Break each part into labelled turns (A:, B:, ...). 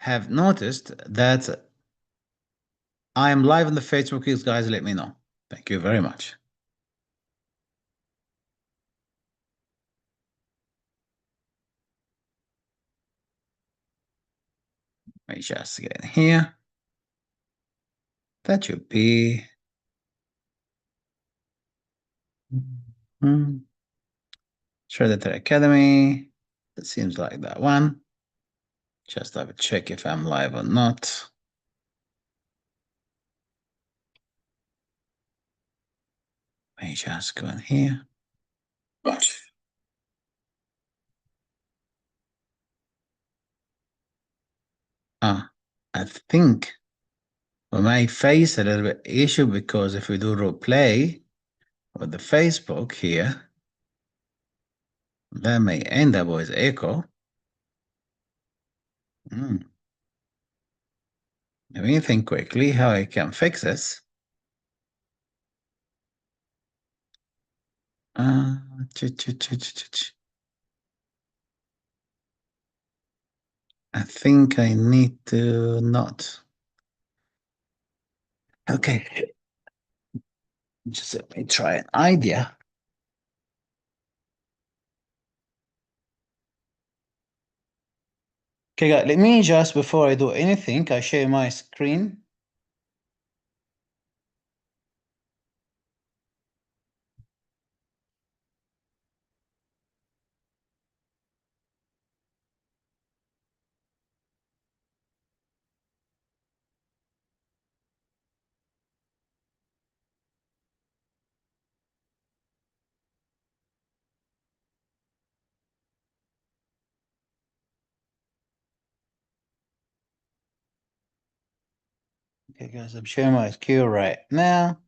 A: have noticed that I am live on the Facebook, please guys, let me know. Thank you very much. Let me just get in here. That should be Shredder Academy. That seems like that one. Just have a check if I'm live or not. Let me just go in here. I think we may face a little bit issue because if we do role play with the Facebook here, that may end up with echo. Let me think quickly how I can fix this. I think I need to not. Okay. Just let me try an idea. Okay, guys, let me just, before I do anything, I share my screen. Okay, guys, I'm sharing my screen right now.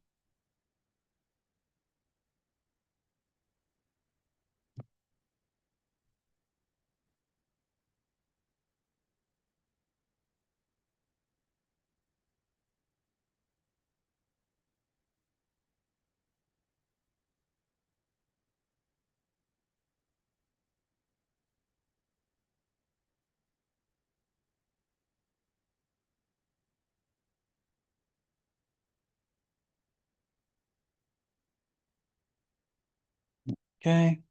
A: Okay.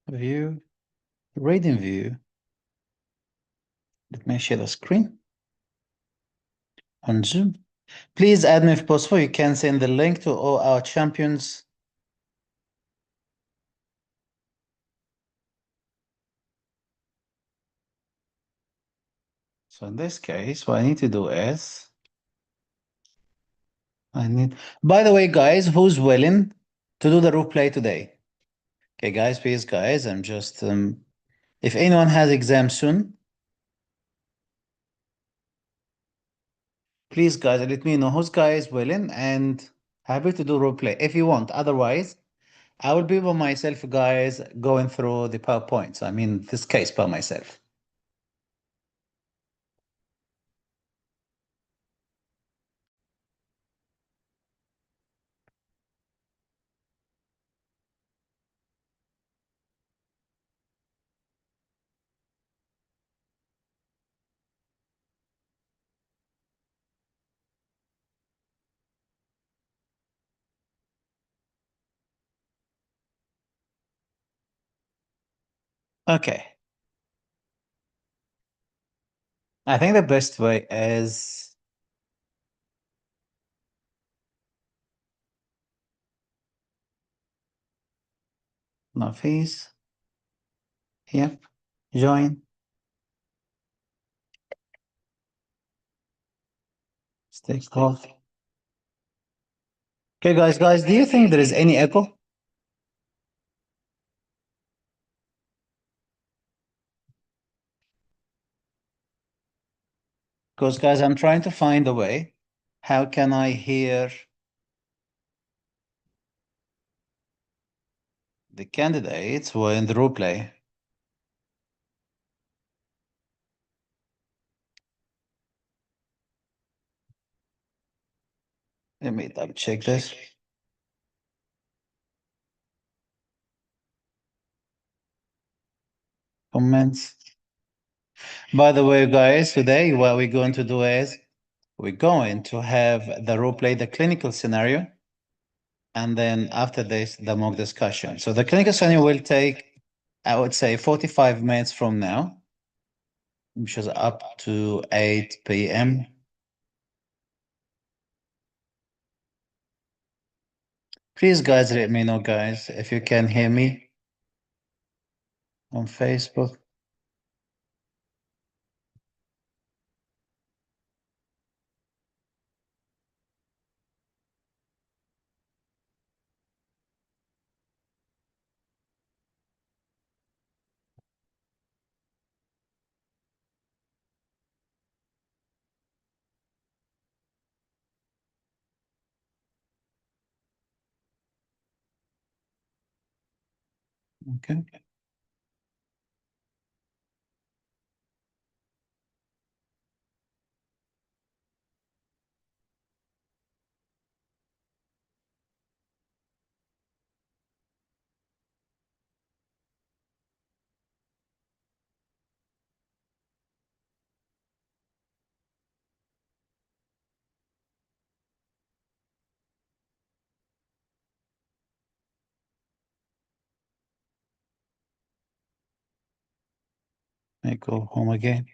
A: View, reading view. Let me share the screen on Zoom. Please add me if possible. You can send the link to all our champions. So in this case, what I need to do is by the way, guys, who's willing to do the role play today? Okay, guys, please, guys, I'm just if anyone has exam soon, please, guys, let me know who's guys willing and happy to do role play if you want. Otherwise, I will be by myself, guys, going through the PowerPoints. I mean, this case by myself. Okay. I think the best way is Nafis. Yep. Join. Stay call. Okay, guys, do you think there is any echo? Because, guys, I'm trying to find a way. How can I hear the candidates while in the role play? Let me double check this. Comments. By the way, guys, today what we're going to do is we're going to have the role play, the clinical scenario, and then after this, the mock discussion. So the clinical scenario will take, I would say, 45 minutes from now, which is up to 8 p.m. Please, guys, let me know, guys, if you can hear me on Facebook. Okay. I go home again.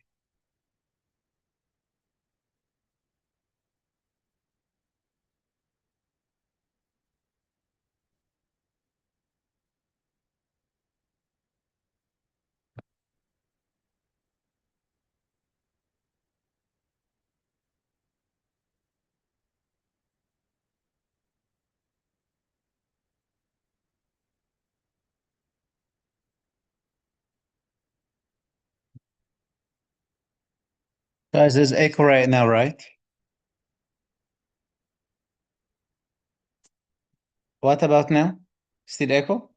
A: Guys, there's echo right now, right? What about now? Still echo?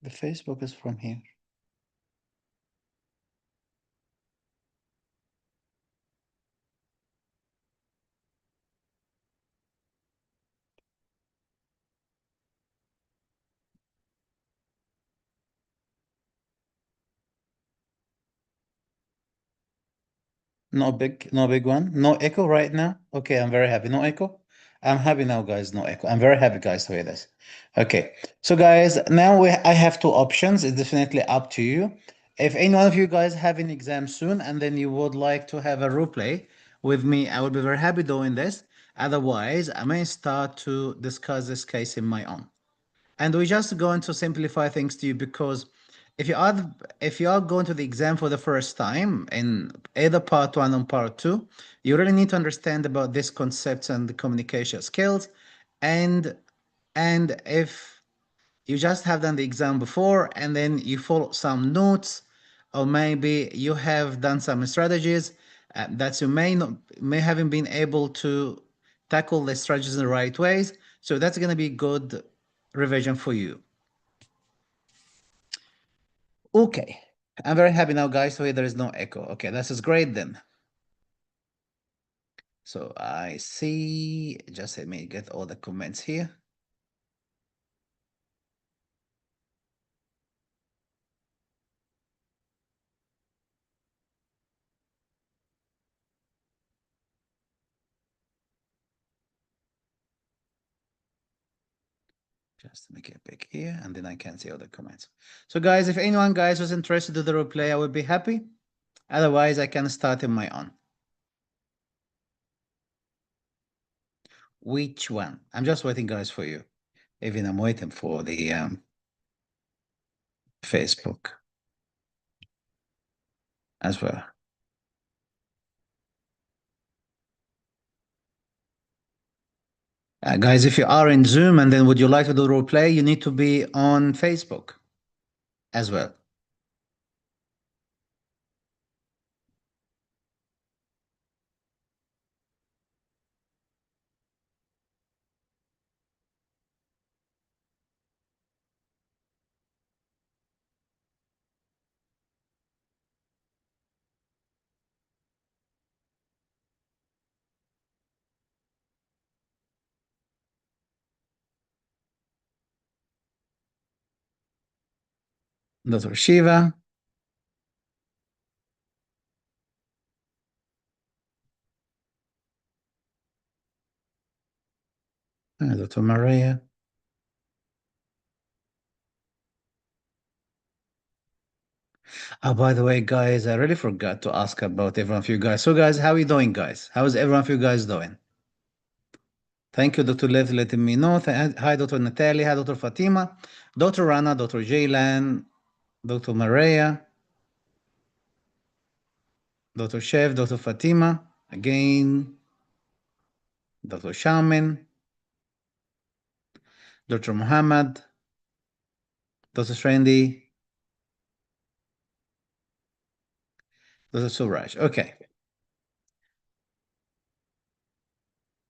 A: The Facebook is from here. No big one. No echo right now. Okay, I'm very happy. No echo. I'm happy now, guys. No echo. I'm very happy, guys, to hear this. Okay, so guys, now I have two options. It's definitely up to you. If any one of you guys have an exam soon and then you would like to have a role play with me, I would be very happy doing this. Otherwise, I may start to discuss this case in my own. And we're just going to simplify things to you because if you are if you are going to the exam for the first time in either part one or part two, you really need to understand about these concepts and the communication skills. And if you just have done the exam before and then you follow some notes, or maybe you have done some strategies that you may haven't been able to tackle the strategies in the right ways. So that's going to be good revision for you. Okay, I'm very happy now, guys. So there is no echo. Okay, this is great then. So I see, just let me get all the comments here. Just make it big here, and then I can see all the comments. So guys, if anyone guys was interested in the replay, I would be happy. Otherwise, I can start in my own. Which one? I'm just waiting, guys, for you. Even I'm waiting for the Facebook as well. Guys, if you are in Zoom and then would you like to do role play, you need to be on Facebook as well. Dr. Shiva, Dr. Maria. Oh, by the way, guys, I really forgot to ask about every one of you guys. So, guys, how are you doing, guys? How is every one of you guys doing? Thank you, Dr. Lev, letting me know. Hi, Dr. Natalie. Hi, Dr. Fatima. Dr. Rana, Dr. Jaylan, Dr. Maria, Dr. Chef, Dr. Fatima, again, Dr. Shaman, Dr. Muhammad, Dr. Trendy, Dr. Suraj. Okay.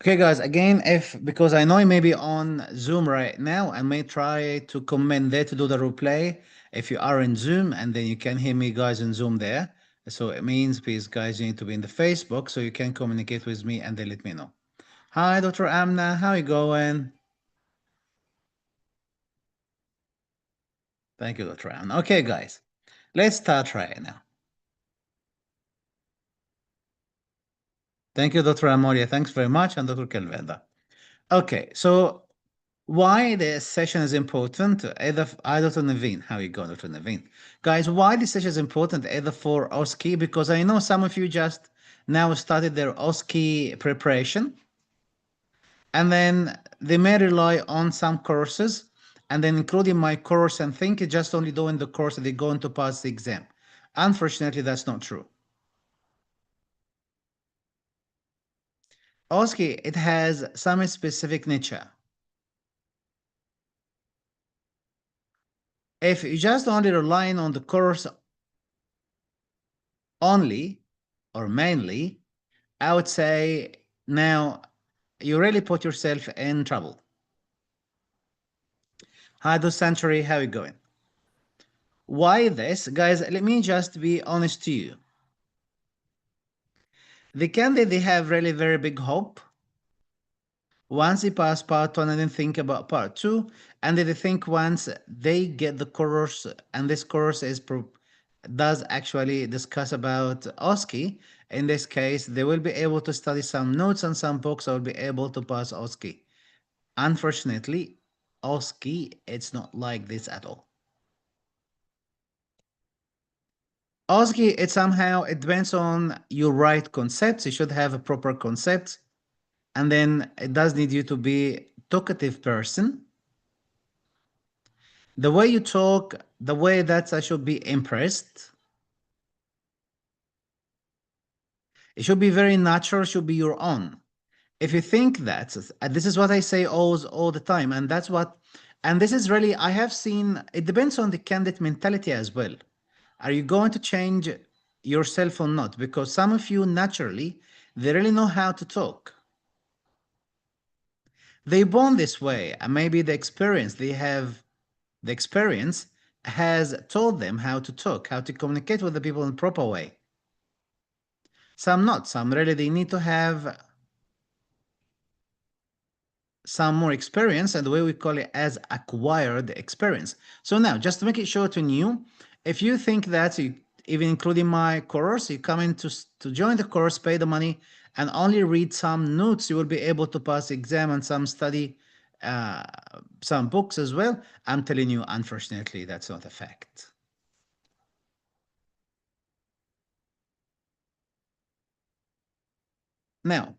A: Okay, guys, again, if because I know I may be on Zoom right now, I may try to comment there to do the replay if you are in Zoom, and then you can hear me, guys, in Zoom there. So it means, please, guys, you need to be in the Facebook so you can communicate with me and then let me know. Hi, Dr. Amna, how you going? Thank you, Dr. Amna. Okay, guys, let's start right now. Thank you, Dr. Amoria. Thanks very much, and Dr. Kelveda. Okay, so why this session is important, Dr. Naveen. How you going, Dr. Naveen? Guys, why this session is important either for OSCE, because I know some of you just now started their OSCE preparation, and then they may rely on some courses, and then including my course, and think just only doing the course they're going to pass the exam. Unfortunately, that's not true. OSCE, it has some specific nature. If you just only relying on the course only or mainly, I would say now you really put yourself in trouble. Hi, the Century, how you going? Why this? Guys, let me just be honest to you. The candidate, they have really very big hope. Once they pass part one and then think about part two, and then they think once they get the course, and this course does actually discuss about OSCE, in this case, they will be able to study some notes and some books that will be able to pass OSCE. Unfortunately, OSCE, it's not like this at all. OSCE, it depends on your right concepts. You should have a proper concept. And then it does need you to be talkative person. The way you talk, the way that I should be impressed. It should be very natural, should be your own. If you think that, this is what I say all the time, and that's what, and this is really, I have seen, it depends on the candidate mentality as well. Are you going to change yourself or not? Because some of you naturally, they really know how to talk. They born this way, and maybe the experience has taught them how to talk, how to communicate with the people in a proper way. Some not, some really they need to have some more experience, and the way we call it as acquired experience. So now, just to make it short and new, if you think that even including my course, you come in to join the course, pay the money, and only read some notes, you will be able to pass the exam and some study some books as well. I'm telling you, unfortunately, that's not a fact. Now,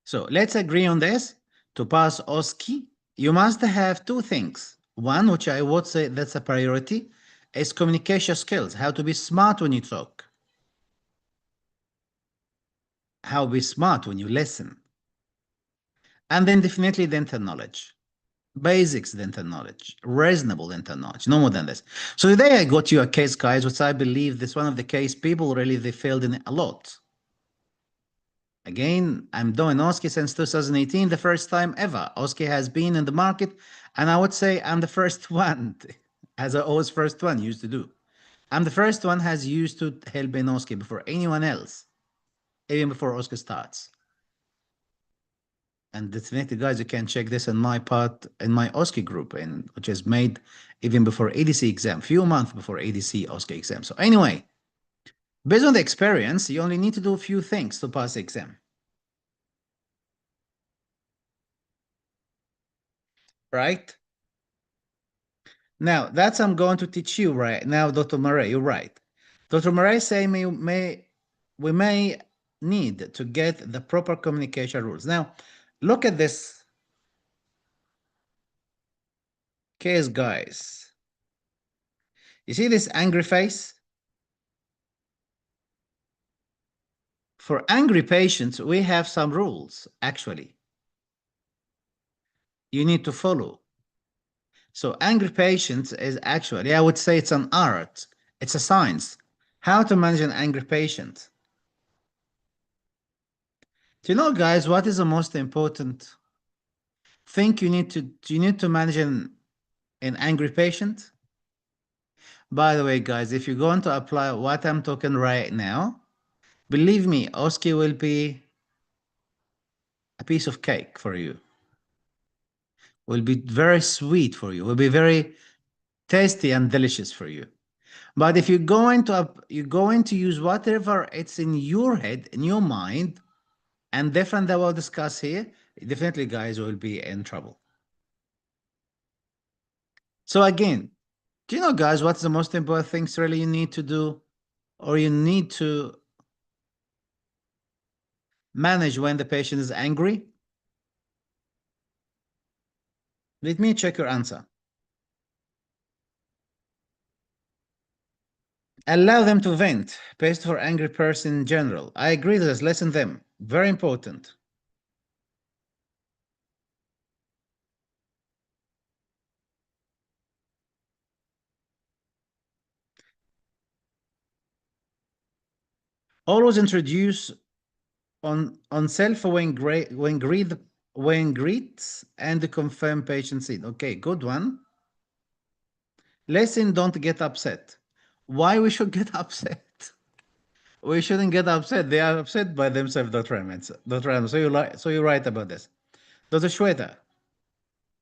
A: so let's agree on this. To pass OSCE, you must have two things. One, which I would say that's a priority, is communication skills, how to be smart when you talk, how to be smart when you listen. And then definitely dental knowledge, basics dental knowledge, reasonable dental knowledge, no more than this. So today I got you a case, guys, which I believe this one of the case people really, they failed in it a lot. Again, I'm doing OSCE since 2018, the first time ever. OSCE has been in the market, and I would say I'm the first one, as I always first one used to do. I'm the first one has used to help in OSCE before anyone else, even before OSCE starts. And definitely, guys, you can check this in my part in my OSCE group, which is made even before ADC exam, few months before ADC OSCE exam. So anyway, based on the experience, you only need to do a few things to pass the exam. Right? Now, that's I'm going to teach you right now, Dr. Murray. You're right. Dr. Murray say we may need to get the proper communication rules. Now, look at this case, guys. You see this angry face? For angry patients, we have some rules, actually, you need to follow. So angry patients is actually, I would say it's an art. It's a science. How to manage an angry patient. Do you know, guys, what is the most important thing you need to manage an angry patient? By the way, guys, if you're going to apply what I'm talking right now, believe me, OSCE will be a piece of cake for you. Will be very sweet for you. Will be very tasty and delicious for you. But if you're going to use whatever it's in your head, in your mind, and different that we'll discuss here, definitely, guys, will be in trouble. So again, do you know, guys, what's the most important things really you need to do, or you need to manage when the patient is angry? Let me check your answer. Allow them to vent. Best for angry person in general. I agree with this. Listen them. Very important. Always introduce on self when greets and confirm patient seat. Okay, good one. Listen, don't get upset. Why we should get upset? We shouldn't get upset. They are upset by themselves, Dr. Emmett. Dr. Emmett, so you're right about this. Dr. Shweta,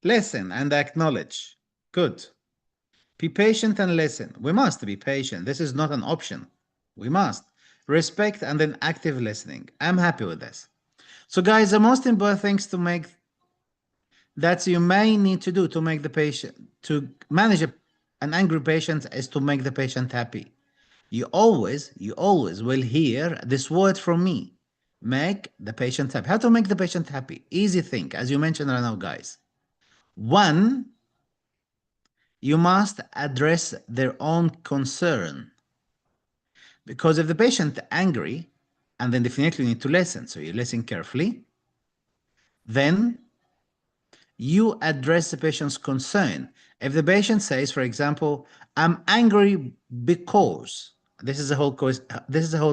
A: listen and acknowledge. Good. Be patient and listen. We must be patient. This is not an option. We must. Respect and then active listening. I'm happy with this. So, guys, the most important things to make that you may need to do to make the patient, to manage an angry patient is to make the patient happy. You always will hear this word from me. Make the patient happy. How to make the patient happy? Easy thing, as you mentioned right now, guys. One, you must address their own concern. Because if the patient angry, and then definitely you need to listen. So you listen carefully. Then you address the patient's concern. If the patient says, for example, I'm angry because this is the whole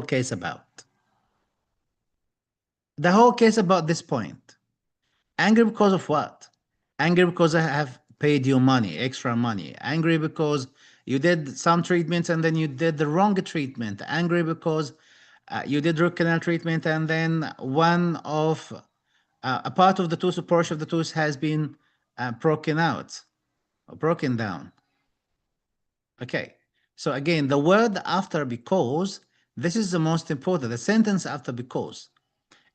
A: case about. The whole case about this point. Angry because of what? Angry because I have paid you money, extra money. Angry because you did some treatments and then you did the wrong treatment. Angry because you did root canal treatment and then one of a part of the tooth, a portion of the tooth has been broken out or broken down. Okay. So again, the word after because, this is the most important, the sentence after because.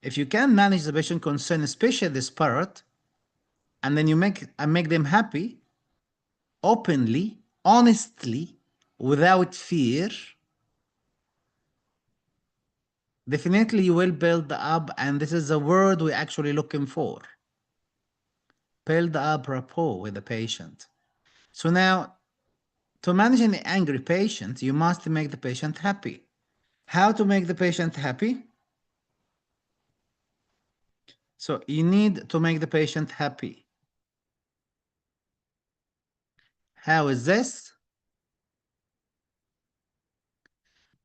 A: If you can manage the patient concern, especially this part, and then you make them happy, openly, honestly, without fear, definitely you will build up, and this is the word we're actually looking for. Build up rapport with the patient. So now, to manage an angry patient, you must make the patient happy. How to make the patient happy? So you need to make the patient happy. How is this?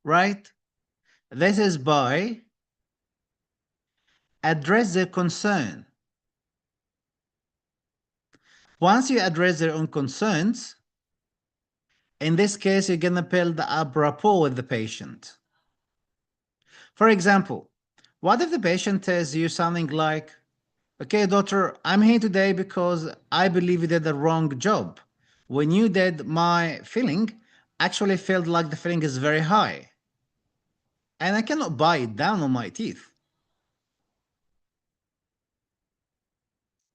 A: Right? This is by address their concern. Once you address their own concerns, in this case, you're going to build up rapport with the patient. For example, what if the patient tells you something like, Okay, doctor, I'm here today because I believe you did the wrong job. When you did my filling, actually felt like the filling is very high, and I cannot bite it down on my teeth.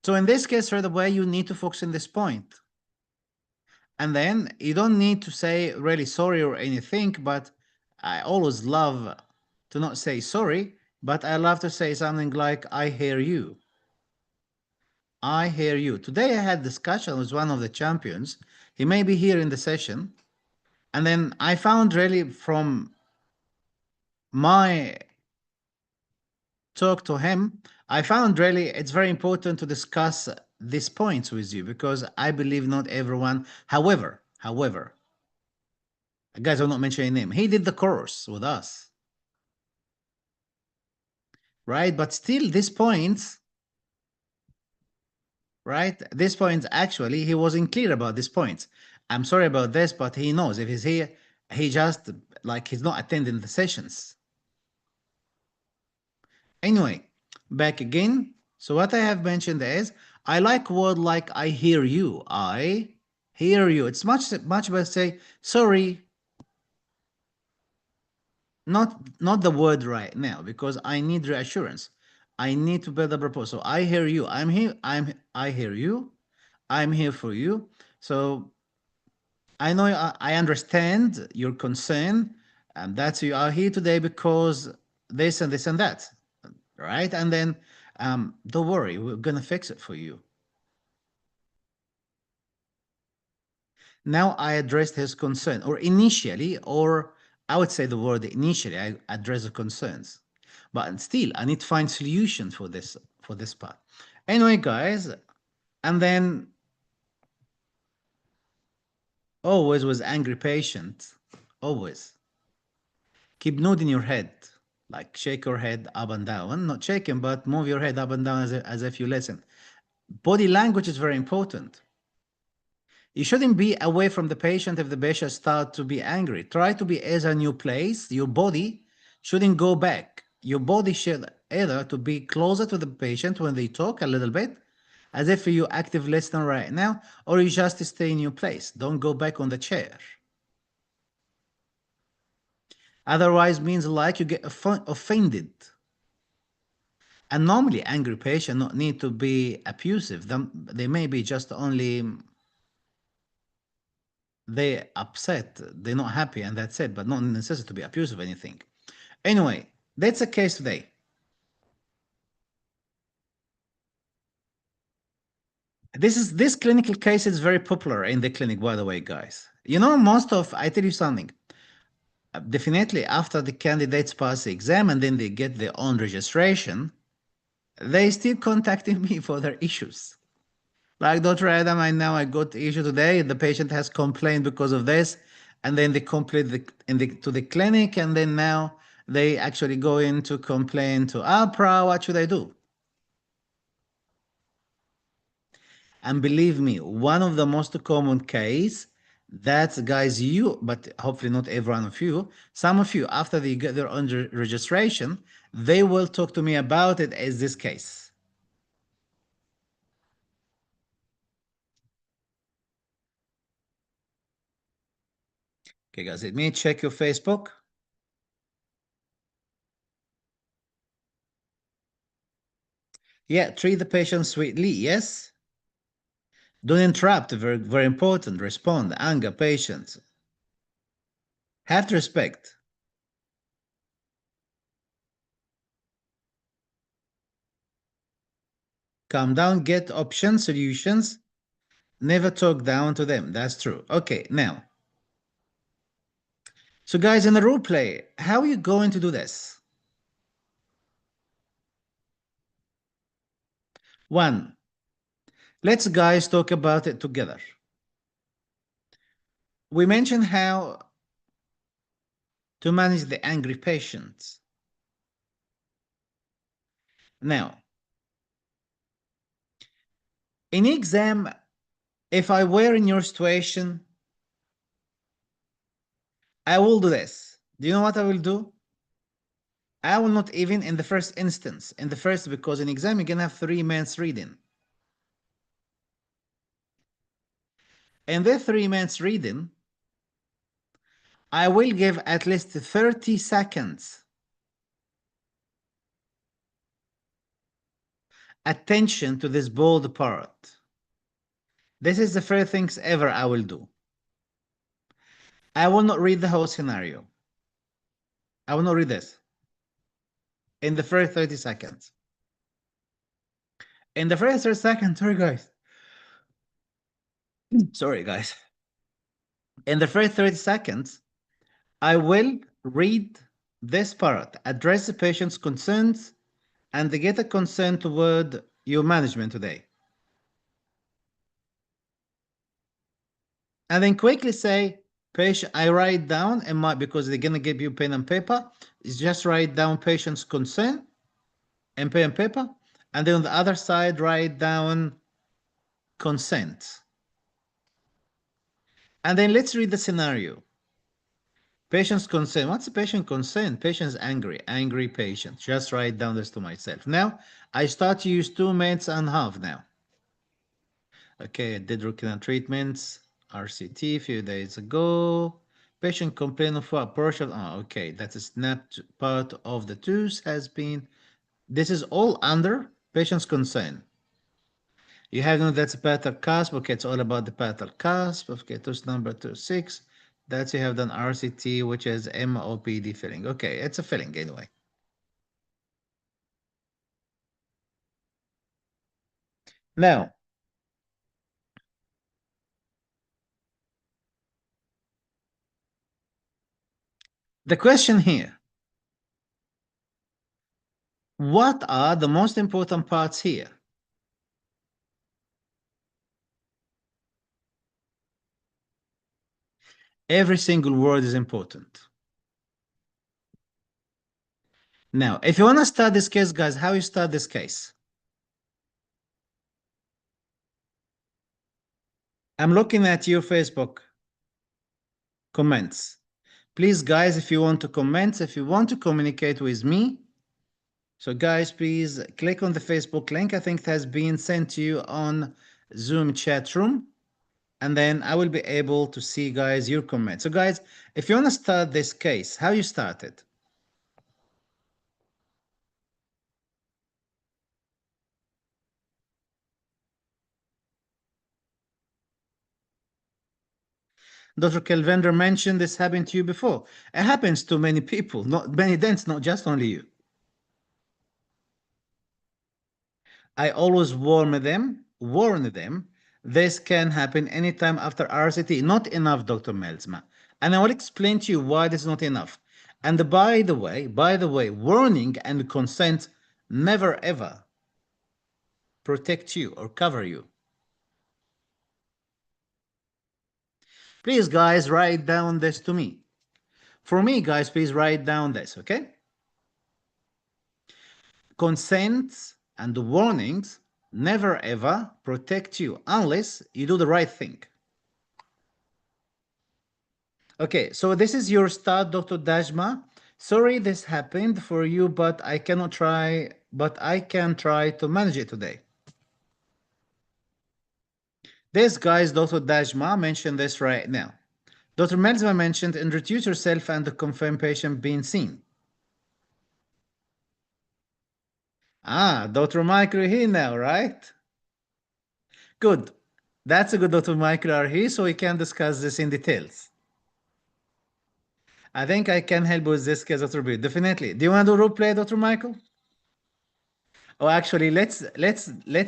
A: So in this case, right away, you need to focus on this point. And then you don't need to say really sorry or anything, but I always love to not say sorry, but I love to say something like, I hear you. I hear you. Today I had discussion with one of the champions. He may be here in the session. And then I found really from my talk to him, I found really it's very important to discuss these points with you because I believe not everyone, however, guys, I'm not mentioning name. He did the course with us, right? But still, this points, right? This points actually, he wasn't clear about this point. I'm sorry about this, but he knows if he's here, he just like he's not attending the sessions. Anyway, back again. So what I have mentioned is I like word like I hear you. I hear you. It's much better say sorry, not the word right now because I need reassurance. I need to build a proposal. I hear you. I'm here. I hear you. I'm here for you. So I know I understand your concern, and that you are here today because this and this and that, right? And then don't worry, we're gonna fix it for you. Now I addressed his concern, or initially, or I would say the word initially, I address the concerns. But still, I need to find solutions for this part. Anyway, guys, and then always with angry patient, always keep nodding your head, like shake your head up and down, not shaking, but move your head up and down as if you listen. Body language is very important. You shouldn't be away from the patient if the patient starts to be angry. Try to be as a new place. Your body shouldn't go back. Your body should either to be closer to the patient when they talk a little bit, as if you active listener right now, or you just stay in your place. Don't go back on the chair. Otherwise means like you get offended. And normally angry patient not need to be abusive. They may be just only they upset, they're not happy, and that's it, but not necessary to be abusive or anything. Anyway, that's the case today. This clinical case is very popular in the clinic, by the way, guys. You know, I tell you something. Definitely after the candidates pass the exam and then they get their own registration, they still contacting me for their issues. Like Dr. Adam, I got the issue today. The patient has complained because of this, and then they complain to the clinic, and then now they actually go in to complain to APRA. What should I do? And believe me, one of the most common case that guys you, but hopefully not every one of you, some of you after they get their own registration, they will talk to me about it as this case. Okay, guys, let me check your Facebook. Yeah, treat the patient sweetly. Yes. Don't interrupt. Very, very important. Respond. Anger, patience. Have to respect. Calm down. Get options, solutions. Never talk down to them. That's true. Okay, now. So, guys, in the role play, how are you going to do this? One, let's guys talk about it together. We mentioned how to manage the angry patients. Now, in exam, if I were in your situation, I will do this. Do you know what I will do? I will not even in the first instance. In the first, because in exam you're gonna have 3 minutes reading. In the 3 minutes reading, I will give at least 30 seconds attention to this bold part. This is the first things ever I will do. I will not read the whole scenario. I will not read this in the first 30 seconds. In the first 30 seconds, sorry guys. Sorry guys. In the first 30 seconds, I will read this part, address the patient's concerns, and get a consent toward your management today. And then quickly say, patient, I write down, because they're going to give you pen and paper, is just write down patient's concern and pen and paper. And then on the other side, write down consent. And then let's read the scenario. Patient's consent. What's the patient consent? Patient's angry. Angry patient. Just write down this to myself. Now, I start to use 2 minutes and a half now. Okay, I did root canal treatments. RCT a few days ago. Patient complained of what? Partial. Oh, okay, that's a snapped part of the tooth has been. This is all under patient's consent. You have known that's a patal cusp. Okay, it's all about the patal cusp. Okay, tooth number 26. That's you have done RCT, which is MOPD filling. Okay, it's a filling anyway. Now, the question here, what are the most important parts here? Every single word is important. Now, if you want to start this case, guys, how you start this case? I'm looking at your Facebook comments. Please, guys, if you want to comment, if you want to communicate with me, so guys, please click on the Facebook link. I think it has been sent to you on Zoom chat room. And then I will be able to see, guys, your comments. So guys, if you want to start this case, how you start it? Dr. Kelvender mentioned this happened to you before. It happens to many people, not many dents, not just only you. I always warn them, this can happen anytime after RCT. Not enough, Dr. Melzma. And I will explain to you why this is not enough. And by the way, warning and consent never ever protect you or cover you. Please, guys, write down this to me. For me, guys, please write down this, okay? Consents and warnings never ever protect you unless you do the right thing. Okay, so this is your start, Dr. Dajma. Sorry this happened for you, but I can try to manage it today. This guys, Dr. Dajma mentioned this right now. Dr. Melzma mentioned introduce yourself and the confirmed patient being seen. Ah, Dr. Michael here now, right? Good. That's a good, Dr. Michael are here, so we can discuss this in details. I think I can help with this case, Dr. B. Definitely. Do you want to do role play, Dr. Michael? Oh, actually, let's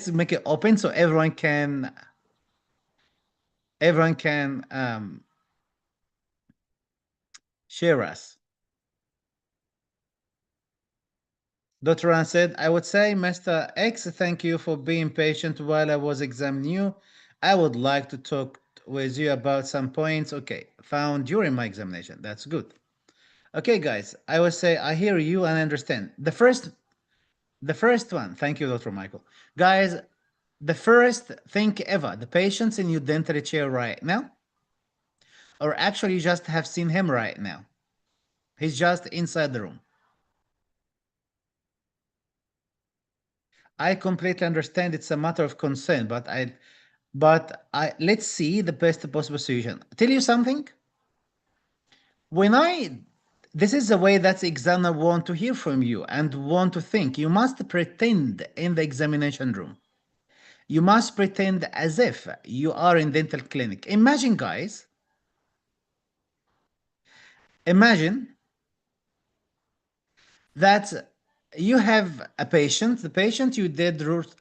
A: make it open so everyone can share us. Dr. Ran said, I would say, Mr. X, thank you for being patient while I was examining you. I would like to talk with you about some points, okay, found during my examination. That's good. Okay, guys, I would say I hear you and understand. The first one, thank you, Dr. Michael. Guys, the first thing ever, the patient's in your dental chair right now, or actually you just have seen him right now. He's just inside the room. I completely understand it's a matter of concern, but I let's see the best possible solution. Tell you something. When I This is the way that the examiner want to hear from you and want to think. You must pretend in the examination room. You must pretend as if you are in dental clinic. Imagine, guys, imagine that you have a patient, the patient you did root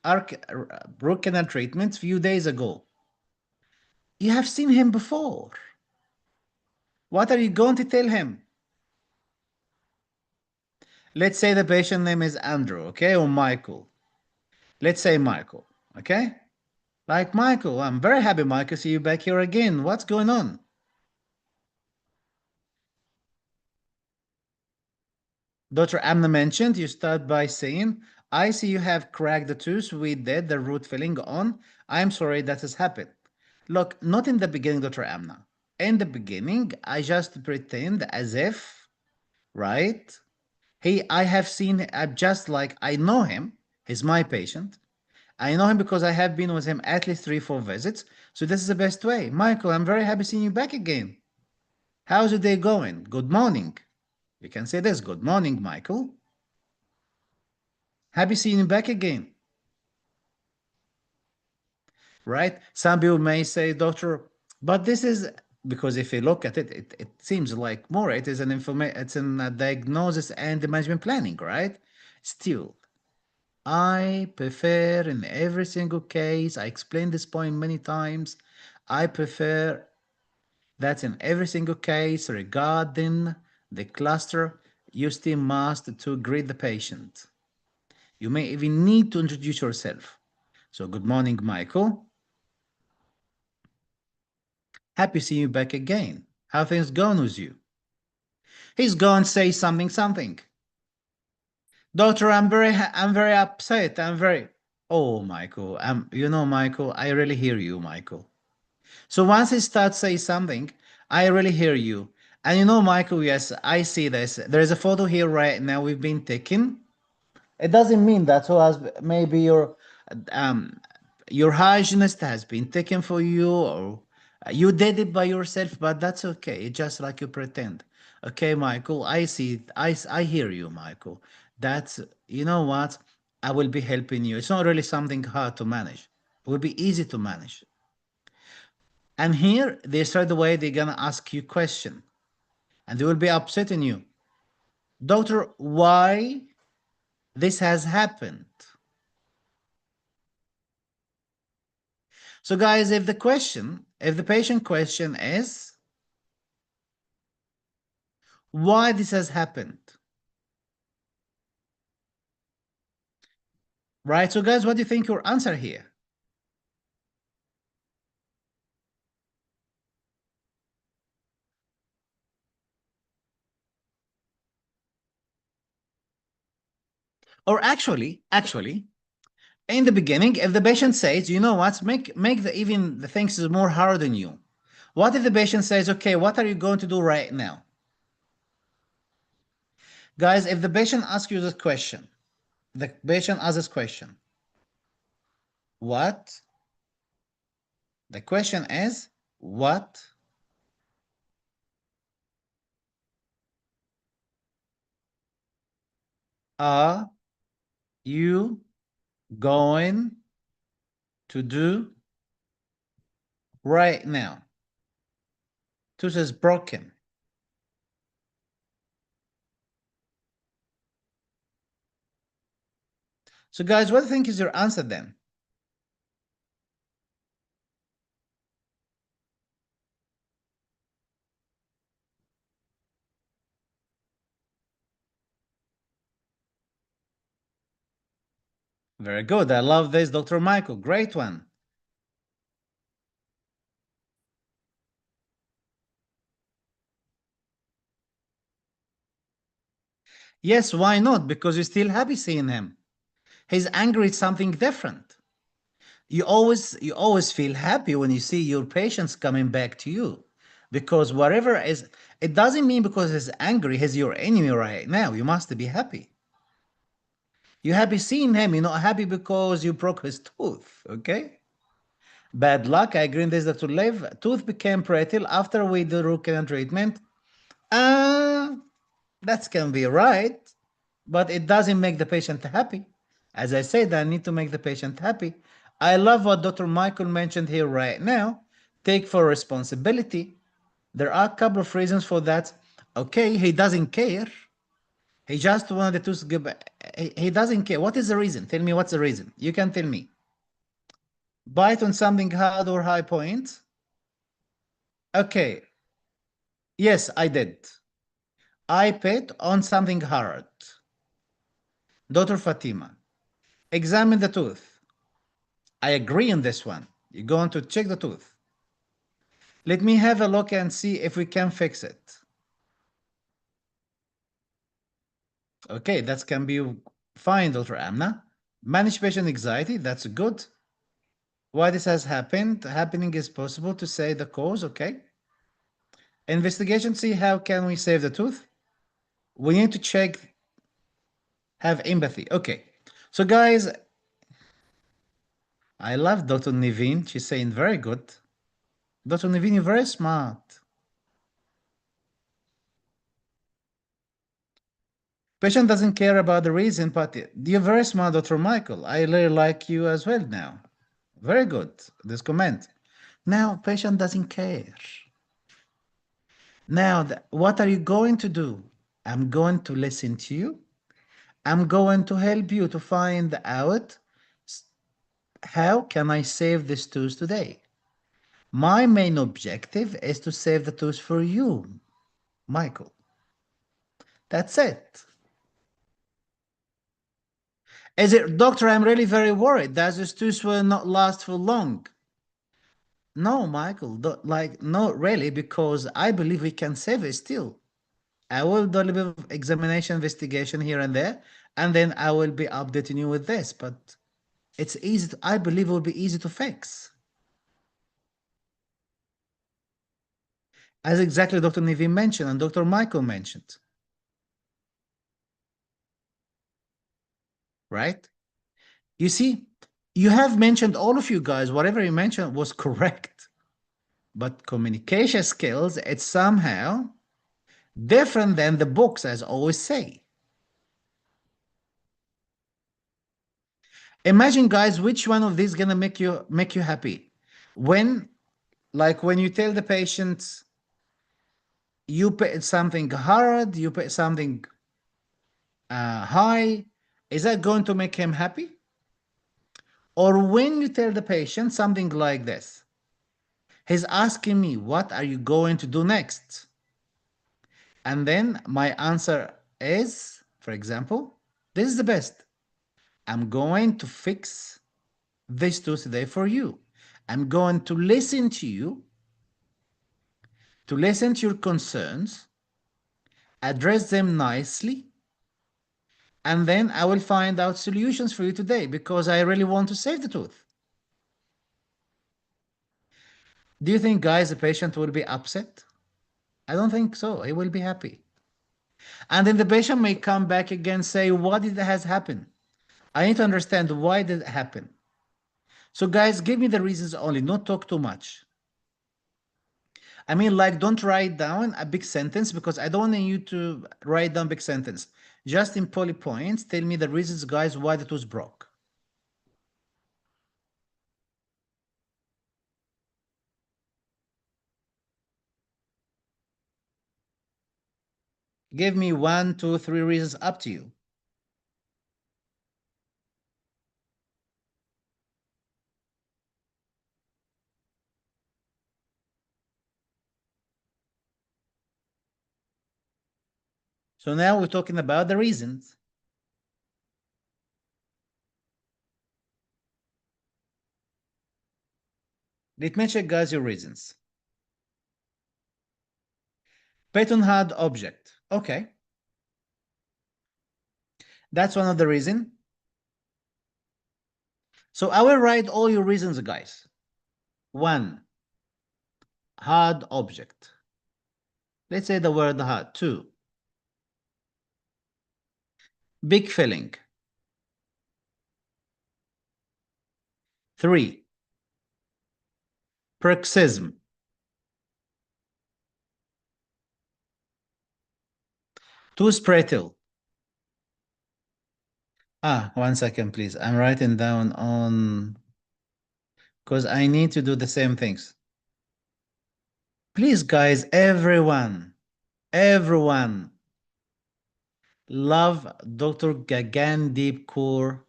A: canal treatment a few days ago. You have seen him before. What are you going to tell him? Let's say the patient name is Andrew, okay, or Michael. Let's say Michael, okay? Like, Michael, I'm very happy, Michael, see you back here again. What's going on? Dr. Amna mentioned you start by saying, I see you have cracked the tooth we did the root filling on. I'm sorry that has happened. Look, not in the beginning, Dr. Amna. In the beginning, I just pretend as if, right? I have seen, I'm just like, I know him. He's my patient. I know him because I have been with him at least 3, 4 visits. So this is the best way. Michael, I'm very happy seeing you back again. How's your day going? Good morning. You can say this. Good morning, Michael. Happy seeing you back again. Right? Some people may say, Doctor, but this is because if you look at it, it seems like more. It is it's in a diagnosis and the management planning, right? Still, I prefer in every single case, I explained this point many times. I prefer that in every single case regarding the cluster, you still must to greet the patient. You may even need to introduce yourself. So, good morning, Michael. Happy seeing you back again. How things going with you? He's going to say something. Doctor, I'm very upset. Oh, Michael. Michael, I really hear you, Michael. So once he starts saying something, I really hear you. And Michael, yes, I see this. There is a photo here right now we've been taking. It doesn't mean that so as maybe um your hygienist has been taken for you or you did it by yourself, but that's okay. It's just like you pretend. Okay, Michael, I see. I hear you, Michael. That's you know what? I will be helping you. It's not really something hard to manage. It will be easy to manage. And here they start the way they're gonna ask you question, and they will be upsetting you, doctor. Why this has happened? So, guys, if the patient question is why this has happened, right? So, guys, what do you think your answer here? Or actually, in the beginning, if the patient says, you know what, make even the things is more hard than you. What if the patient says, okay, what are you going to do right now? Guys, if the patient asks you this question, the patient asks this question, what? The question is, what are you going to do right now? Tooth is broken. So, guys, what do you think is your answer then? Very good. I love this, Dr. Michael. Great one. Yes, why not? Because you're still happy seeing him. He's angry at something different. You always feel happy when you see your patients coming back to you. Because whatever is, it doesn't mean because he's angry, he's your enemy right now. You must be happy. You're happy seeing him. You're not happy because you broke his tooth. Okay. Bad luck. I agree on this, Dr. Lev. Tooth became brittle after we did root canal treatment. Uh, that can be right, but it doesn't make the patient happy. As I said, I need to make the patient happy. I love what Dr. Michael mentioned here right now. Take for responsibility. There are a couple of reasons for that. Okay, he doesn't care. He just wanted to give. He doesn't care. What is the reason? Tell me what's the reason. You can tell me. Bite on something hard or high point. Okay. Yes, I did. I bit on something hard. Dr. Fatima, examine the tooth. I agree on this one. You're going to check the tooth. Let me have a look and see if we can fix it. Okay, that can be fine, Dr. Amna. Manage patient anxiety, that's good. Why this has happening is possible to say the cause, okay? Investigation, see how can we save the tooth? We need to check, have empathy. Okay, so guys, I love Dr. Niveen. She's saying very good. Dr. Niveen, you're very smart. Patient doesn't care about the reason, but you're very smart, Dr. Michael. I really like you as well now. Very good, this comment. Now, patient doesn't care. Now, what are you going to do? I'm going to listen to you. I'm going to help you to find out how can I save this tooth today. My main objective is to save the tooth for you, Michael. That's it. Is it, doctor? I'm really very worried that this tooth will not last for long. No, Michael, like, no, really, because I believe we can save it still. I will do a little bit of examination, investigation here and there, and then I will be updating you with this. But it's easy to, I believe it will be easy to fix. As exactly Dr. Nivi mentioned and Dr. Michael mentioned. Right? You see, you have mentioned, all of you guys, whatever you mentioned was correct. But communication skills, it's somehow different than the books, as I always say. Imagine, guys, which one of these gonna make you happy? When, like, when you tell the patient you pay something hard, you pay something high, is that going to make him happy? Or when you tell the patient something like this, he's asking me, what are you going to do next? And then my answer is, for example, this is the best. I'm going to fix this tooth today for you. I'm going to listen to you, to listen to your concerns, address them nicely, and then I will find out solutions for you today because I really want to save the tooth. Do you think, guys, the patient will be upset? I don't think so. He will be happy. And then the patient may come back again and say, what did has happened? I need to understand why did it happen. So guys, give me the reasons only, not talk too much. I mean, like, don't write down a big sentence because I don't want you to write down big sentence. Just in bullet points, tell me the reasons, guys, why the tooth broke. Give me 1, 2, 3 reasons, up to you. So now we're talking about the reasons. Let me check, guys, your reasons. Python hard object. Okay. That's one of the reasons. So I will write all your reasons, guys. 1, hard object. Let's say the word hard. 2, big filling. 3. Paroxysm. 2. Spretel. 1 second, please. I'm writing down on, because I need to do the same things. Please, guys, everyone, love Dr. Gagan Deep Core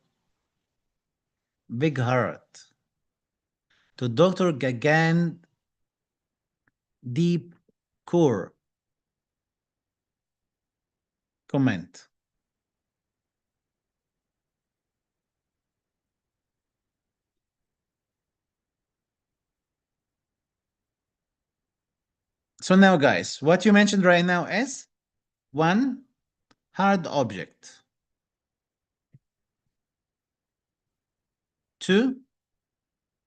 A: Big Heart. To Dr. Gagan Deep Core. Comment. So now, guys, what you mentioned right now is 1. Hard object. 2.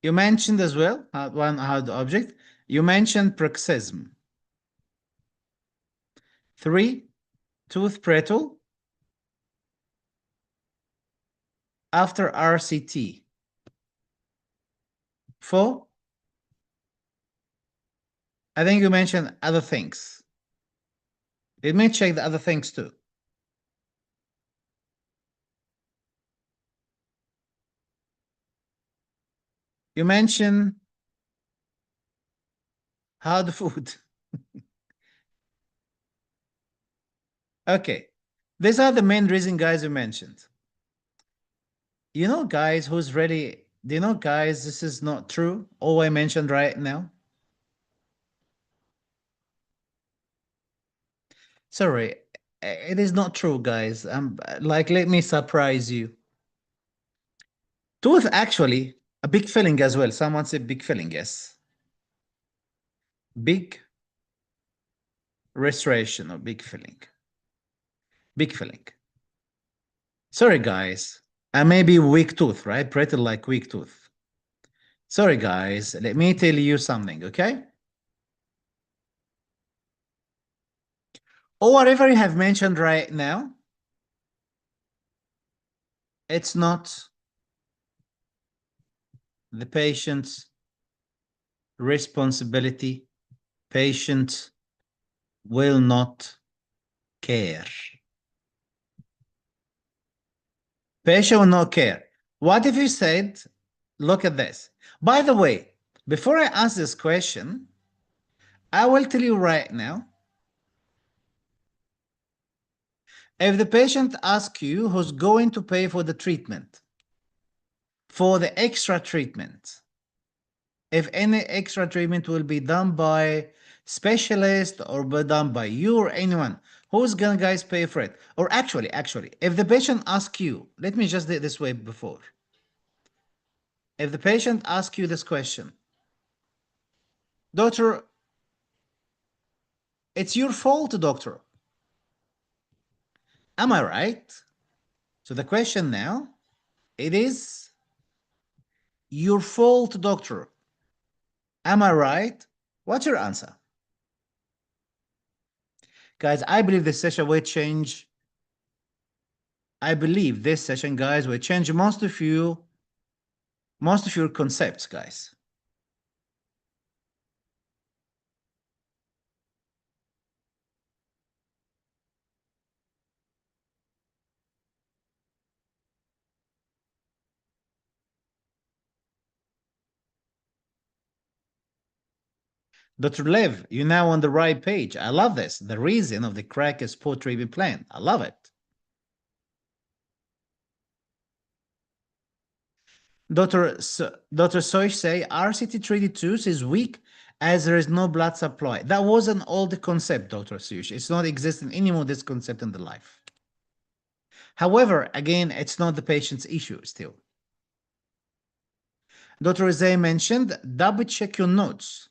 A: You mentioned as well, 1 hard object. You mentioned paroxysm. 3. Tooth brittle after RCT. 4. I think you mentioned other things. Let me check the other things too. You mentioned hard food. Okay. These are the main reason, guys, you mentioned. You know, guys, who's really, do you know, guys, this is not true, all I mentioned right now? Sorry, it is not true, guys. Like, let me surprise you. Tooth, actually, a big filling as well. Someone said big filling, yes. Big restoration or big filling. Big filling. Sorry, guys. I may be weak tooth, right? Pretty like weak tooth. Sorry, guys. Let me tell you something, okay? Or whatever you have mentioned right now, it's not the patient's responsibility. Patient will not care. Patient will not care. What if you said, look at this. By the way, before I ask this question, I will tell you right now, if the patient asks you who's going to pay for the treatment, for the extra treatment, if any extra treatment will be done by specialist or be done by you or anyone, who's gonna, guys, pay for it? Or actually, if the patient asks you, let me just do it this way before. If the patient asks you this question, doctor, it's your fault, doctor. Am I right? So the question now, it is your fault, doctor. Am I right? What's your answer? Guys, I believe this session will change. I believe this session, guys, will change most of your concepts, guys. Dr. Lev, you're now on the right page. I love this. The reason of the crack is poor treatment plan. I love it. Dr. Soish say RCT treated tooth is weak as there is no blood supply. That was an old concept, Dr. Soish. It's not existing anymore, this concept in the life. However, again, it's not the patient's issue still. Dr. Zay mentioned, double check your notes.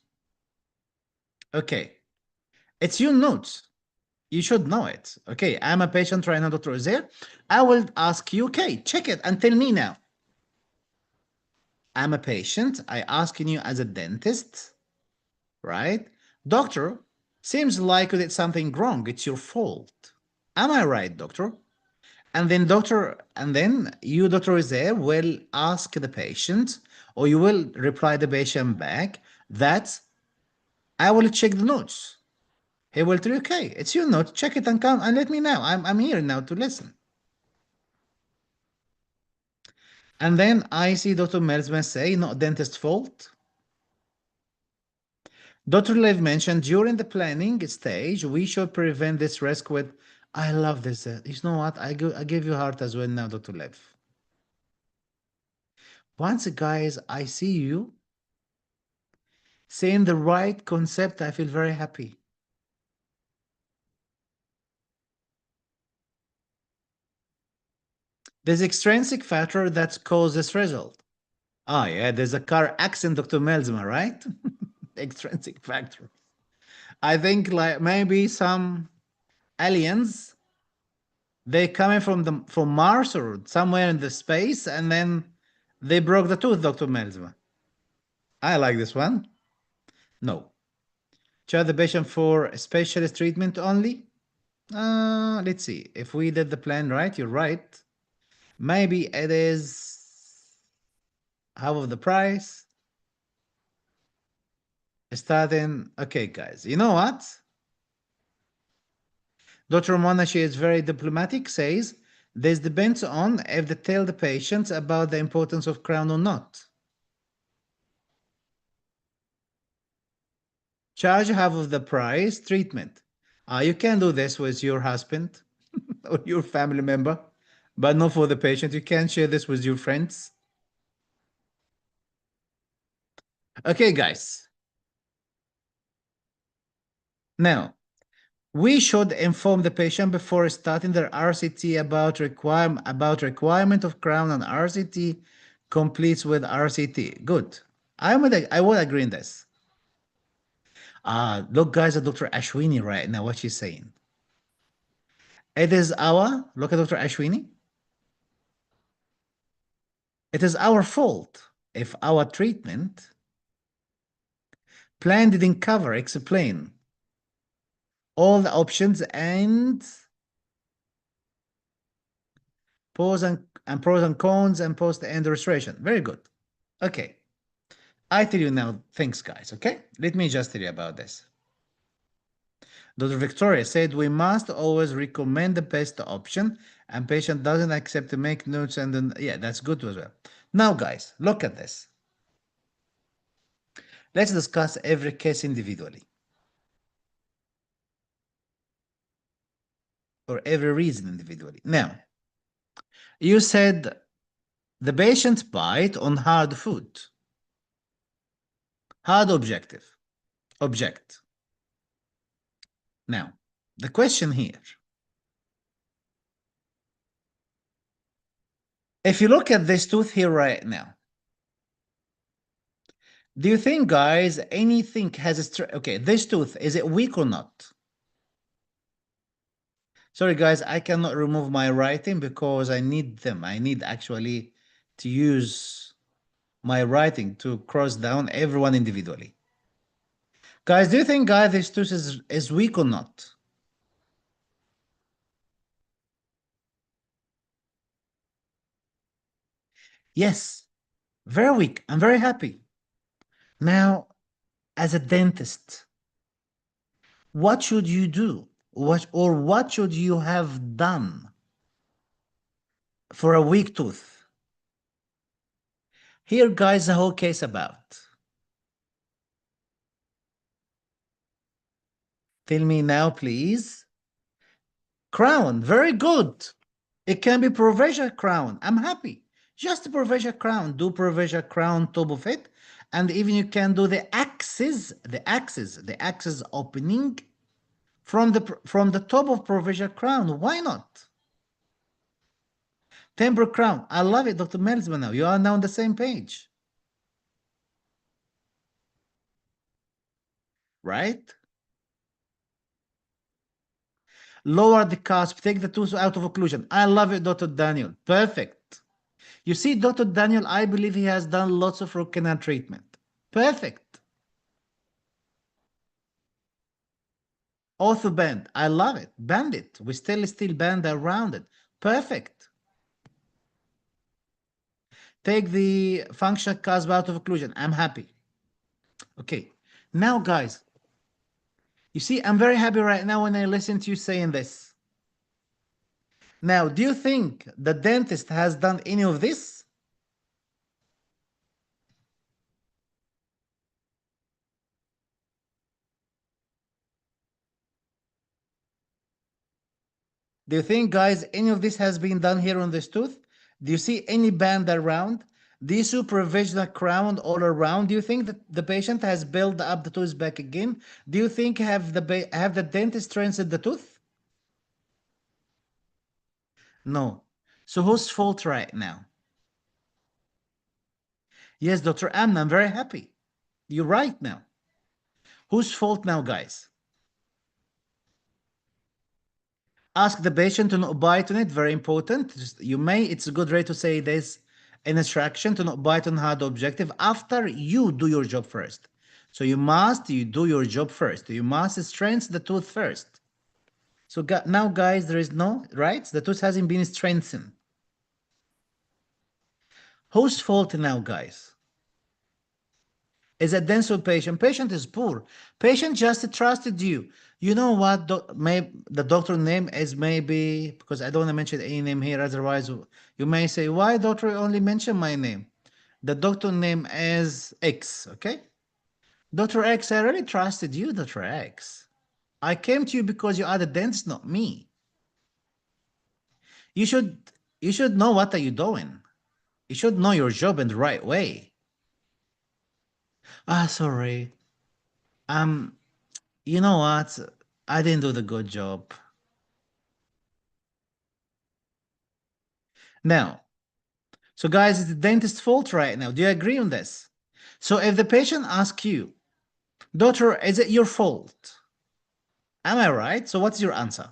A: Okay, it's your notes. You should know it. Okay, I'm a patient right now, Dr. Zay. I will ask you, okay, check it and tell me now. I'm a patient. I asking you as a dentist, right? Doctor, seems like you did something wrong. It's your fault. Am I right, doctor? And then you, Dr. Rizal, will ask the patient, or you will reply the patient back that I will check the notes. He will tell you, okay, it's your note, check it and come and let me know. I'm here now to listen. And then I see Dr. Melsman say, not dentist fault. Dr. Lev mentioned during the planning stage, we should prevent this risk with, I love this. You know what? I give you heart as well now, Dr. Lev. Once, guys, I see you saying the right concept, I feel very happy. There's extrinsic factor that causes this result. Ah, yeah, there's a car accident, Dr. Melsma, right? Extrinsic factor. I think like maybe some aliens, they coming from Mars or somewhere in the space, and then they broke the tooth, Dr. Melsma. I like this one. No. Charge the patient for specialist treatment only? Let's see. If we did the plan right, you're right. Maybe it is half of the price. Starting. Okay, guys. You know what? Dr. Monashi is very diplomatic, says this depends on if they tell the patients about the importance of crown or not. Charge half of the price treatment. You can do this with your husband or your family member, but not for the patient. You can share this with your friends. Okay, guys. Now, we should inform the patient before starting their RCT about requirement of crown and RCT completes with RCT. Good. I would agree in this. Look, guys, at Dr. Ashwini right now, what she's saying. Look at Dr. Ashwini. It is our fault if our treatment plan didn't explain all the options and pros and cons and post-end restoration. Very good. Okay. I tell you now, thanks, guys. Okay. Let me just tell you about this. Dr. Victoria said we must always recommend the best option, and patient doesn't accept to make notes, and then yeah, that's good as well. Now, guys, look at this. Let's discuss every case individually, or every reason individually. Now, you said the patient bite on hard food. Hard object. Now, the question here, if you look at this tooth here right now, do you think, guys, anything has a okay, this tooth, is it weak or not? Sorry, guys, I cannot remove my writing because I need them. I need actually to use my writing to cross down everyone individually. Guys, do you think, guys, this tooth is weak or not? Yes, very weak. I'm very happy. Now, as a dentist, what should you do? What should you have done for a weak tooth? Here, guys, the whole case about. Tell me now, please. Crown, very good. It can be Provision crown. I'm happy. Just Provision crown. Do Provision crown top of it. And even you can do the axis opening from the top of Provision crown. Why not? Temporal crown. I love it, Dr. Melsman. Now you are now on the same page. Right? Lower the cusp. Take the tooth out of occlusion. I love it, Dr. Daniel. Perfect. You see, Dr. Daniel, I believe he has done lots of root canal treatment. Perfect. Ortho band. I love it. Band it. We still band around it. Perfect. Take the function cusp out of occlusion. I'm happy. Okay. Now, guys, you see, I'm very happy right now when I listen to you saying this. Now, do you think the dentist has done any of this? Do you think, guys, any of this has been done here on this tooth? Do you see any band around? Do you see provisional crown all around? Do you think that the patient has built up the tooth back again? Do you think have the dentist rinsed the tooth? No. So whose fault right now? Yes, Dr. Amna, I'm very happy. You're right now. Whose fault now, guys? Ask the patient to not bite on it. Very important. It's a good way to say this in instruction to not bite on hard objective after you do your job first. So you do your job first. You must strengthen the tooth first. So now, guys, there is no, right? The tooth hasn't been strengthened. Whose fault now, guys? Is a dental patient. Patient is poor. Patient just trusted you. You know what? The doctor name is maybe, because I don't want to mention any name here. Otherwise, you may say, why doctor only mention my name? The doctor name is X, okay? Dr. X, I really trusted you, Dr. X. I came to you because you are the dentist, not me. You should you should know what are you doing. You should know your job in the right way. Ah, sorry. You know what? I didn't do the good job. Now, so guys, it's the dentist's fault right now. Do you agree on this? So if the patient asks you, doctor, is it your fault? Am I right? So what's your answer?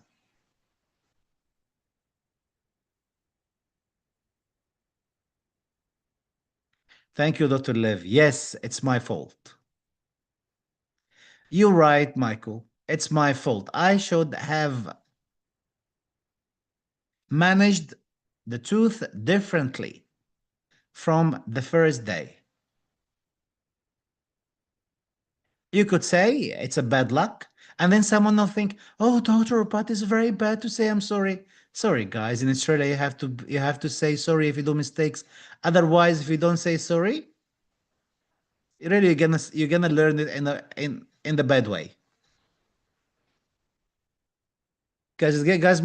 A: Thank you, Dr. Lev. Yes, it's my fault. You're right, Michael. It's my fault. I should have managed the tooth differently from the first day. You could say it's a bad luck, and then someone will think, "Oh, Dr. Opat is very bad to say I'm sorry." Sorry, guys. In Australia, you have to say sorry if you do mistakes. Otherwise, if you don't say sorry, really you're gonna learn it in the bad way. Guys,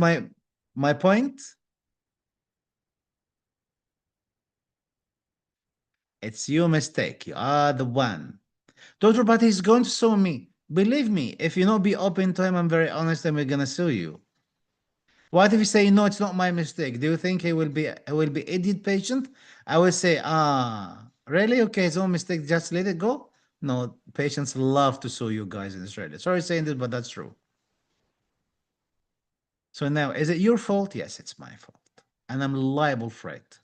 A: my point. It's your mistake. You are the one. Dr. Opat is going to sue me. Believe me, if you not be open to him, I'm very honest, and we're gonna sue you. What if you say, no, it's not my mistake? Do you think he will be idiot patient? I will say, really? Okay, it's no mistake, just let it go. No, patients love to sue you guys in Australia. Sorry saying this, but that's true. So now, is it your fault? Yes, it's my fault. And I'm liable for it.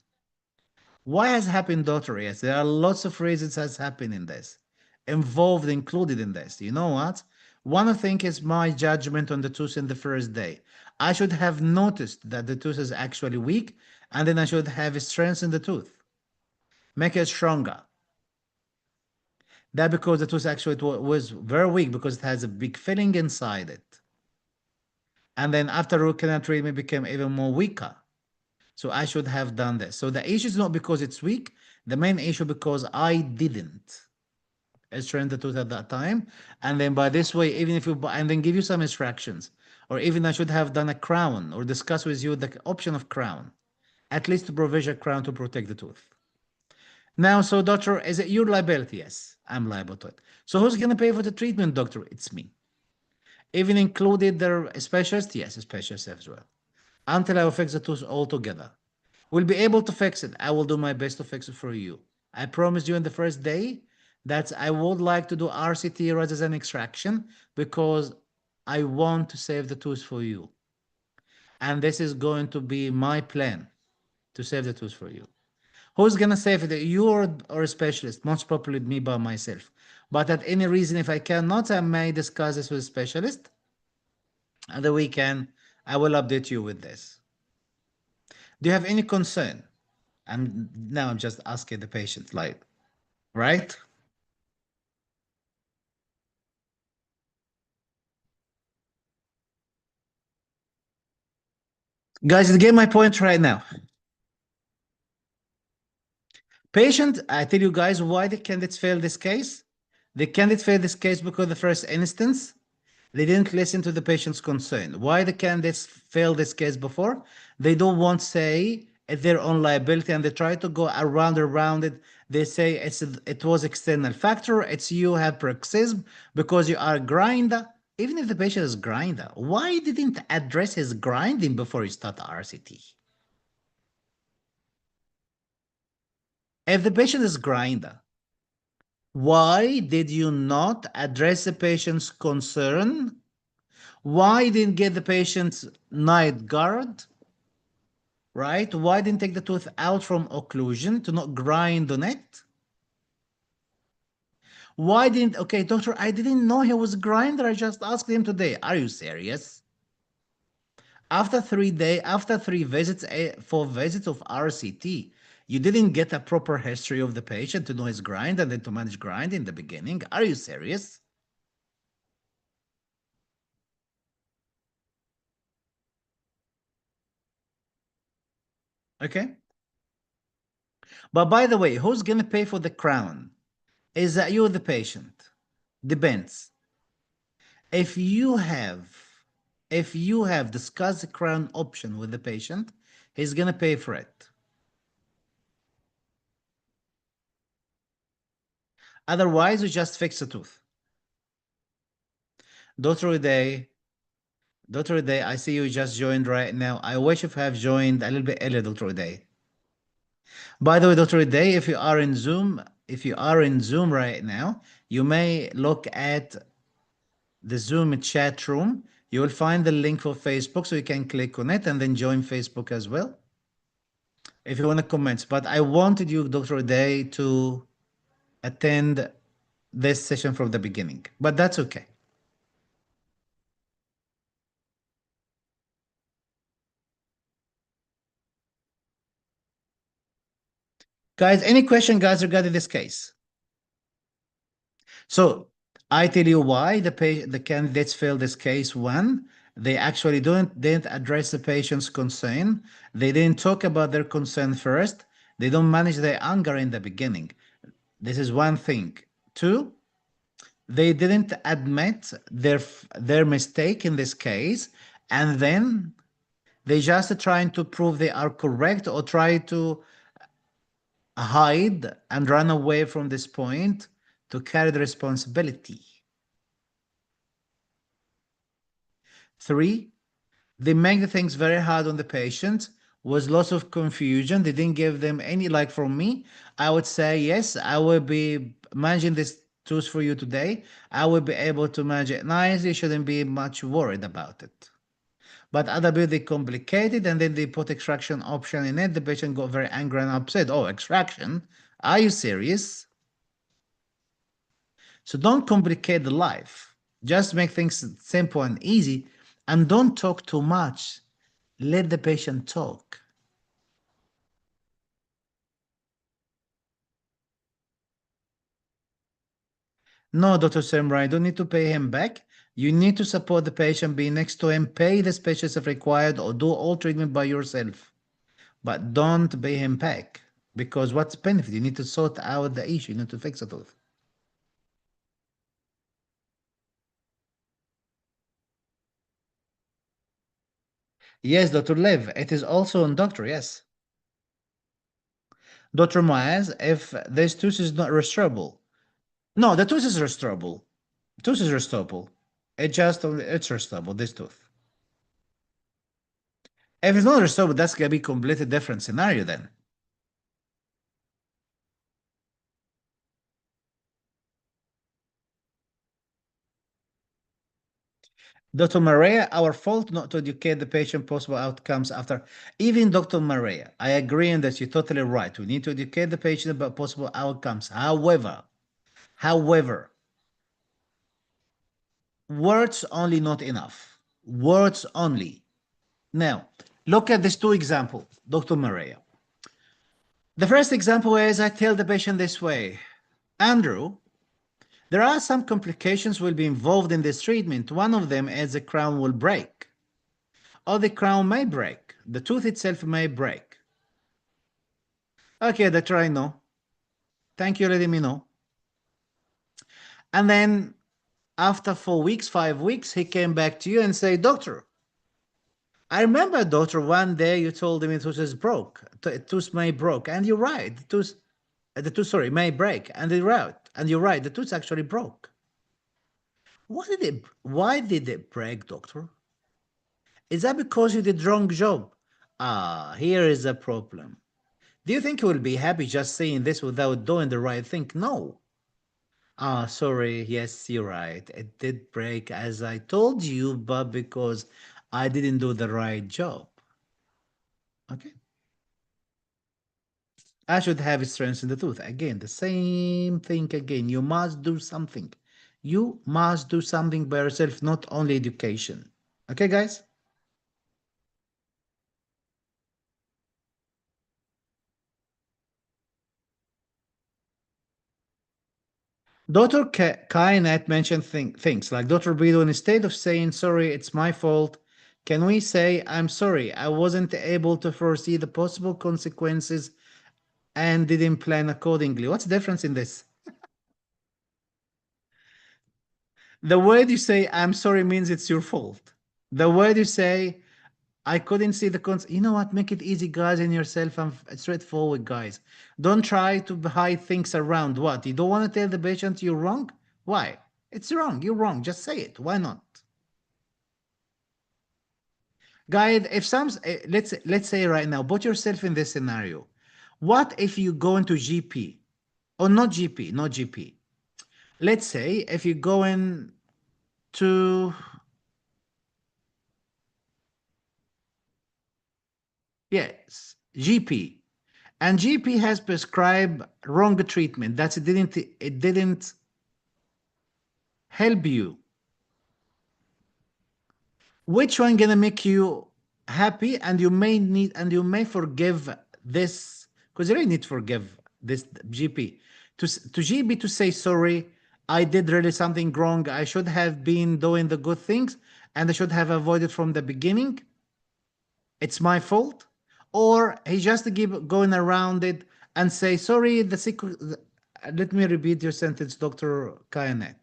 A: Why has happened, daughter? Yes, there are lots of reasons has happened in this, involved, included in this. You know what? One thing is my judgment on the tooth in the first day. I should have noticed that the tooth is actually weak, and then I should have strengthened the tooth, make it stronger. That because the tooth actually was very weak because it has a big filling inside it. And then after root canal treatment became even more weaker. So I should have done this. So the issue is not because it's weak. The main issue because I didn't strengthen the tooth at that time. And then by this way, even if you and then give you some instructions, or even I should have done a crown or discuss with you the option of crown, at least to provision crown to protect the tooth. Now, so doctor, is it your liability? Yes, I'm liable to it. So who's gonna pay for the treatment, doctor? It's me. Even included the specialist? Yes, a specialist as well. Until I will fix the tooth altogether. We'll be able to fix it. I will do my best to fix it for you. I promised you in the first day that I would like to do RCT rather than extraction because I want to save the tooth for you. And this is going to be my plan to save the tooth for you. Who's gonna save it? You or a specialist? Most probably me by myself. But at any reason, if I cannot, I may discuss this with a specialist. And the weekend, I will update you with this. Do you have any concern? I'm just asking the patient, like, right? Guys, you get my point right now. Patient, I tell you guys why the candidates failed this case. The candidate failed this case because the first instance, they didn't listen to the patient's concern. Why the candidates failed this case before? They don't want to say it's their own liability and they try to go around it. They say it was external factor. It's you have paroxysm because you are a grinder. Even if the patient is grinder, why didn't address his grinding before you start the RCT? If the patient is grinder, why did you not address the patient's concern? Why didn't get the patient's night guard? Right? Why didn't take the tooth out from occlusion to not grind on it? Why didn't, okay, doctor, I didn't know he was a grinder. I just asked him today. Are you serious? After 3 days, after 3 visits, 4 visits of RCT, you didn't get a proper history of the patient to know his grind and then to manage grind in the beginning. Are you serious? Okay. But by the way, who's going to pay for the crown? Is that you or the patient? Depends. If you have if you have discussed the crown option with the patient, he's going to pay for it. Otherwise, we just fix the tooth. Dr. Uday, Dr. Uday, I see you just joined right now. I wish you have joined a little bit earlier, Dr. Uday. By the way, Dr. Uday, if you are in Zoom right now, you may look at the Zoom chat room. You will find the link for Facebook, so you can click on it and then join Facebook as well if you want to comment. But I wanted you, Dr. Day, to attend this session from the beginning, but that's okay. Guys, any question, guys, regarding this case? So I tell you why the candidates failed this case. One, they actually didn't address the patient's concern. They didn't talk about their concern first. They don't manage their anger in the beginning. This is one thing. Two, they didn't admit their mistake in this case, and then they just trying to prove they are correct or try to hide and run away from this point to carry the responsibility. Three, they make the things very hard on the patient, was lots of confusion. They didn't give them any, like from me, I would say, yes, I will be managing this tools for you today. I will be able to manage it nicely. Shouldn't be much worried about it. But other people, they complicated and then they put extraction option in it. The patient got very angry and upset. Oh, extraction? Are you serious? So don't complicate the life. Just make things simple and easy and don't talk too much. Let the patient talk. No, Dr. Semra, you don't need to pay him back. You need to support the patient, be next to him, pay the specialist if required, or do all treatment by yourself. But don't pay him back because what's the benefit? You need to sort out the issue. You need to fix it all. Yes, Dr. Lev, it is also on doctor, yes. Dr. Moaz, if this tooth is not restorable. No, the tooth is restorable. Tooth is restorable. It's restorable, this tooth. If it's not restorable, that's gonna be completely different scenario then. Dr. Maria, our fault not to educate the patient possible outcomes after. Even Dr. Maria, I agree in that you're totally right. We need to educate the patient about possible outcomes. However, words only not enough. Words only. Now, Look at these two examples, Dr. Maria. The first example is I tell the patient this way, Andrew, there are some complications will be involved in this treatment. One of them is the crown will break, or the crown may break. The tooth itself may break. Okay, doctor, I know. Thank you, letting me know. And then after 4 weeks, 5 weeks, he came back to you and say, doctor, I remember, doctor, one day you told him the tooth is broke. Tooth may broke, and you're right. The tooth, may break, and you're right. And you're right. The tooth actually broke. Why did it break, doctor? Is that because you did wrong job? Ah, here is a problem. Do you think you will be happy just saying this without doing the right thing? No. Ah, sorry. Yes, you're right. It did break as I told you, but because I didn't do the right job. Okay. I should have strength in the tooth. Again, the same thing again. You must do something. You must do something by yourself, not only education. Okay, guys? Dr. Kainat mentioned things like Dr. Brido, instead of saying, sorry, it's my fault, can we say, I'm sorry, I wasn't able to foresee the possible consequences and didn't plan accordingly? What's the difference in this? The word you say, I'm sorry, means it's your fault. The word you say, I couldn't see the You know what? Make it easy, guys, and yourself and straightforward, guys. Don't try to hide things around. What? You don't want to tell the patient you're wrong? Why? It's wrong. You're wrong. Just say it. Why not? Guys, if let's say right now, put yourself in this scenario. What if you go into GP or not GP, not GP? Let's say if you go in to yes, GP, and GP has prescribed wrong treatment. It didn't help you. Which one gonna make you happy? And you may forgive this, because you really need to forgive this GP. To GP to say sorry, I did really something wrong. I should have been doing the good things, and I should have avoided from the beginning. It's my fault. Or he just keep going around it and say sorry. Let me repeat your sentence, Dr. Kayanet.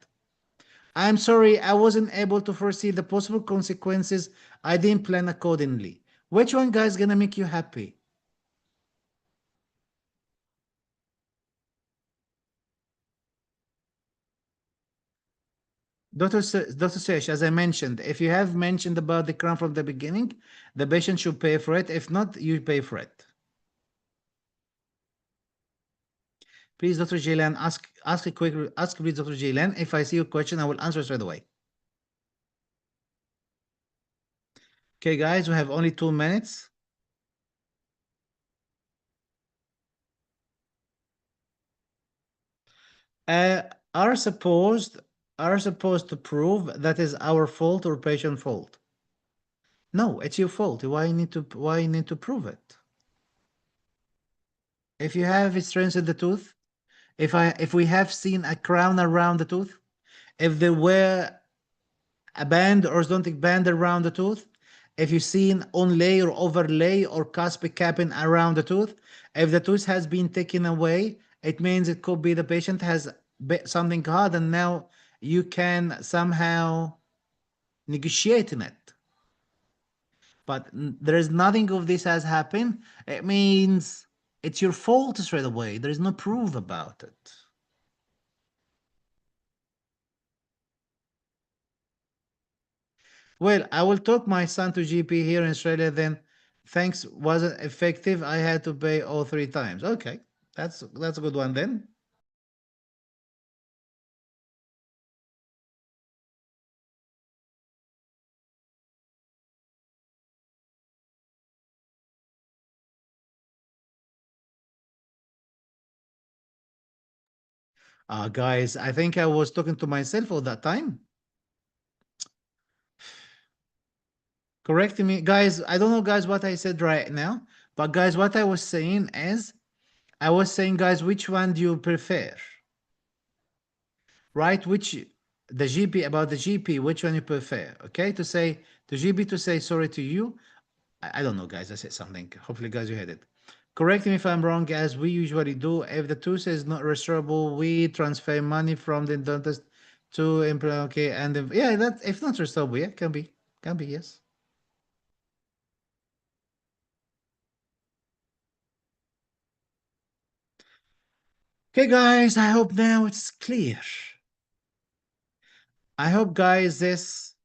A: I'm sorry, I wasn't able to foresee the possible consequences. I didn't plan accordingly. Which one, guys, gonna make you happy? Dr. Sesh, as I mentioned, if you have mentioned about the crown from the beginning, the patient should pay for it. If not, you pay for it. Please, Dr. Jaylan, ask please, Dr. Jaylan. If I see your question, I will answer straight away. Okay, guys, we have only 2 minutes. Uh, are supposed are supposed to prove that is our fault or patient fault? No, it's your fault. Why you need to prove it? If you have strength in the tooth, if we have seen a crown around the tooth, if there were a band or orthodontic band around the tooth, if you've seen onlay or overlay or cuspid capping around the tooth, if the tooth has been taken away, it means it could be the patient has something hard, and now you can somehow negotiate in it. But there is nothing of this has happened. It means it's your fault straight away. There is no proof about it. Well, I will talk my son to GP here in Australia. Then, thanks wasn't effective. I had to pay all 3 times. Okay, that's a good one then. Guys, I think I was talking to myself all that time. Correct me, guys. I don't know, guys, what I said right now, but guys, what I was saying is, I was saying, guys, which one do you prefer? Right? Which the GP about the GP, which one you prefer? Okay, to say to GP to say sorry to you. I don't know, guys. I said something. Hopefully, guys, you heard it. Correct me if I'm wrong, as we usually do. If the tooth is not restorable, we transfer money from the dentist to employee. Okay, and if, yeah, that if not restorable, yeah, can be yes. Okay, guys, I hope now it's clear. I hope, guys, this,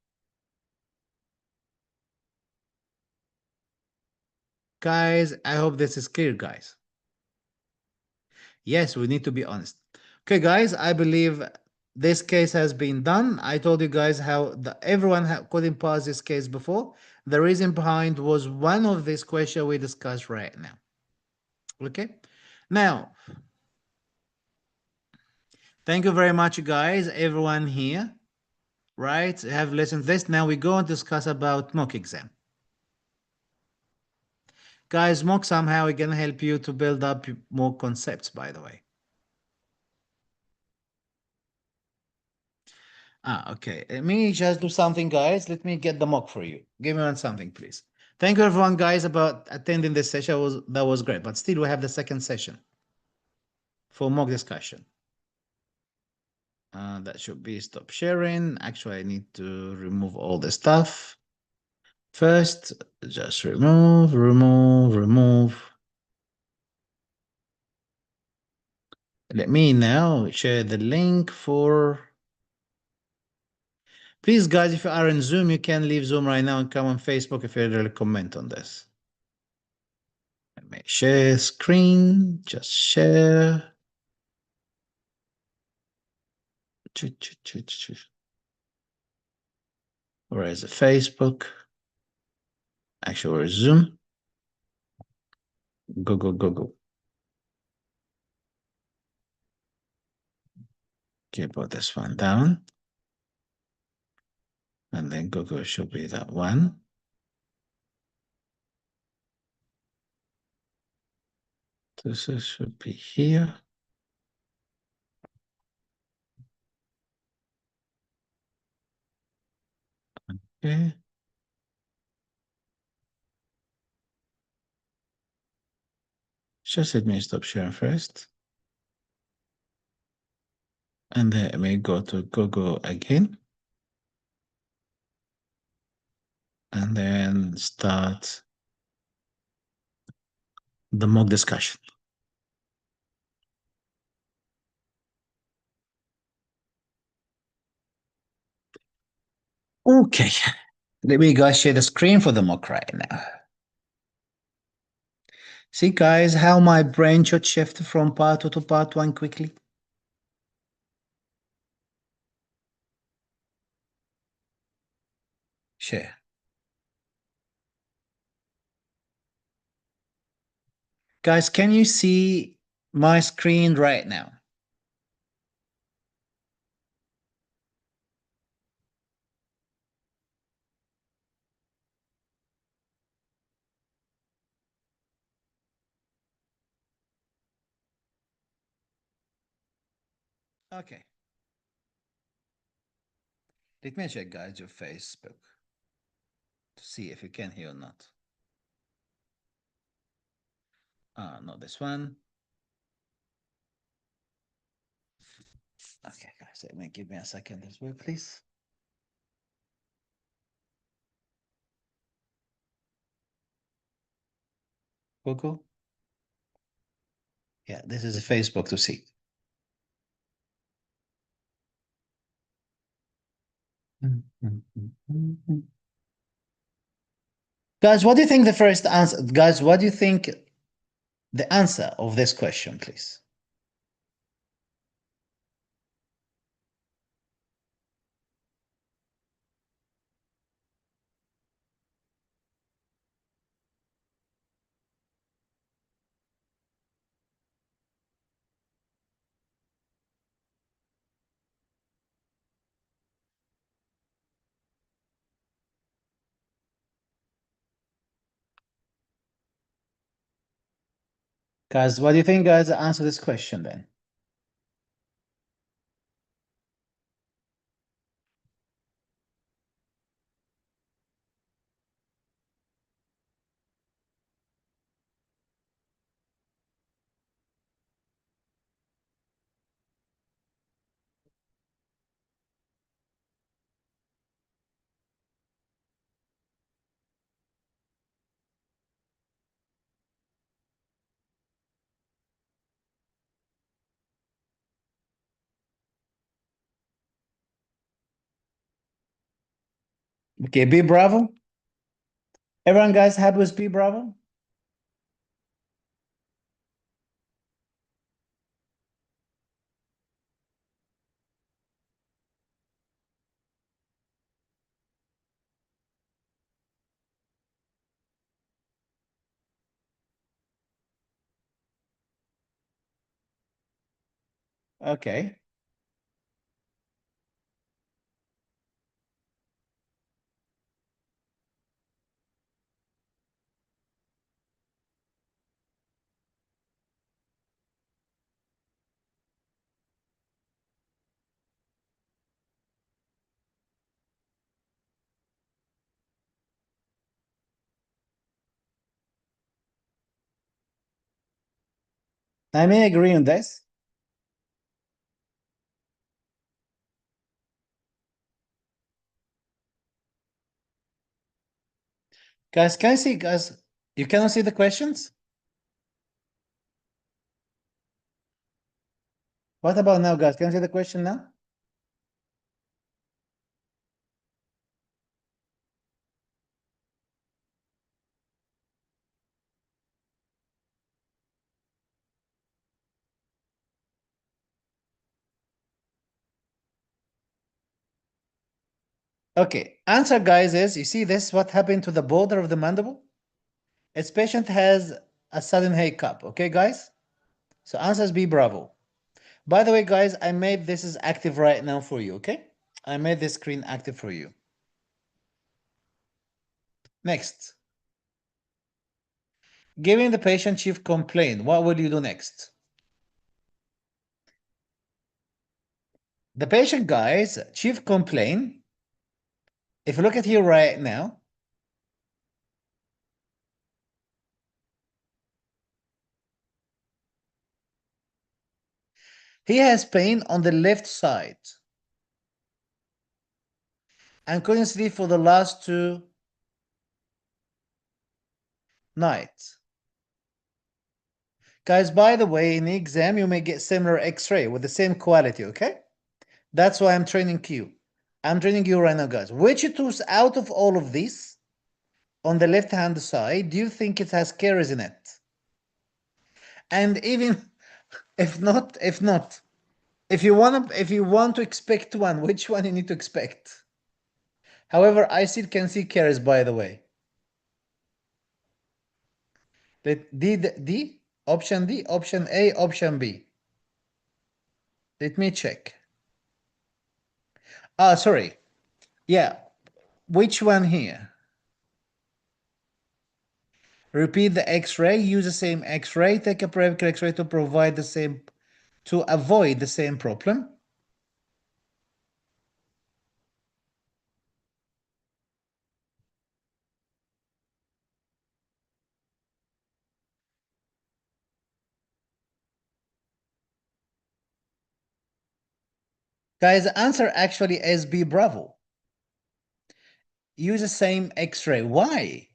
A: guys, I hope this is clear, guys. Yes, we need to be honest. Okay, guys, I believe this case has been done. I told you guys how everyone couldn't pass this case before. The reason behind was one of these questions we discussed right now. Okay, now, thank you very much, guys, everyone here, right? Have listened to this. Now we go and discuss about mock exam. Guys, mock somehow is gonna help you to build up more concepts, by the way. Okay. Let me just do something, guys. Let me get the mock for you. Give me one something, please. Thank you, everyone, guys, about attending this session. That was great. But still, we have the second session for mock discussion. That should be stop sharing. Actually, I need to remove all the stuff. First, just remove. Let me now share the link for. Please, guys, if you are in Zoom, you can leave Zoom right now and come on Facebook if you really comment on this. Let me share screen, just share. Where is the Facebook? Actually, where is Zoom? Go. Okay, put this one down. And then Google should be that one. This should be here. Okay. Just let me stop sharing first. And then let me go to Google again. And then start the mock discussion. Okay. Let me go share the screen for the mock right now. See, guys, how my brain should shift from part 2 to part 1 quickly. Share. Guys, can you see my screen right now? Okay. Let me check, guys, your Facebook to see if you can hear or not. Not this one. Okay, guys, let me give me a second as well, please. Google. Yeah, this is Facebook to see. Guys, what do you think the first answer? Guys, what do you think the answer of this question, please? Guys, what do you think, guys? Answer this question then. Okay, B Bravo. Everyone, guys, happy with B Bravo? Okay. I may agree on this. Guys, can I see, guys? You cannot see the questions? What about now, guys? Can you see the question now? Okay, answer, guys, is you see this, what happened to the border of the mandible? Its patient has a sudden hiccup. Okay, guys? So answers B Bravo. By the way, guys, I made this is active right now for you. Okay, I made this screen active for you. Next, giving the patient chief complaint, what will you do next? The patient, guys, chief complaint, if you look at here right now, he has pain on the left side and couldn't sleep for the last 2 nights. Guys, by the way, in the exam, you may get similar x-ray with the same quality, okay? That's why I'm training you. I'm training you right now, guys. Which tooth out of all of these on the left-hand side do you think it has caries in it? And even if not, if you want to expect one, which one you need to expect? However, I still can see caries, by the way. D, option D, option A, option B. Let me check. Ah, sorry. Yeah, which one here? Repeat the X-ray, use the same X-ray, take a private X-ray to provide the same, to avoid the same problem. Guys, the answer actually is B Bravo. Use the same X-ray. Why?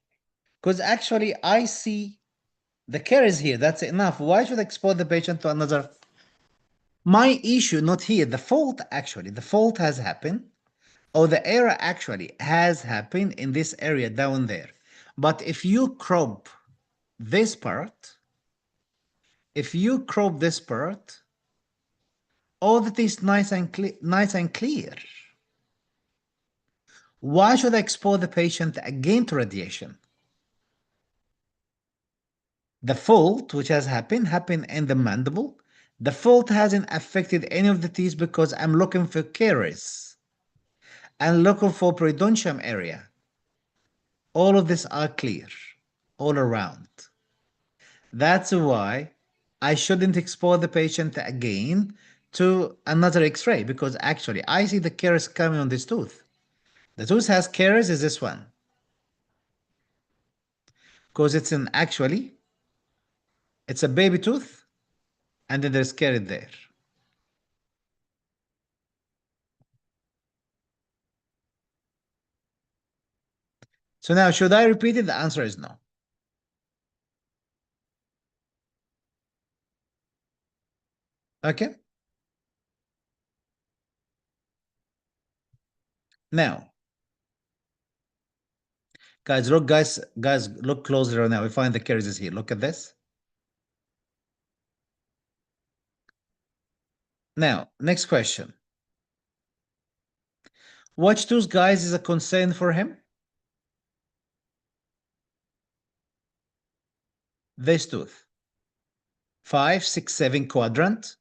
A: Because actually I see the caries here. That's enough. Why should I expose the patient to another? My issue, not here. The fault actually, the fault has happened, or the error actually has happened in this area down there. But if you crop this part, all that is nice and clear. Why should I expose the patient again to radiation? The fault which has happened in the mandible. The fault hasn't affected any of the teeth because I'm looking for caries and looking for periodontium area. All of this are clear all around. That's why I shouldn't expose the patient again to another X-ray because actually I see the caries coming on this tooth. The tooth has caries is this one because it's a baby tooth and then there's caries there. So now should I repeat it? The answer is no. Okay. Now, guys, look closer now. We find the caries is here. Look at this. Now, next question. Which tooth, guys, is a concern for him? This tooth. 5, 6, 7 quadrant.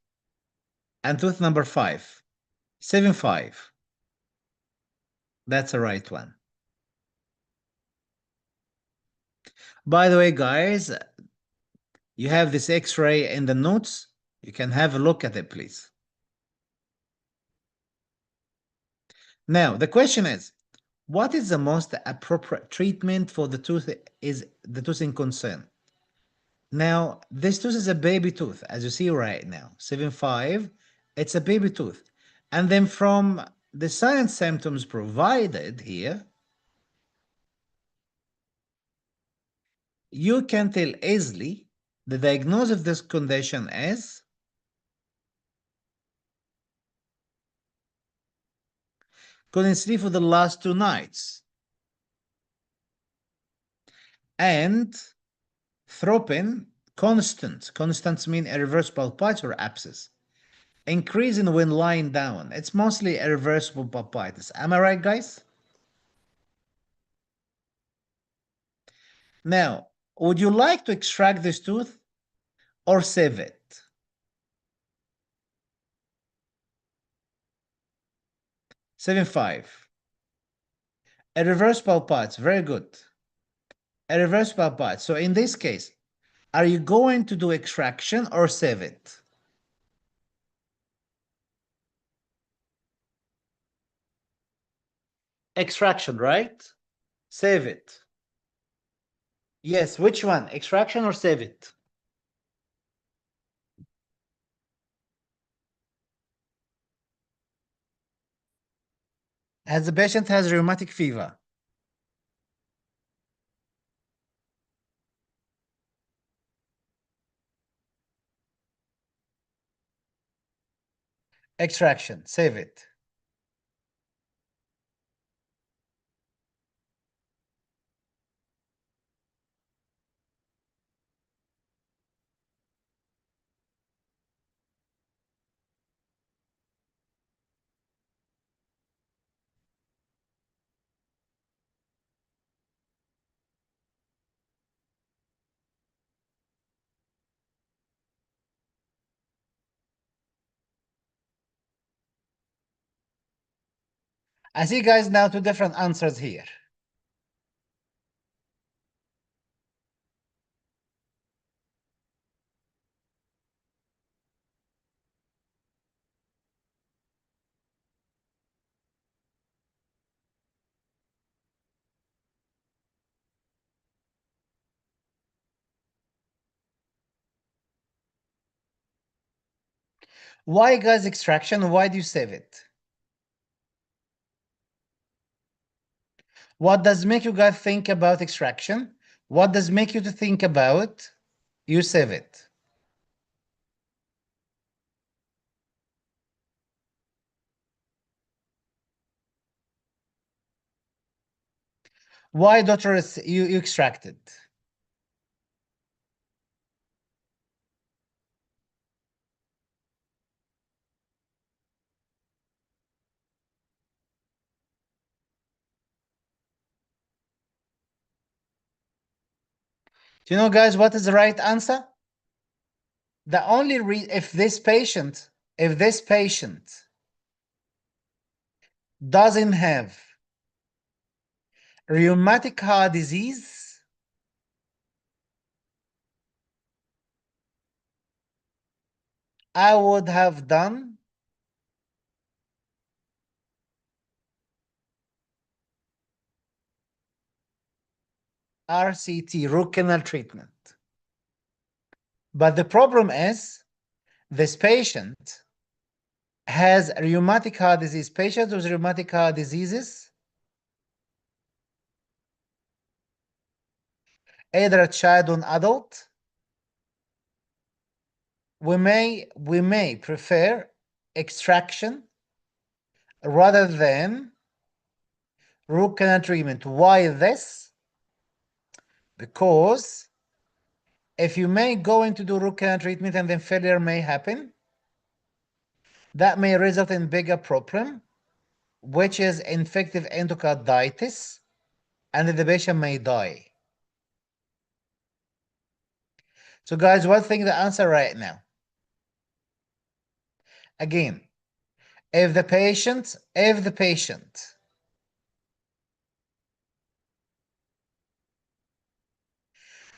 A: And tooth number 5. 7, 5. That's the right one. By the way, guys, you have this X-ray in the notes. You can have a look at it, please. Now, the question is, what is the most appropriate treatment for the tooth in concern? Now, this tooth is a baby tooth, as you see right now, 7.5. It's a baby tooth. And then from the signs symptoms provided here, you can tell easily the diagnosis of this condition is couldn't sleep for the last 2 nights. And throbbing, constant mean irreversible pulpitis or abscess. Increasing when lying down. It's mostly irreversible pulpitis. Am I right, guys? Now, would you like to extract this tooth or save it? Seven five. Irreversible pulpitis. Very good. Irreversible pulpitis. So in this case, are you going to do extraction or save it? Extraction, right? Save it. Yes, which one? Extraction or save it? As the patient has rheumatic fever. Extraction, save it. I see, guys, now 2 different answers here. Why, guys, extraction? Why do you save it? What does make you guys think about extraction? What does make you to think about you save it? Why, doctor, you extracted? Do you know, guys, what is the right answer? The only if this patient doesn't have rheumatic heart disease, I would have done RCT, root canal treatment. But the problem is this patient has rheumatic heart disease. Patients with rheumatic heart diseases, either a child or an adult, we may prefer extraction rather than root canal treatment. Why this? Because if you may go into the root canal treatment and then failure may happen, that may result in bigger problem, which is infective endocarditis, and the patient may die. So guys, what think the answer right now? Again, if the patient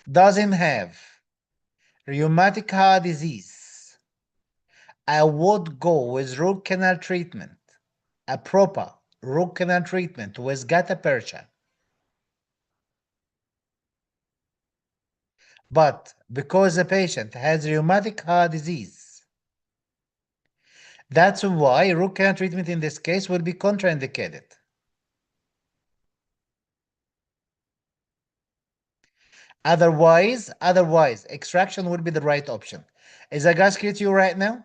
A: doesn't have rheumatic heart disease, I would go with root canal treatment, a proper root canal treatment with gutta percha. But because the patient has rheumatic heart disease, that's why root canal treatment in this case will be contraindicated. Otherwise, extraction would be the right option. Is that guys clear to you right now?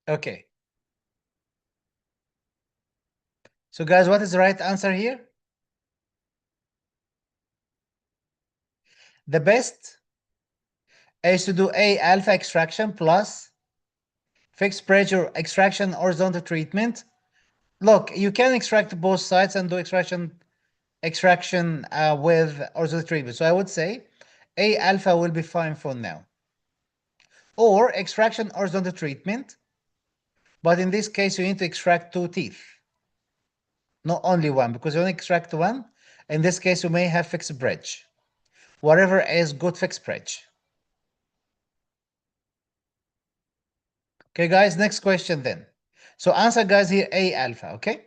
A: Okay. So guys, what is the right answer here? The best is to do A alpha extraction plus fixed pressure extraction horizontal treatment. Look, you can extract both sides and do extraction with horizontal treatment. So I would say A alpha will be fine for now. Or extraction horizontal treatment, but in this case you need to extract 2 teeth, not only one, because you only extract one. In this case you may have fixed bridge. Whatever is good fixed bridge. Okay, guys, next question then. So answer, guys, here A alpha, okay?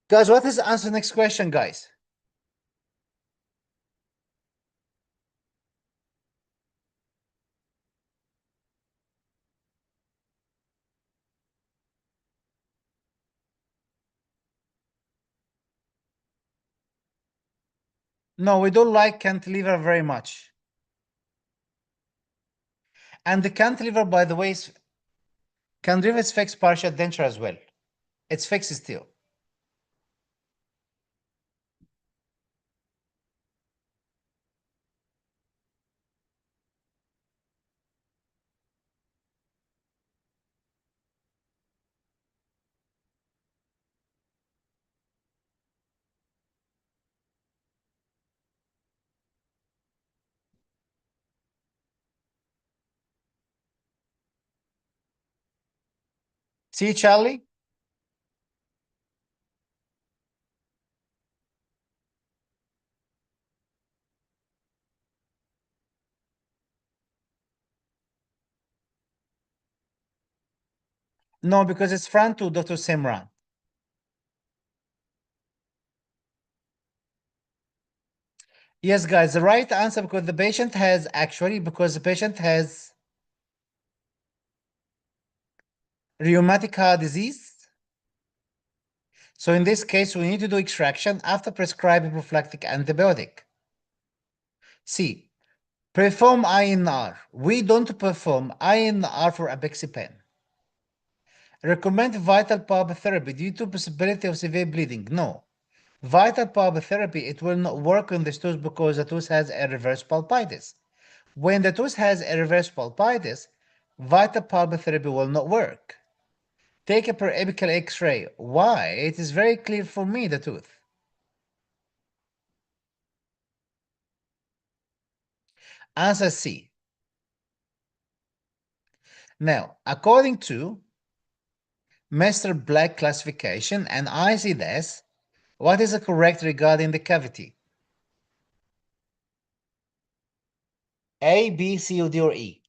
A: Guys, what is the answer next question, guys? No, we don't like cantilever very much. And the cantilever, by the way, cantilever is fixed partial denture as well. It's fixed still. See, Charlie? No, because it's front to Dr. Simran. Yes, guys, the right answer, because the patient has rheumatic heart disease. So in this case, we need to do extraction after prescribing prophylactic antibiotic. C, perform INR. We don't perform INR for apixaban. Recommend vital pulp therapy due to possibility of severe bleeding. No. Vital pulp therapy, it will not work on the tooth because the tooth has a reverse pulpitis. When the tooth has a reverse pulpitis, vital pulp therapy will not work. Take a periapical X-ray. Why? It is very clear for me, the tooth. Answer C. Now, according to Mr. Black classification and I see this, what is correct regarding the cavity? A, B, C, or D, or E?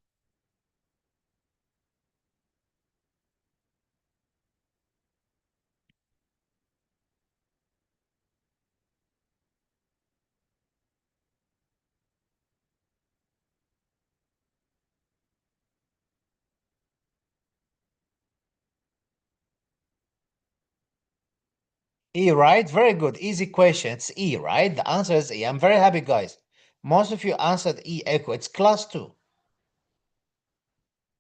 A: E, right? Very good. Easy question. It's E, right? The answer is E. I'm very happy, guys. Most of you answered E, echo. It's class 2.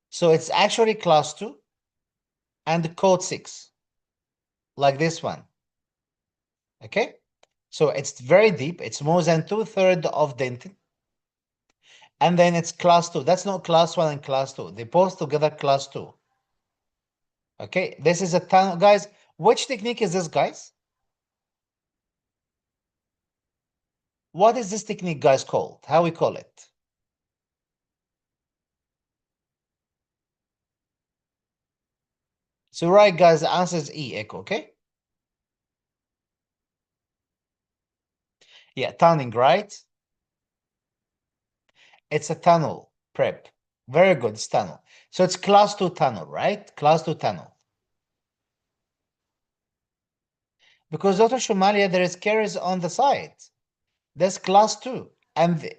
A: So it's actually class 2 and code 6, like this one. Okay? So it's very deep. It's more than 2/3 of dentin. And then it's class 2. That's not class 1 and class 2. They both together class 2. Okay? This is a tunnel. Guys, which technique is this, guys? What is this technique, guys, called? How we call it? So right, guys, the answer is E, echo, okay? Yeah, tunneling, right? It's a tunnel prep. Very good, it's tunnel. So it's class 2 tunnel, right? Class 2 tunnel. Because Dr. Shumalia, there is caries on the side. That's class 2. And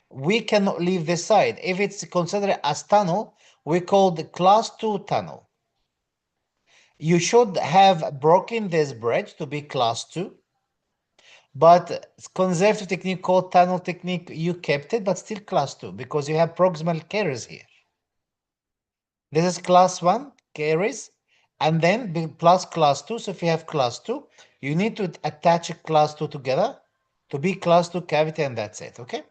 A: we cannot leave this side. If it's considered as tunnel, we call the class 2 tunnel. You should have broken this bridge to be class 2. But conservative technique called tunnel technique, you kept it, but still class 2 because you have proximal caries here. This is class 1 caries, and then plus class 2. So if you have class 2, you need to attach class 2 together to be class 2 cavity, and that's it, okay?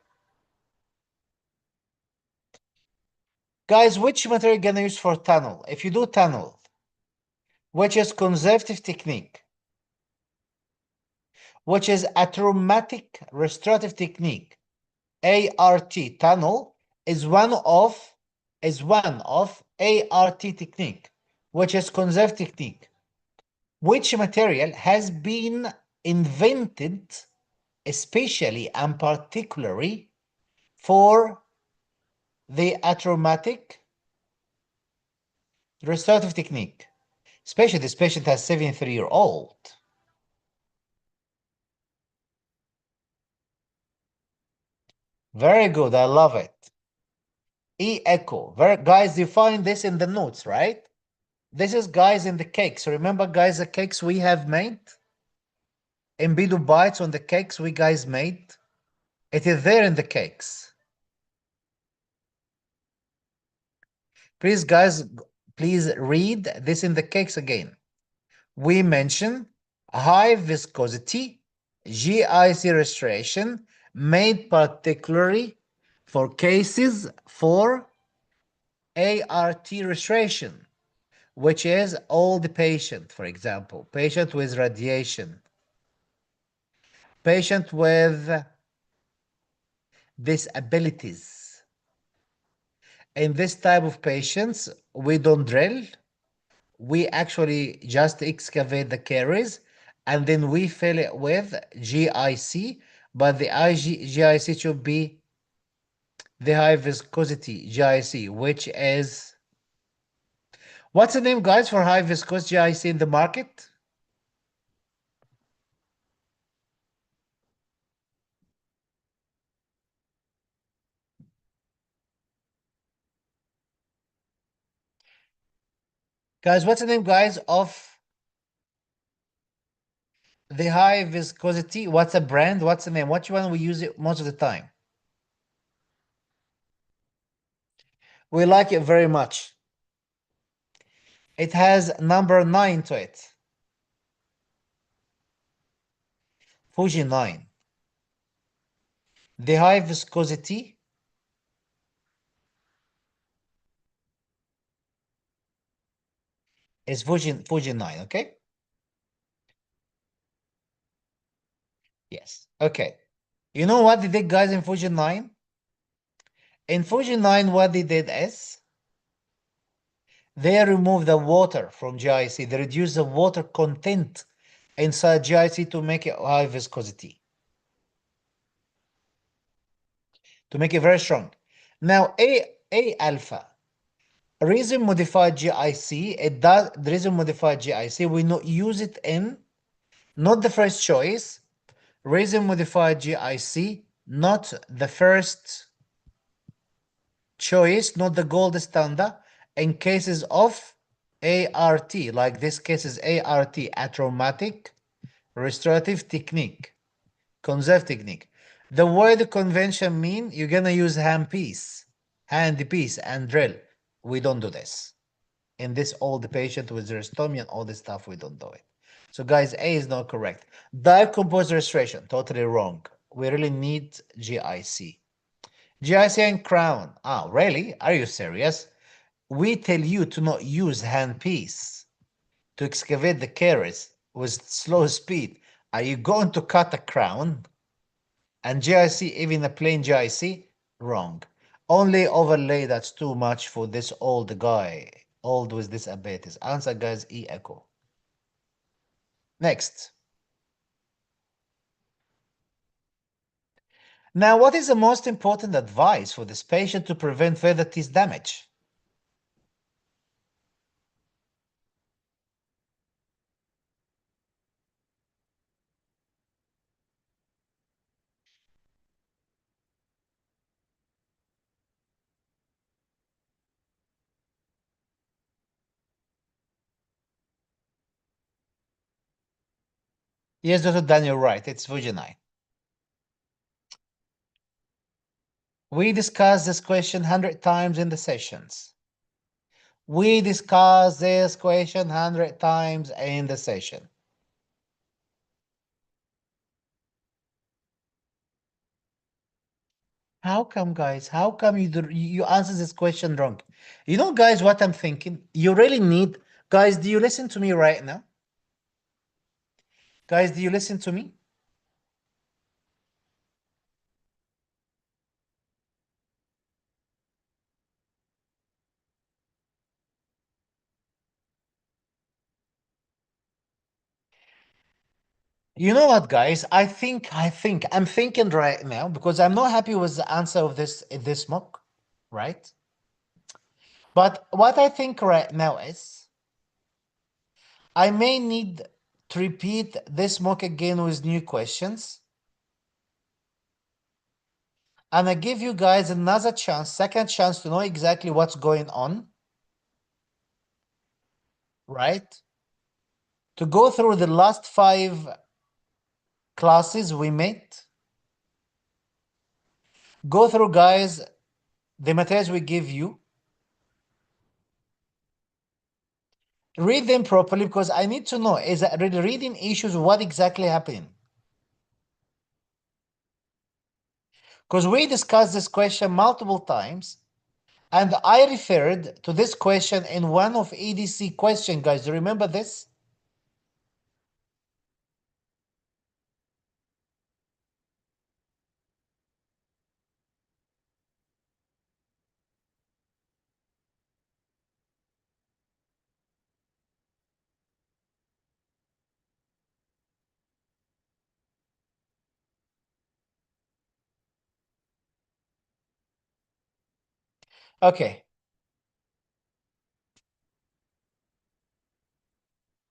A: Guys, which material gonna use for tunnel? If you do tunnel, which is conservative technique, which is a traumatic restorative technique, ART tunnel is one of ART technique, which is conservative technique. Which material has been invented especially and particularly for the atraumatic restorative technique? Especially this patient has 73-year-old. Very good, I love it. E echo. Guys, you find this in the notes, right? This is, guys, in the cakes. Remember, guys, the cakes we have made? Embedded bites on the cakes we guys made? It is there in the cakes. Please, guys, please read this in the cakes again. We mention high viscosity GIC restoration made particularly for cases for ART restoration, which is old patient, for example, patient with radiation, patient with disabilities. In this type of patients, we don't drill. We actually just excavate the caries and then we fill it with GIC, but the GIC should be the high viscosity GIC, which is, what's the name, guys, for high viscosity GIC in the market? Guys, what's the name, guys, of the high viscosity? What's a brand? What's the name? Which one we use it most of the time? We like it very much. It has number 9 to it. Fuji 9. The high viscosity It's Fujin 9, okay? Yes. Okay. You know what they did, guys, in Fujin 9? In Fujin 9, what they did is they removed the water from GIC. They reduced the water content inside GIC to make it high viscosity, to make it very strong. Now, A alpha, resin modified GIC, it does the resin modified GIC, we not use it in, not the first choice, resin modified GIC, not the first choice, not the gold standard, in cases of ART, like this case is ART, atraumatic restorative technique, conserve technique. The word convention mean you're gonna use hand piece and drill. We don't do this. In this old patient with xerostomia and all this stuff, we don't do it. So guys, A is not correct. Dive composed restoration, totally wrong. We really need GIC. GIC and crown. Ah, really? Are you serious? We tell you to not use hand piece to excavate the caries with slow speed. Are you going to cut a crown? And GIC, even a plain GIC? Wrong. Only overlay, that's too much for this old guy, old with diabetes. Answer, guys, E echo. Next. Now, what is the most important advice for this patient to prevent further teeth damage? Yes, Dr. Daniel, right. It's Vujanine. We discussed this question 100 times in the sessions. We discussed this question 100 times in the session. How come, guys? How come you answer this question wrong? You know, guys, what I'm thinking? You really need, guys, do you listen to me right now? Guys, do you listen to me? You know what, guys? I'm thinking right now because I'm not happy with the answer of this mock, right? But what I think right now is I may need to repeat this mock again with new questions. And I give you guys another chance, second chance to know exactly what's going on, right? To go through the last 5 classes we made. Go through, guys, the materials we give you. Read them properly because I need to know, is that reading issues, what exactly happened? Because we discussed this question multiple times, and I referred to this question in one of ADC question, guys. Do you remember this? Okay.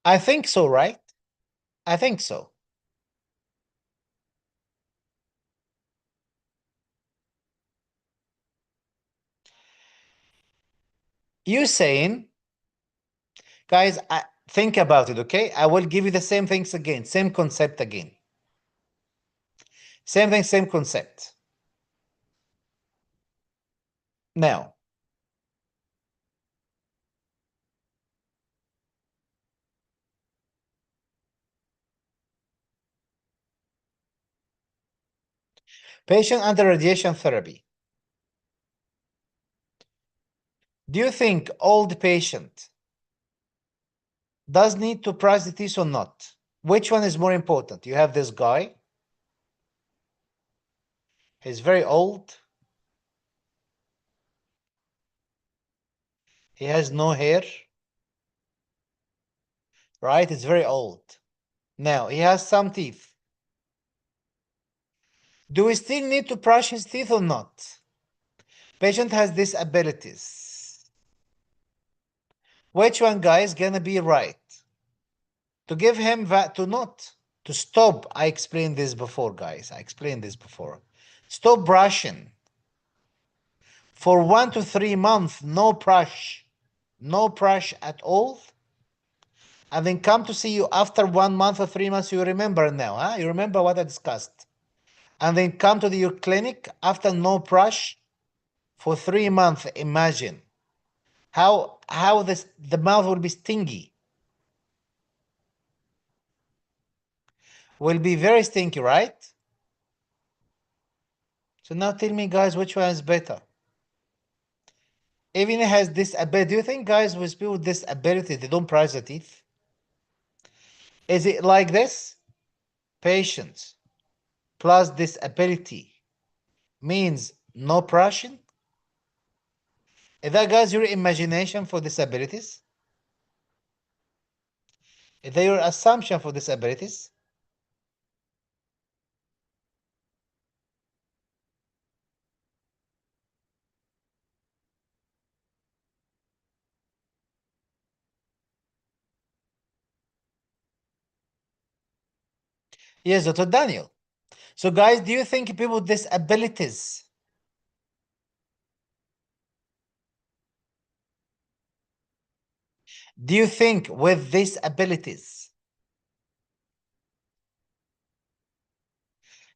A: I think so, right? I think so. You saying, guys, think about it, okay? I will give you the same things again, same concept again. Same thing, same concept. Now, patient under radiation therapy. Do you think old patient
B: does need to brush the teeth or not? Which one is more important? You have this guy. He's very old. He has no hair, right? It's very old. Now, he has some teeth. Do we still need to brush his teeth or not? Patient has disabilities. Which one, guys, gonna be right? To give him that, to not, to stop. I explained this before, guys. I explained this before. Stop brushing. For 1 to 3 months, no brush. No brush at all. And then come to see you after 1 month or 3 months. You remember now, huh? You remember what I discussed. And then come to your clinic after no brush for 3 months. Imagine how the mouth will be stingy. Will be very stinky, right? So now tell me, guys, which one is better? Even has disability. Do you think, guys, with people with disability, they don't brush their teeth? Is it like this? Patience plus disability means no brushing? Is that, guys, your imagination for disabilities? Is that your assumption for disabilities? Yes, Dr. Daniel. So, guys, do you think people with disabilities, do you think with disabilities,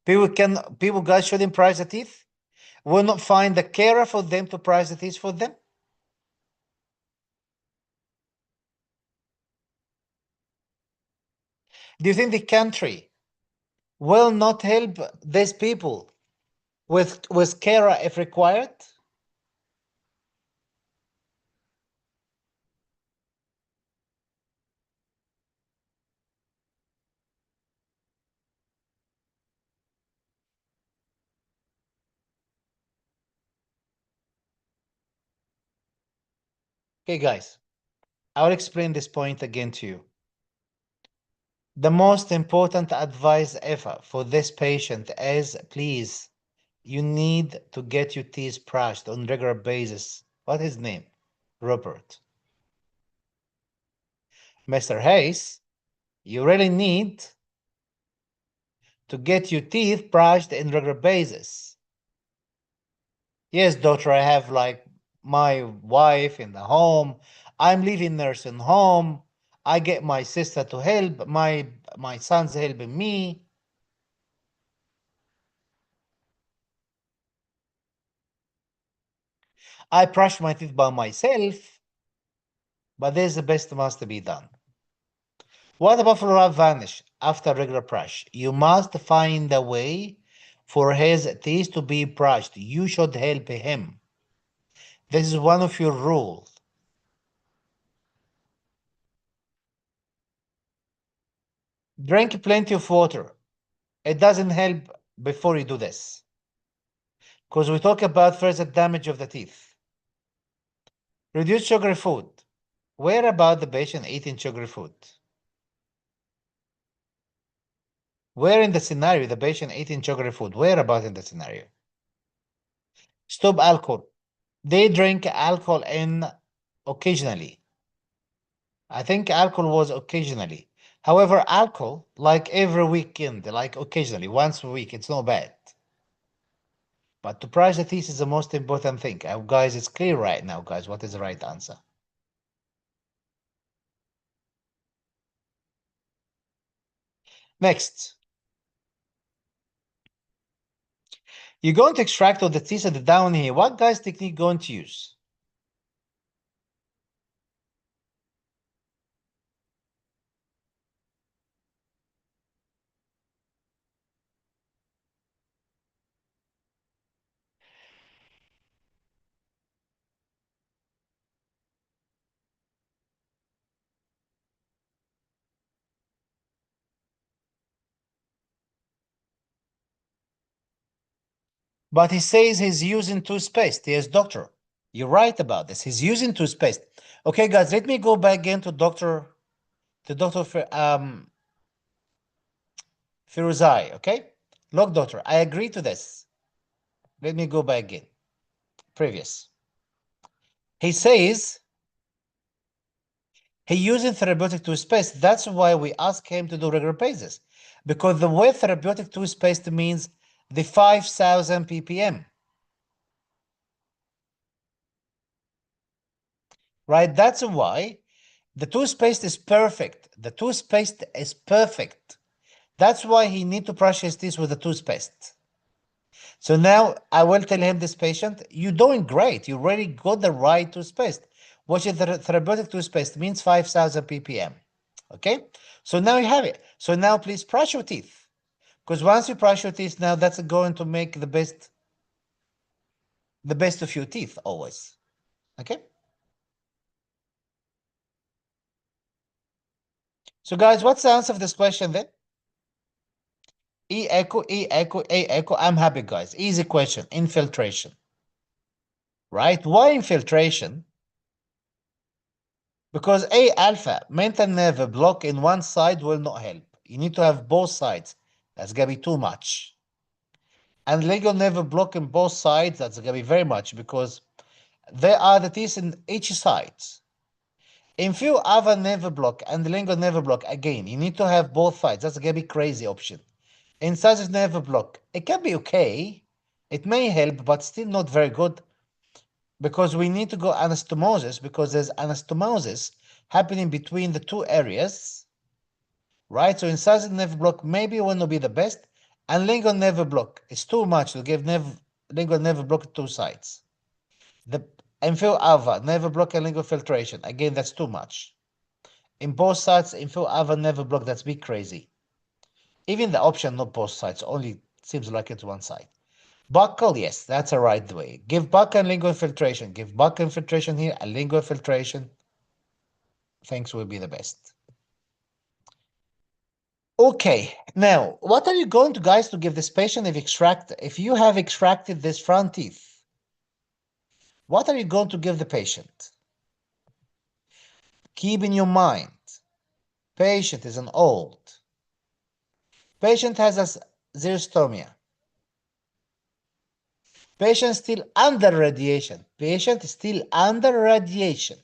B: people, guys, shouldn't brush their teeth? Will not find a carer for them to brush the teeth for them? Do you think the country will not help these people with carer if required? Okay, guys, I'll explain this point again to you. The most important advice ever for this patient is, please, you need to get your teeth brushed on regular basis. What's his name? Robert. Mr. Hayes, you really need to get your teeth brushed in regular basis. Yes, doctor, I have like my wife in the home. I'm leaving nursing home. I get my sister to help. My son's helping me. I brush my teeth by myself, but there's the best must be done. What about fluoride vanish after regular brush? You must find a way for his teeth to be brushed. You should help him. This is one of your rules. Drink plenty of water. It doesn't help before you do this, because we talk about further damage of the teeth. Reduce sugary food. Where about the patient eating sugary food? Where in the scenario the patient eating sugary food? Where about in the scenario? Stop alcohol. They drink alcohol in occasionally. I think alcohol was occasionally. However, alcohol, like every weekend, like occasionally, once a week, it's not bad. But to price the teeth is the most important thing. Guys, it's clear right now, guys, what is the right answer. Next, you're going to extract all the teeth at the down here. What, guys, technique going to use? But he says he's using toothpaste. Yes, doctor. You're right about this. He's using toothpaste. Okay, guys, let me go back again to Dr. Firuzai, okay? Look, doctor, I agree to this. Let me go back again. Previous. He says he using therapeutic toothpaste. That's why we ask him to do regular basis. Because the way therapeutic toothpaste means the 5,000 ppm. Right? That's why the toothpaste is perfect. The toothpaste is perfect. That's why he need to brush his teeth with the toothpaste. So now I will tell him, this patient, you're doing great. You already got the right toothpaste. Which is the therapeutic toothpaste means 5,000 ppm. Okay? So now you have it. So now please brush your teeth. Because once you brush your teeth, now that's going to make the best of your teeth always. Okay? So guys, what's the answer of this question then? E echo, E echo, A echo. I'm happy, guys. Easy question. Infiltration. Right? Why infiltration? Because A alpha, mental nerve block in one side will not help. You need to have both sides. That's going to be too much. And lingual nerve block in both sides, that's going to be very much because there are the teeth in each side. If you have a nerve block and the lingual nerve block, again, you need to have both sides. That's going to be crazy option. Incisive nerve block, it can be okay. It may help, but still not very good because we need to go anastomosis because there's anastomosis happening between the two areas, right? So incisive nerve block maybe will not be the best, and lingual nerve block is too much to give lingual nerve block two sides. The inferior alva nerve block and lingual filtration, again, that's too much. In both sides, inferior alva nerve block, that's big crazy. Even the option, not both sides, only seems like it's one side. Buccal, yes, that's a right way. Give buccal and lingual filtration. Give buccal infiltration here and lingual filtration. Things will be the best. Okay, now, what are you going to, guys, to give this patient if you have extracted this front teeth? What are you going to give the patient? Keep in your mind, patient is an old. Patient has a xerostomia. Patient still under radiation. Patient is still under radiation.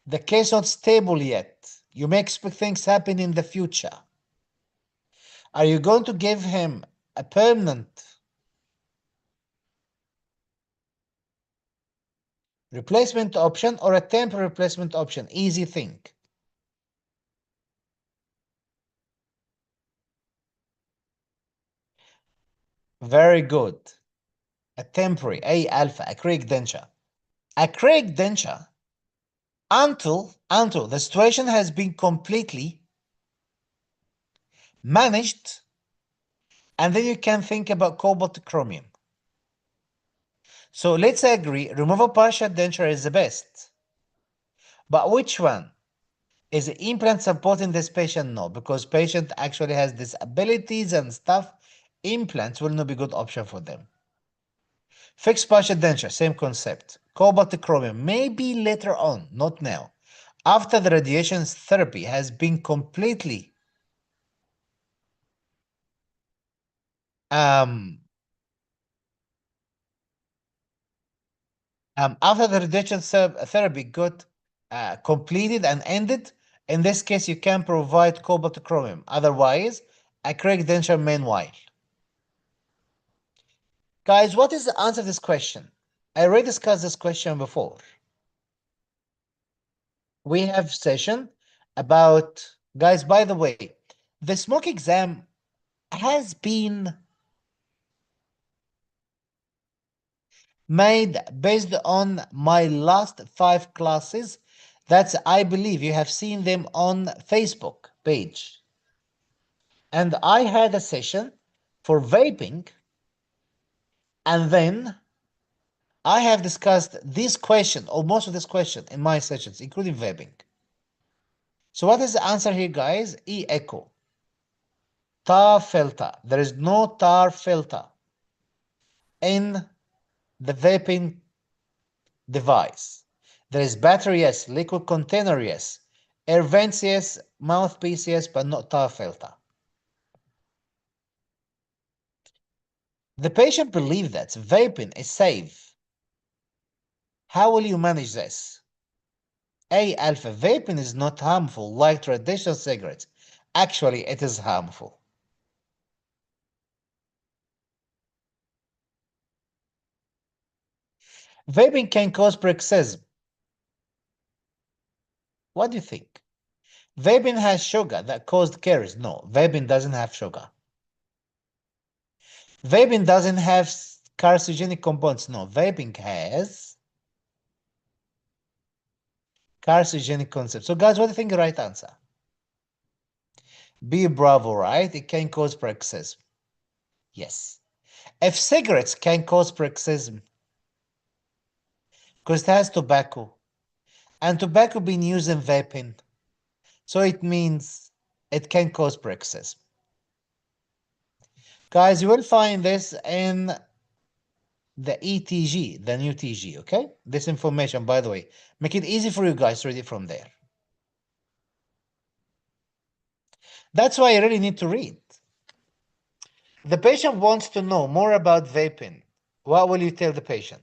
B: The case not stable yet. You may expect things happen in the future. Are you going to give him a permanent replacement option or a temporary replacement option? Easy thing. Very good. A temporary, A alpha, acrylic denture. Acrylic denture until the situation has been completely managed, and then you can think about cobalt chromium. So let's agree, removal partial denture is the best. But which one? Is the implant supporting this patient? No, because patient actually has disabilities and stuff. Implants will not be good option for them. Fixed partial denture, same concept. Cobalt chromium, maybe later on, not now. After the radiation therapy has been completely after the radiation therapy got completed and ended, in this case, you can provide cobalt chromium. Otherwise, acrylic denture meanwhile. Guys, what is the answer to this question? I already discussed this question before. We have session about, guys, by the way, the smoke exam has been made based on my last 5 classes. That's, I believe you have seen them on Facebook page. And I had a session for vaping, and then I have discussed this question, or most of this question, in my sessions, including vaping. So what is the answer here, guys? E echo. Tar filter. There is no tar filter. in the vaping device. There is battery, yes. Liquid container, yes. Air vents, yes. Mouthpiece, yes, but not tar filter. The patient believes that vaping is safe. How will you manage this? A. Alpha, vaping is not harmful like traditional cigarettes. Actually, it is harmful. Vaping can cause paroxysm. What do you think? Vaping has sugar that caused caries. No, vaping doesn't have sugar. Vaping doesn't have carcinogenic components. No, vaping has carcinogenic concepts. So guys, what do you think the right answer? B, bravo, right? It can cause paroxysm. Yes. If cigarettes can cause paroxysm, because it has tobacco, and tobacco being used in vaping, so it means it can cause paroxysm. Guys, you will find this in the ETG, the new TG, okay? This information, by the way, make it easy for you guys to read it from there. That's why you really need to read. The patient wants to know more about vaping. What will you tell the patient?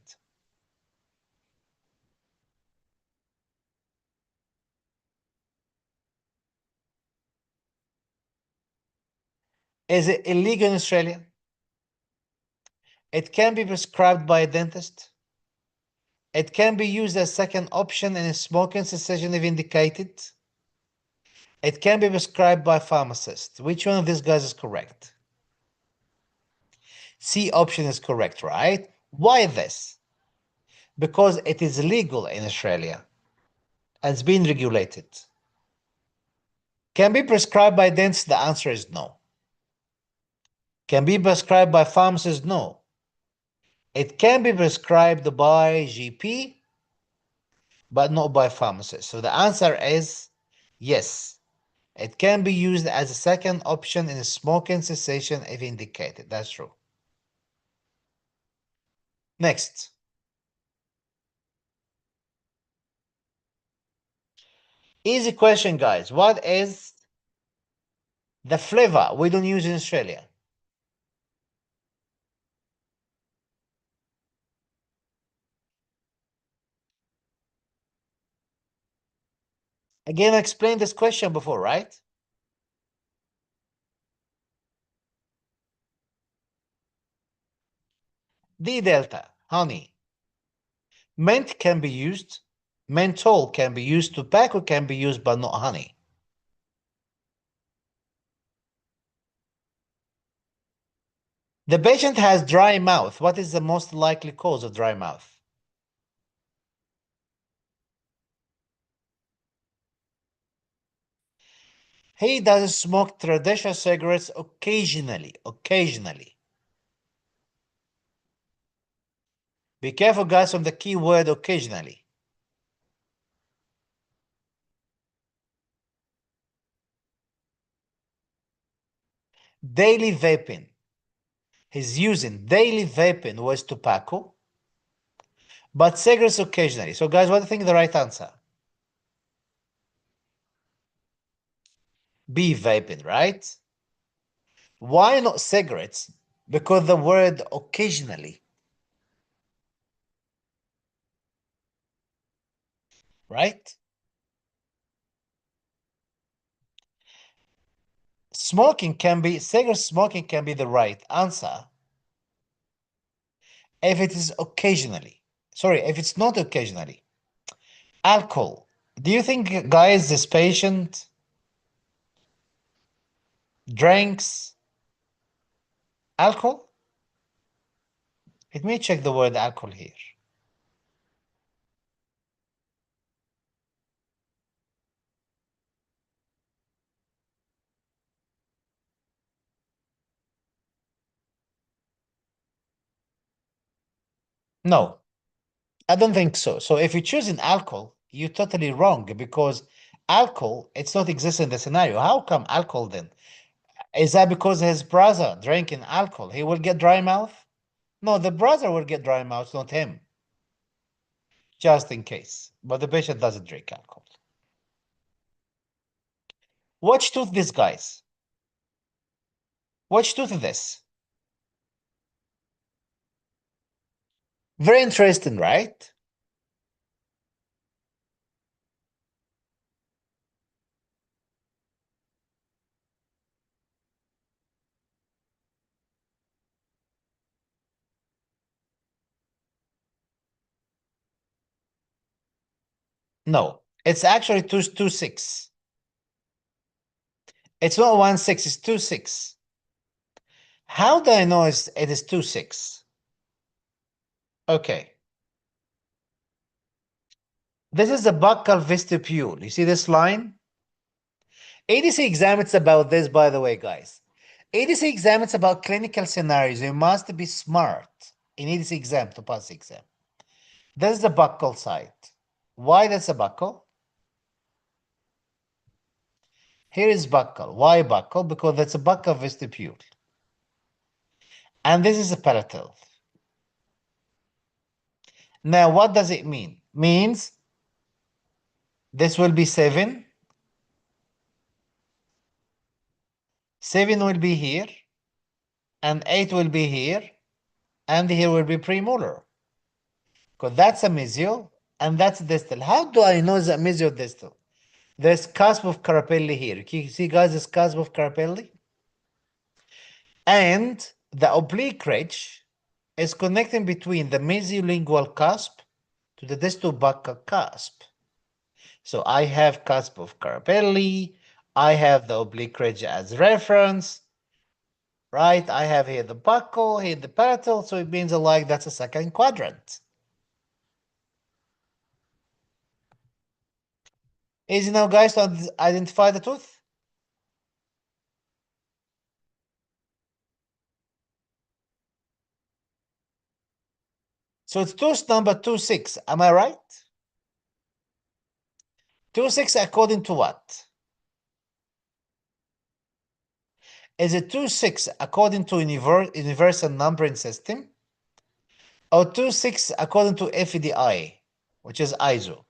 B: Is it illegal in Australia? It can be prescribed by a dentist. It can be used as second option in a smoking cessation if indicated. It can be prescribed by a pharmacist. Which one of these guys is correct? C option is correct, right? Why this? Because it is legal in Australia and it's been regulated. Can be prescribed by dentists? The answer is no. Can be prescribed by pharmacists? No. It can be prescribed by GP, but not by pharmacists. So the answer is yes. It can be used as a second option in smoking cessation if indicated. That's true. Next. Easy question, guys. What is the flavor we don't use in Australia? Again, I explained this question before, right? D delta, honey. Mint can be used. Menthol can be used. Tobacco can be used, but not honey. The patient has dry mouth. What is the most likely cause of dry mouth? He does smoke traditional cigarettes occasionally. Occasionally. Be careful, guys, on the key word occasionally. Daily vaping. He's using daily vaping with tobacco, but cigarettes occasionally. So, guys, what do you think is the right answer? B, vaping, right? Why not cigarettes? Because the word occasionally, right? Cigarette smoking can be the right answer if it is occasionally. Sorry, if it's not occasionally. Alcohol. Do you think, guys, this patient drinks alcohol? Let me check the word alcohol here. No, I don't think so. So if you're choosing alcohol, you're totally wrong because alcohol, it's not exist in the scenario. How come alcohol then? Is that because his brother drinking alcohol, he will get dry mouth? No, the brother will get dry mouth, not him. Just in case. But the patient doesn't drink alcohol. Which tooth this, guys? Which tooth is this? Very interesting, right? No, it's actually 226. It's not 1.6, it's 2.6. How do I know it is 2.6? Okay. This is the buccal vestibule. You see this line? ADC exam, it's about this, by the way, guys. ADC exam, it's about clinical scenarios. You must be smart in ADC exam to pass the exam. This is the buccal side. Why that's a buccal? Here is buccal. Why buccal? Because that's a buccal vestibule. And this is a palatal. Now, what does it mean? Means this will be 7. 7 will be here. And 8 will be here. And here will be premolar. Because that's a mesial and that's distal. How do I know that mesial distal? There's cusp of carpelli here. Can you see, guys, this cusp of carpelli? And the oblique ridge is connecting between the mesiolingual cusp to the distal buccal cusp. So I have cusp of carpelli. I have the oblique ridge as reference. Right? I have here the buccal, here the palatal. So it means like that's a second quadrant. Easy now, guys, to identify the tooth. So it's tooth number 2.6. Am I right? 2.6 according to what? Is it 2.6 according to universal numbering system? Or 2.6 according to FDI, which is ISO?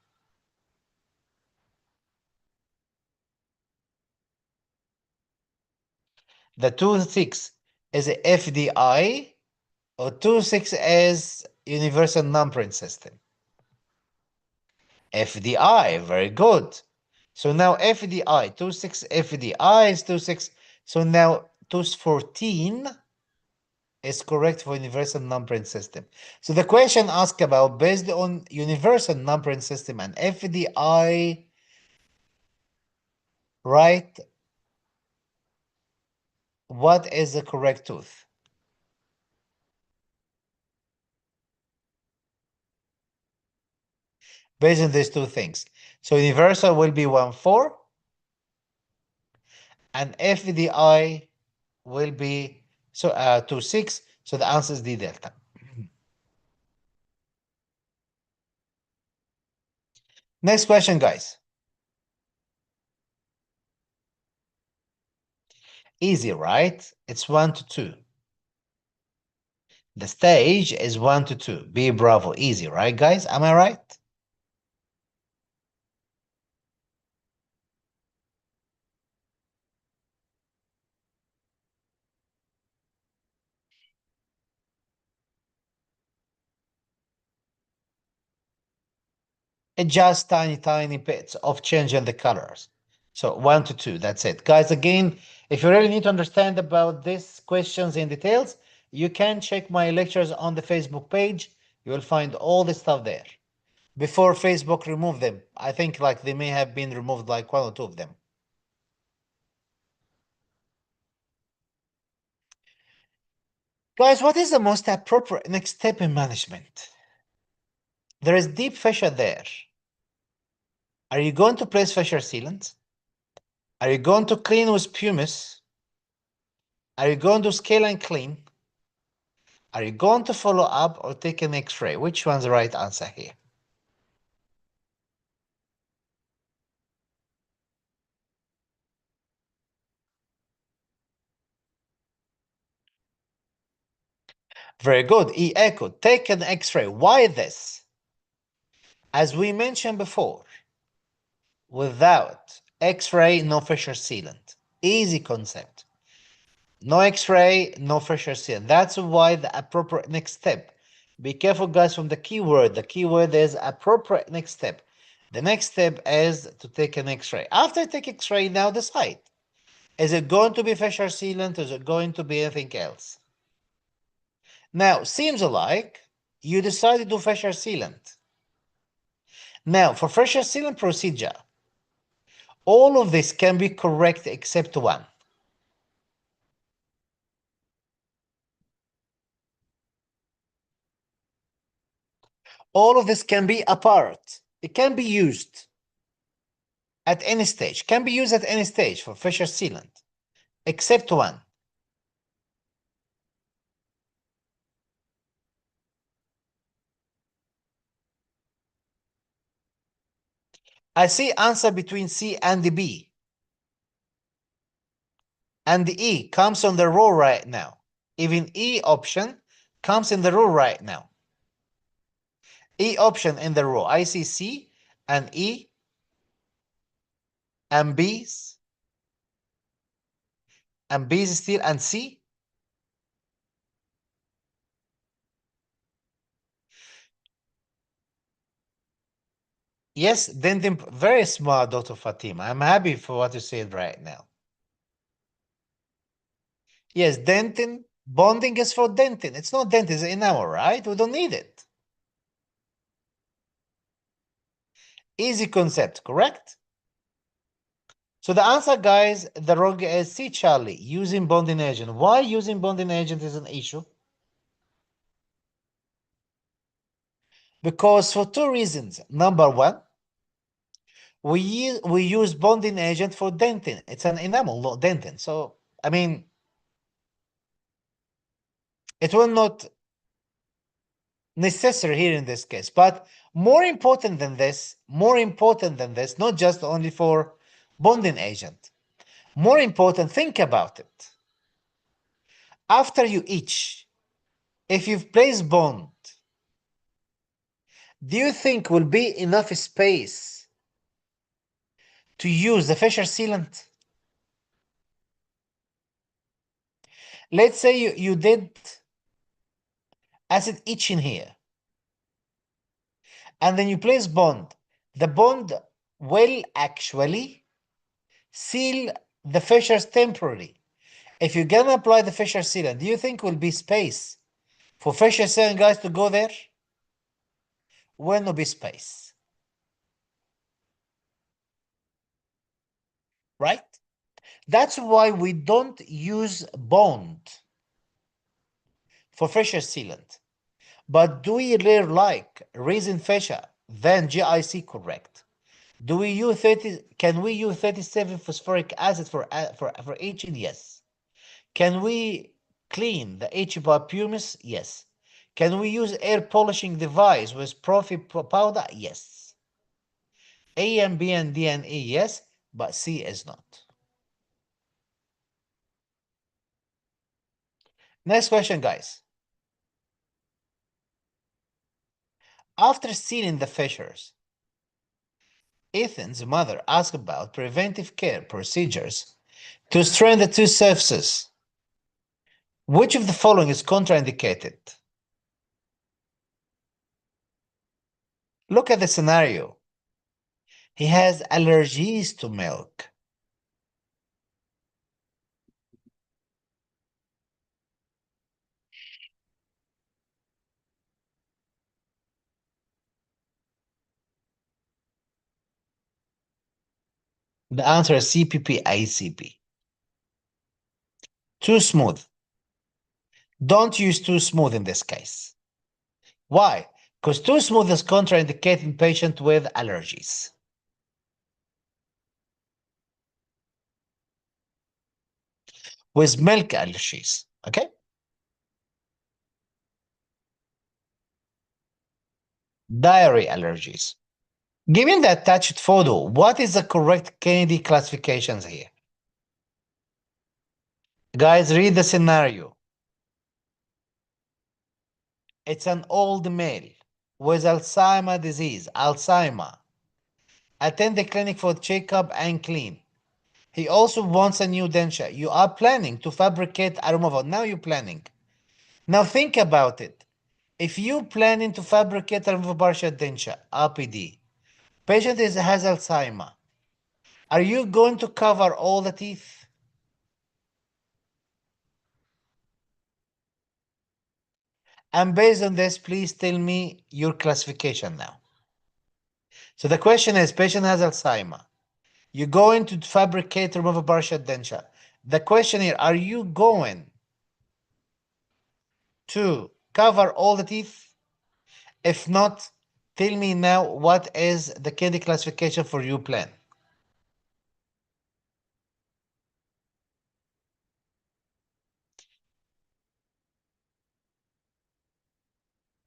B: The 2.6 is a FDI or 2.6 is universal numbering system? FDI, very good. So now FDI, 2.6 FDI is 2.6. So now 2.14 is correct for universal numbering system. So the question asked about based on universal numbering system and FDI, right? What is the correct tooth? Based on these two things. So universal will be 1.4 and FDI will be 2.6. So the answer is D delta. Next question, guys. Easy, right? It's 1 to 2. The stage is 1 to 2. Be bravo. Easy, right, guys? Am I right? It just tiny bits of changing the colors. So 1 to 2, that's it. Guys, again, if you really need to understand about these questions in details, you can check my lectures on the Facebook page. You will find all the stuff there. Before Facebook removed them, I think like they may have been removed like 1 or 2 of them. Guys, what is the most appropriate next step in management? There is deep fissure there. Are you going to place fissure sealant? Are you going to clean with pumice? Are you going to scale and clean? Are you going to follow up or take an X-ray? Which one's the right answer here? Very good. E echo. Take an X-ray. Why this? As we mentioned before, without X-ray, no fissure sealant. Easy concept. No X-ray, no fissure sealant. That's why the appropriate next step. Be careful, guys, from the keyword. The keyword is appropriate next step. The next step is to take an X-ray. After I take X-ray, now decide. Is it going to be fissure sealant? Is it going to be anything else? Now, seems like you decided to fissure sealant. Now, for fissure sealant procedure, all of this can be correct except one. All of this can be apart. It can be used at any stage. Can be used at any stage for fissure sealant, except one. I see answer between C and B. And the E comes on the row right now. Even E option comes in the row right now. E option in the row. I see C and E and B's and B's still and C. Yes, dentin, very smart, Dr. Fatima. I'm happy for what you said right now. Yes, dentin, bonding is for dentin. It's not dentin, it's enamel, right? We don't need it. Easy concept, correct? So the answer, guys, the wrong is C, Charlie, using bonding agent. Why using bonding agent is an issue? Because for two reasons. Number one, we use bonding agent for dentin. It's an enamel, not dentin. So, I mean, it will not necessary here in this case. But more important than this, not just only for bonding agent. More important, think about it. After you itch, if you've placed bond, do you think will be enough space to use the fissure sealant? Let's say you did acid itching here, and then you place bond. The bond will actually seal the fissures temporarily. If you're gonna apply the fissure sealant, do you think will be space for fissure sealant guys to go there? Will not be space. Right? That's why we don't use bond for fissure sealant. But do we really like resin fissure? Then GIC correct. Do we use 30? Can we use 37 phosphoric acid for aging? Yes. Can we clean the H bar pumice? Yes. Can we use air polishing device with profi powder? Yes. A and B and D and E, yes, but C is not. Next question, guys. After sealing the fissures, Ethan's mother asked about preventive care procedures to straighten the two surfaces. Which of the following is contraindicated? Look at the scenario. He has allergies to milk. The answer is CPP, ICP. Too smooth. Don't use too smooth in this case. Why? Because too smooth is contraindicating patient with allergies. With milk allergies, okay? Dairy allergies. Given the attached photo, what is the correct Kennedy classifications here? Guys, read the scenario. It's an old male with Alzheimer's disease, Alzheimer. Attend the clinic for checkup and clean. He also wants a new denture. You are planning to fabricate a removal. Now you're planning. Now think about it. If you planning to fabricate a removal partial denture, RPD, patient has Alzheimer, are you going to cover all the teeth? And based on this, please tell me your classification now. So the question is, patient has Alzheimer. You're going to fabricate removal partial denture. The question here, are you going to cover all the teeth? If not, tell me now what is the candy classification for your plan.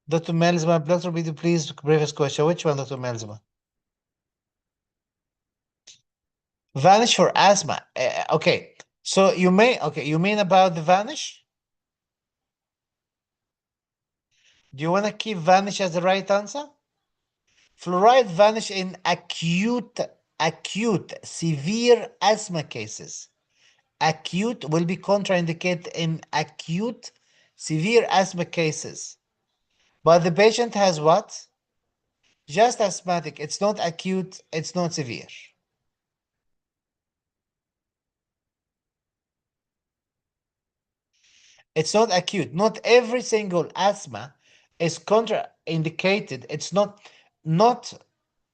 B: Dr. Melzma, Dr. Bidu, please, previous question. Which one, Dr. Melzma? Vanish for asthma. Okay. So you mean about the vanish? Do you want to keep vanish as the right answer? Fluoride vanish in acute, severe asthma cases. Acute will be contraindicated in acute, severe asthma cases. But the patient has what? Just asthmatic. It's not acute. It's not severe. It's not acute. Not every single asthma is contraindicated. It's not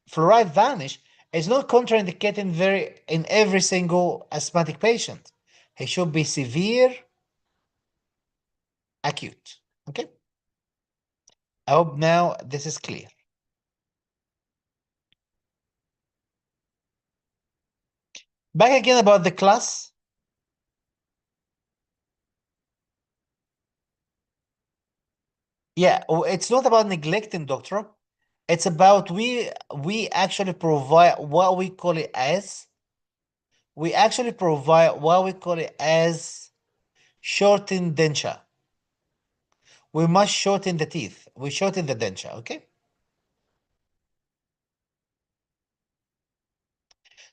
B: fluoride vanish. It's not contraindicated in every single asthmatic patient. He should be severe, acute. Okay. I hope now this is clear. Back again about the class. Yeah, it's not about neglecting, doctor. It's about we actually provide what we call it as shortened denture. We must shorten the teeth. We shorten the denture, okay?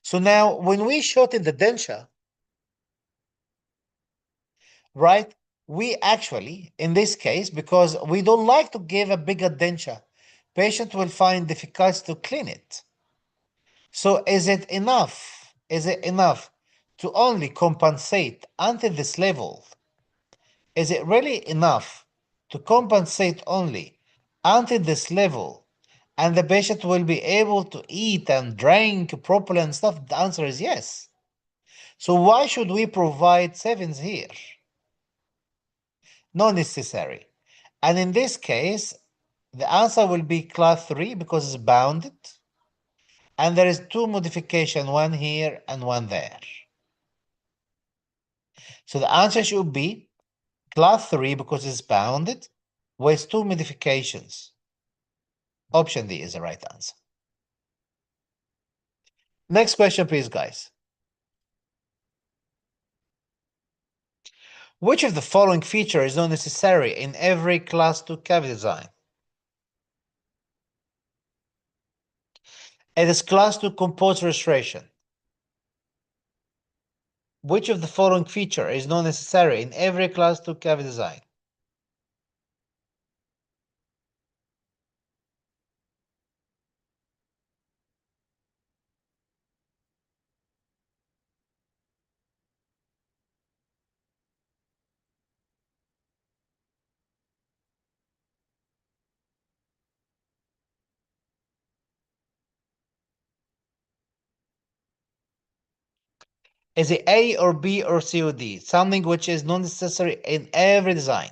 B: So now when we shorten the denture, right, we actually, in this case, because we don't like to give a bigger denture, patient will find difficult to clean it. So is it enough? Is it enough to only compensate until this level? Is it really enough to compensate only until this level and the patient will be able to eat and drink properly and stuff? The answer is yes. So why should we provide sevens here? Not necessary. And in this case, the answer will be class 3 because it's bounded. And there is two modification, one here and one there. So the answer should be class 3 because it's bounded with two modifications. Option D is the right answer. Next question, please, guys. Which of the following feature is not necessary in every class 2 cavity design? It is class 2 composite restoration. Which of the following feature is not necessary in every class 2 cavity design? Is it A or B or C or D? Something which is not necessary in every design.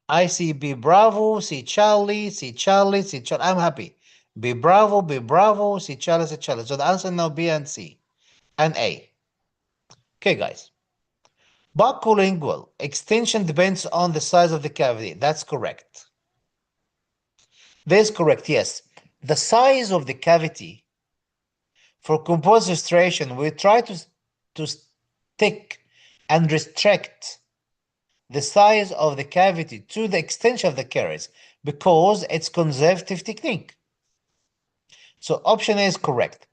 B: I see B Bravo, C Charlie, C Charlie, C Charlie. I'm happy. B Bravo, B Bravo, C Charlie, C Charlie. So the answer now B and C and A. Okay, guys. Buccolingual extension depends on the size of the cavity. That's correct. This is correct, yes. The size of the cavity for composite restoration, we try to stick and restrict the size of the cavity to the extension of the caries because it's conservative technique. So option A is correct.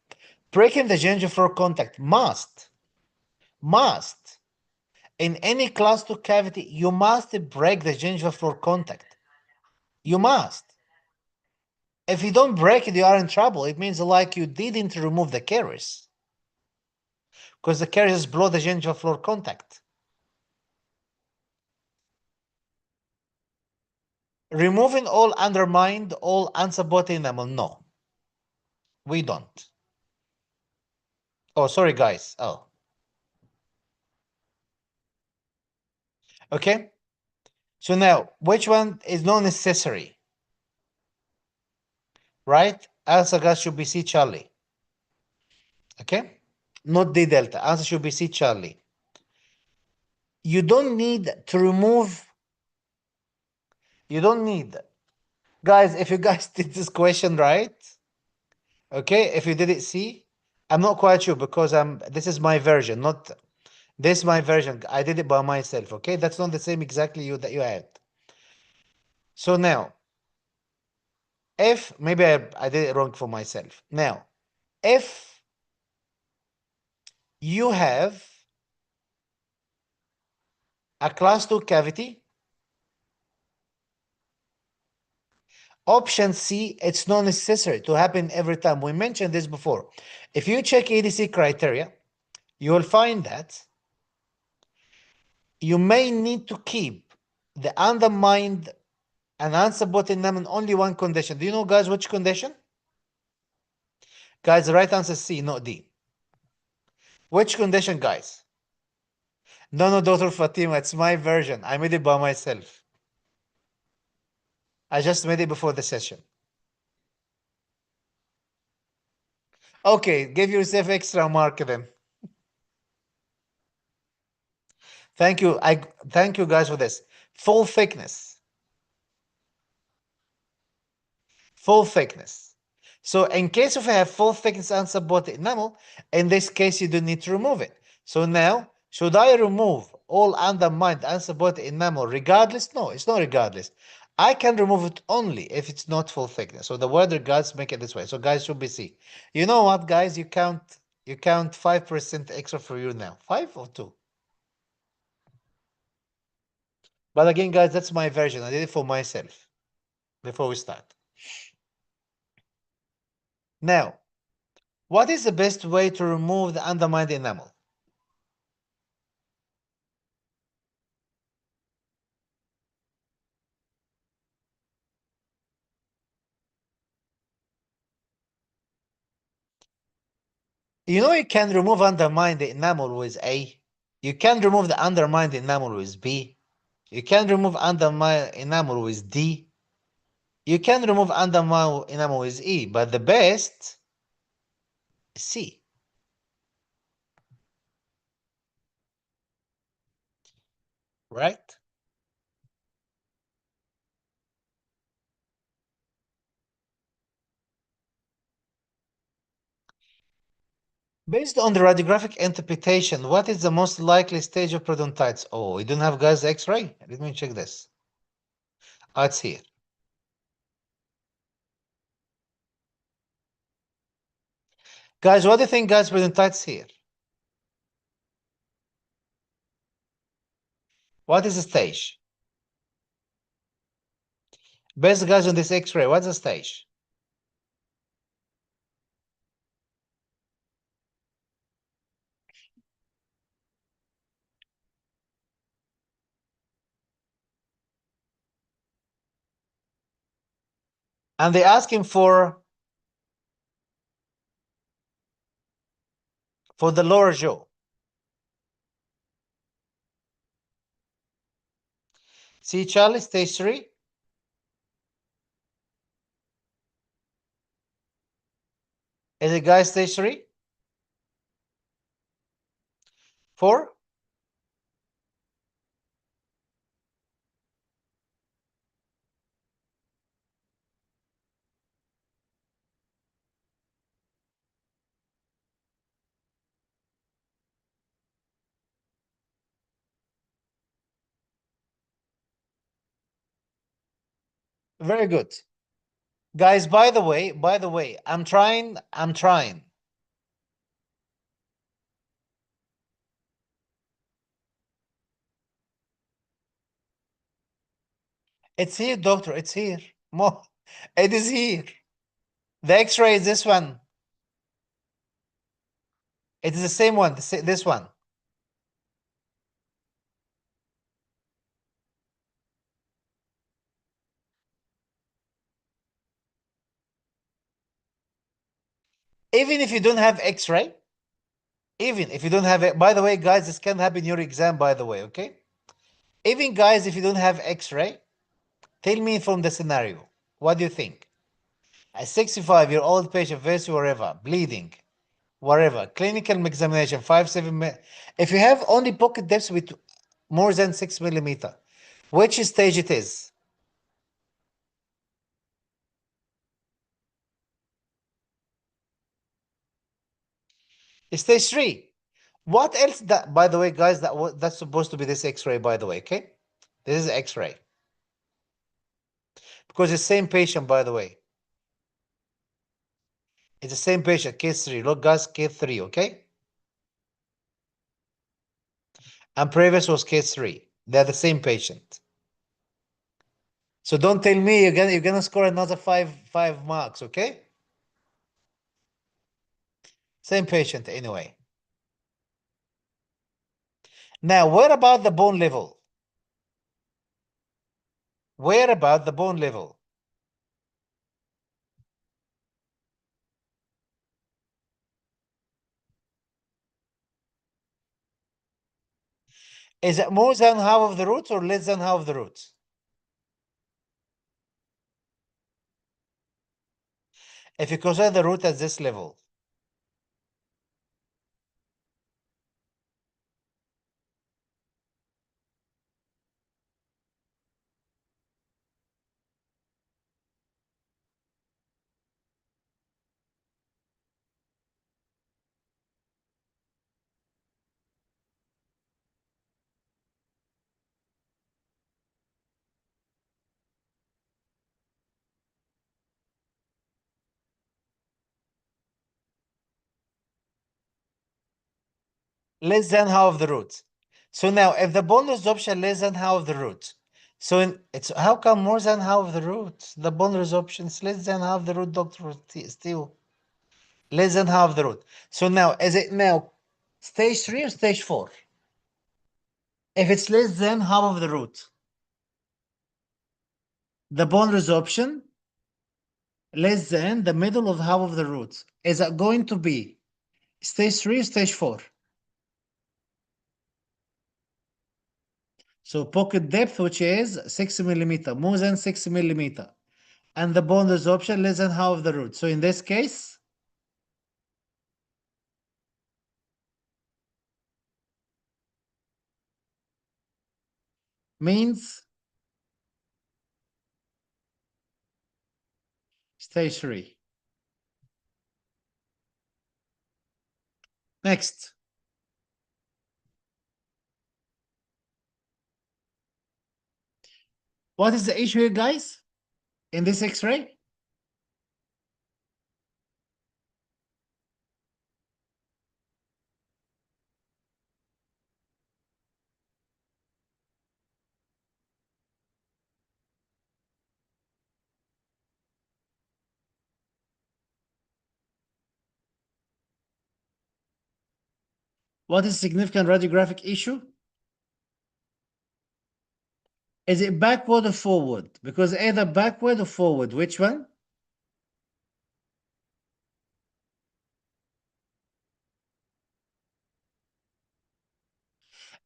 B: Breaking the gingival floor contact must, in any class 2 cavity, you must break the gingival floor contact. You must. If you don't break it, you are in trouble. It means like you didn't remove the caries because the caries is below the gingival floor contact. Removing all undermined, all unsupported enamel, no. We don't. Oh, sorry, guys. Oh. Okay. So now, which one is not necessary? Right? Answer, guys, should be C, Charlie. Okay? Not D delta. Answer should be C, Charlie. You don't need to remove. You don't need. Guys, if you guys did this question right, okay, if you did it C, I'm not quite sure because this is my version, not this is my version. I did it by myself, okay? That's not the same exactly that you had. So now, if maybe I did it wrong for myself. Now, if you have a class 2 cavity, option C, it's not necessary to happen every time. We mentioned this before. If you check ADC criteria, you will find that you may need to keep the undermined and unsupported enamel in only one condition. Do you know, guys, which condition? Guys, the right answer is C, not D. Which condition, guys? No, Dr. Fatima, it's my version. I made it by myself. I just made it before the session. Okay, give yourself extra mark then. Thank you. Thank you guys for this. Full thickness. Full thickness. So in case if I have full thickness unsupported enamel, in this case you don't need to remove it. So now, should I remove all undermined unsupported enamel regardless? No, it's not regardless. I can remove it only if it's not full thickness. So the word regards make it this way. So guys should be C. You know what, guys? You count 5% extra for you now. 5 or 2? But again, guys, that's my version. I did it for myself before we start. Now, what is the best way to remove the undermined enamel? You know you can remove undermined enamel with A. You can remove the undermined enamel with B. You can remove undermined enamel with D. You can remove undermined enamel with E, but the best is C. Right? Based on the radiographic interpretation, what is the most likely stage of periodontitis? Oh, we don't have guys X-ray. Let me check this. Oh, it's here. Guys, what do you think, guys, periodontitis here? What is the stage? Based, guys, on this X-ray, what's the stage? And they're asking for the lower jaw. See, Charlie, stage 3. Is it, guys, stage 3? 4? Very good. Guys, by the way, I'm trying. It's here, doctor. It's here. More. It is here. The X-ray is this one. It is the same one. This one. Even if you don't have X-ray, even if you don't have it, by the way, guys, this can happen in your exam, by the way, okay? Even guys, if you don't have X-ray, tell me from the scenario. What do you think? A 65-year-old patient, versus wherever, bleeding, wherever, clinical examination, 5-7. If you have only pocket depths with more than 6 millimeter, which stage it is? Stage 3. What else? That, by the way, guys, that's supposed to be this X-ray, by the way, okay? This is X-ray. Because it's the same patient, by the way. It's the same patient, case 3. Look, guys, case 3, okay? And previous was case 3. They're the same patient. So don't tell me you're gonna score another five marks, okay? Same patient anyway. Now, where about the bone level? Where about the bone level? Is it more than half of the roots or less than half of the roots? If you consider the root at this level, less than half of the roots. So now, if the bone resorption less than half of the roots, so it's how come more than half of the roots? The bone resorption is less than half the root, Doctor Still less than half the root. So now, is it now stage 3 or stage 4? If it's less than half of the root, the bone resorption less than the middle of half of the root, is it going to be stage 3 or stage 4? So pocket depth, which is 6 millimeter, more than 6 millimeter, and the bone resorption less than half of the root. So in this case, means stage 3. Next. What is the issue here, guys? In this X-ray? What is significant radiographic issue? Is it backward or forward? Because either backward or forward, which one?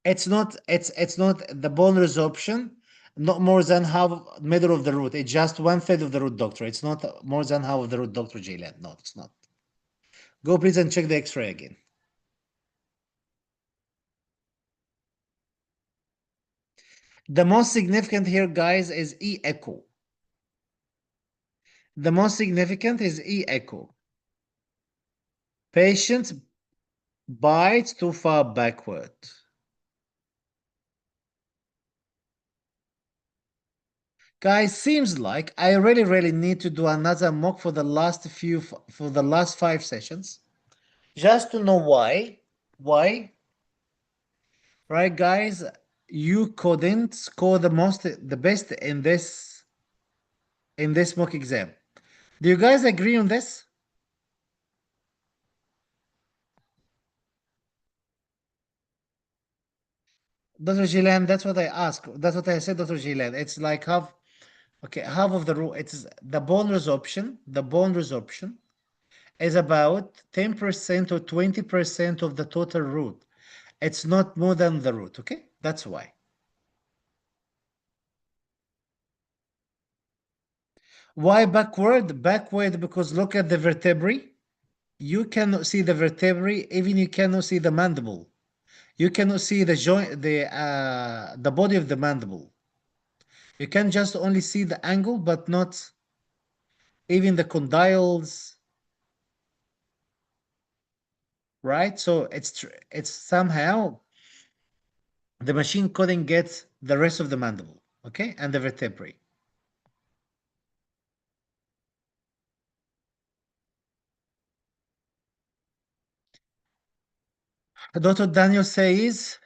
B: It's not the bone resorption, not more than half middle of the root. It's just 1/3 of the root, doctor. It's not more than half of the root, Dr. Jaylan. No, it's not. Go please and check the X-ray again. The most significant here, guys, is E echo. The most significant is E echo. Patient bites too far backward. Guys, seems like I really, really need to do another mock for the for the last 5 sessions, just to know why. Why? Right, guys? You couldn't score the best in this mock exam. Do you guys agree on this? Dr. Gilan, that's what I asked. That's what I said, Dr. Gilan. It's like half, okay, half of the rule. It's the bone resorption. The bone resorption is about 10% or 20% of the total root. It's not more than the root, okay? That's why. Why backward? Backward because look at the vertebrae. You cannot see the vertebrae, even you cannot see the mandible. You cannot see the joint, the body of the mandible. You can just only see the angle, but not even the condyles, right? So it's somehow the machine couldn't get the rest of the mandible, okay, and the vertebrae. Dr. Daniel says,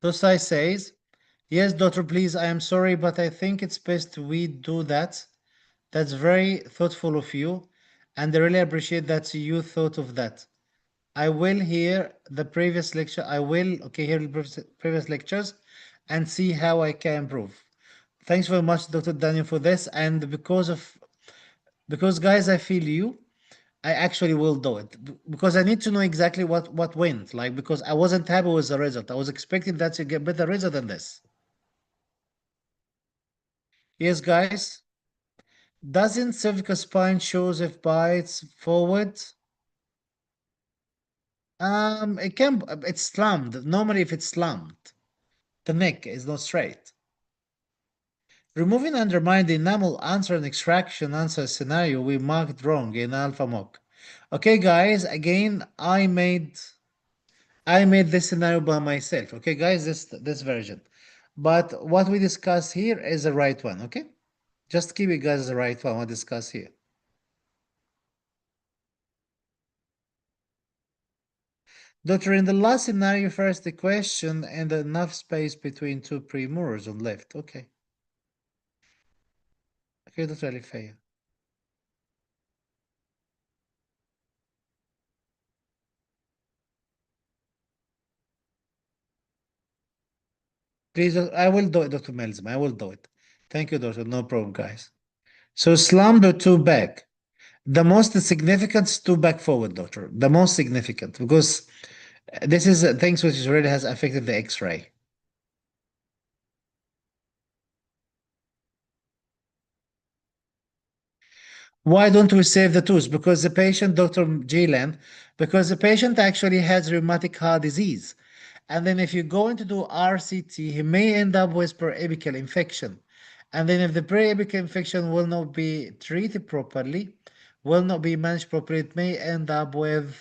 B: Dosai says, yes, doctor, please, I am sorry, but I think it's best we do that. That's very thoughtful of you, and I really appreciate that you thought of that. I will hear the previous lecture. I will, okay, hear the previous lectures and see how I can improve. Thanks very much, Dr. Daniel, for this. And because guys, I feel you, I actually will do it because I need to know exactly what went. Like because I wasn't happy with the result. I was expecting that to get better result than this. Yes, guys. Doesn't cervical spine shows if bites forward? It can. It's slammed. Normally, if it's slammed, the neck is not straight. Removing undermine the enamel answer and extraction answer scenario we marked wrong in alpha mock. Okay, guys. Again, I made this scenario by myself. Okay, guys, this version. But what we discuss here is the right one. Okay, just keep it, guys, the right one. We discuss here. Doctor, in the last scenario, first the question and enough space between two premolars on left. Okay. Okay, Dr. Alifaya. Please, I will do it, Dr. Melzim. I will do it. Thank you, Doctor. No problem, guys. So slam the two back. The most significant is two back forward, Doctor. The most significant because this is things which really has affected the X-ray. Why don't we save the tooth? Because the patient, Dr. Gilan, because the patient actually has rheumatic heart disease. And then if you're going to do RCT, he may end up with periapical infection. And then if the periapical infection will not be treated properly, will not be managed properly, it may end up with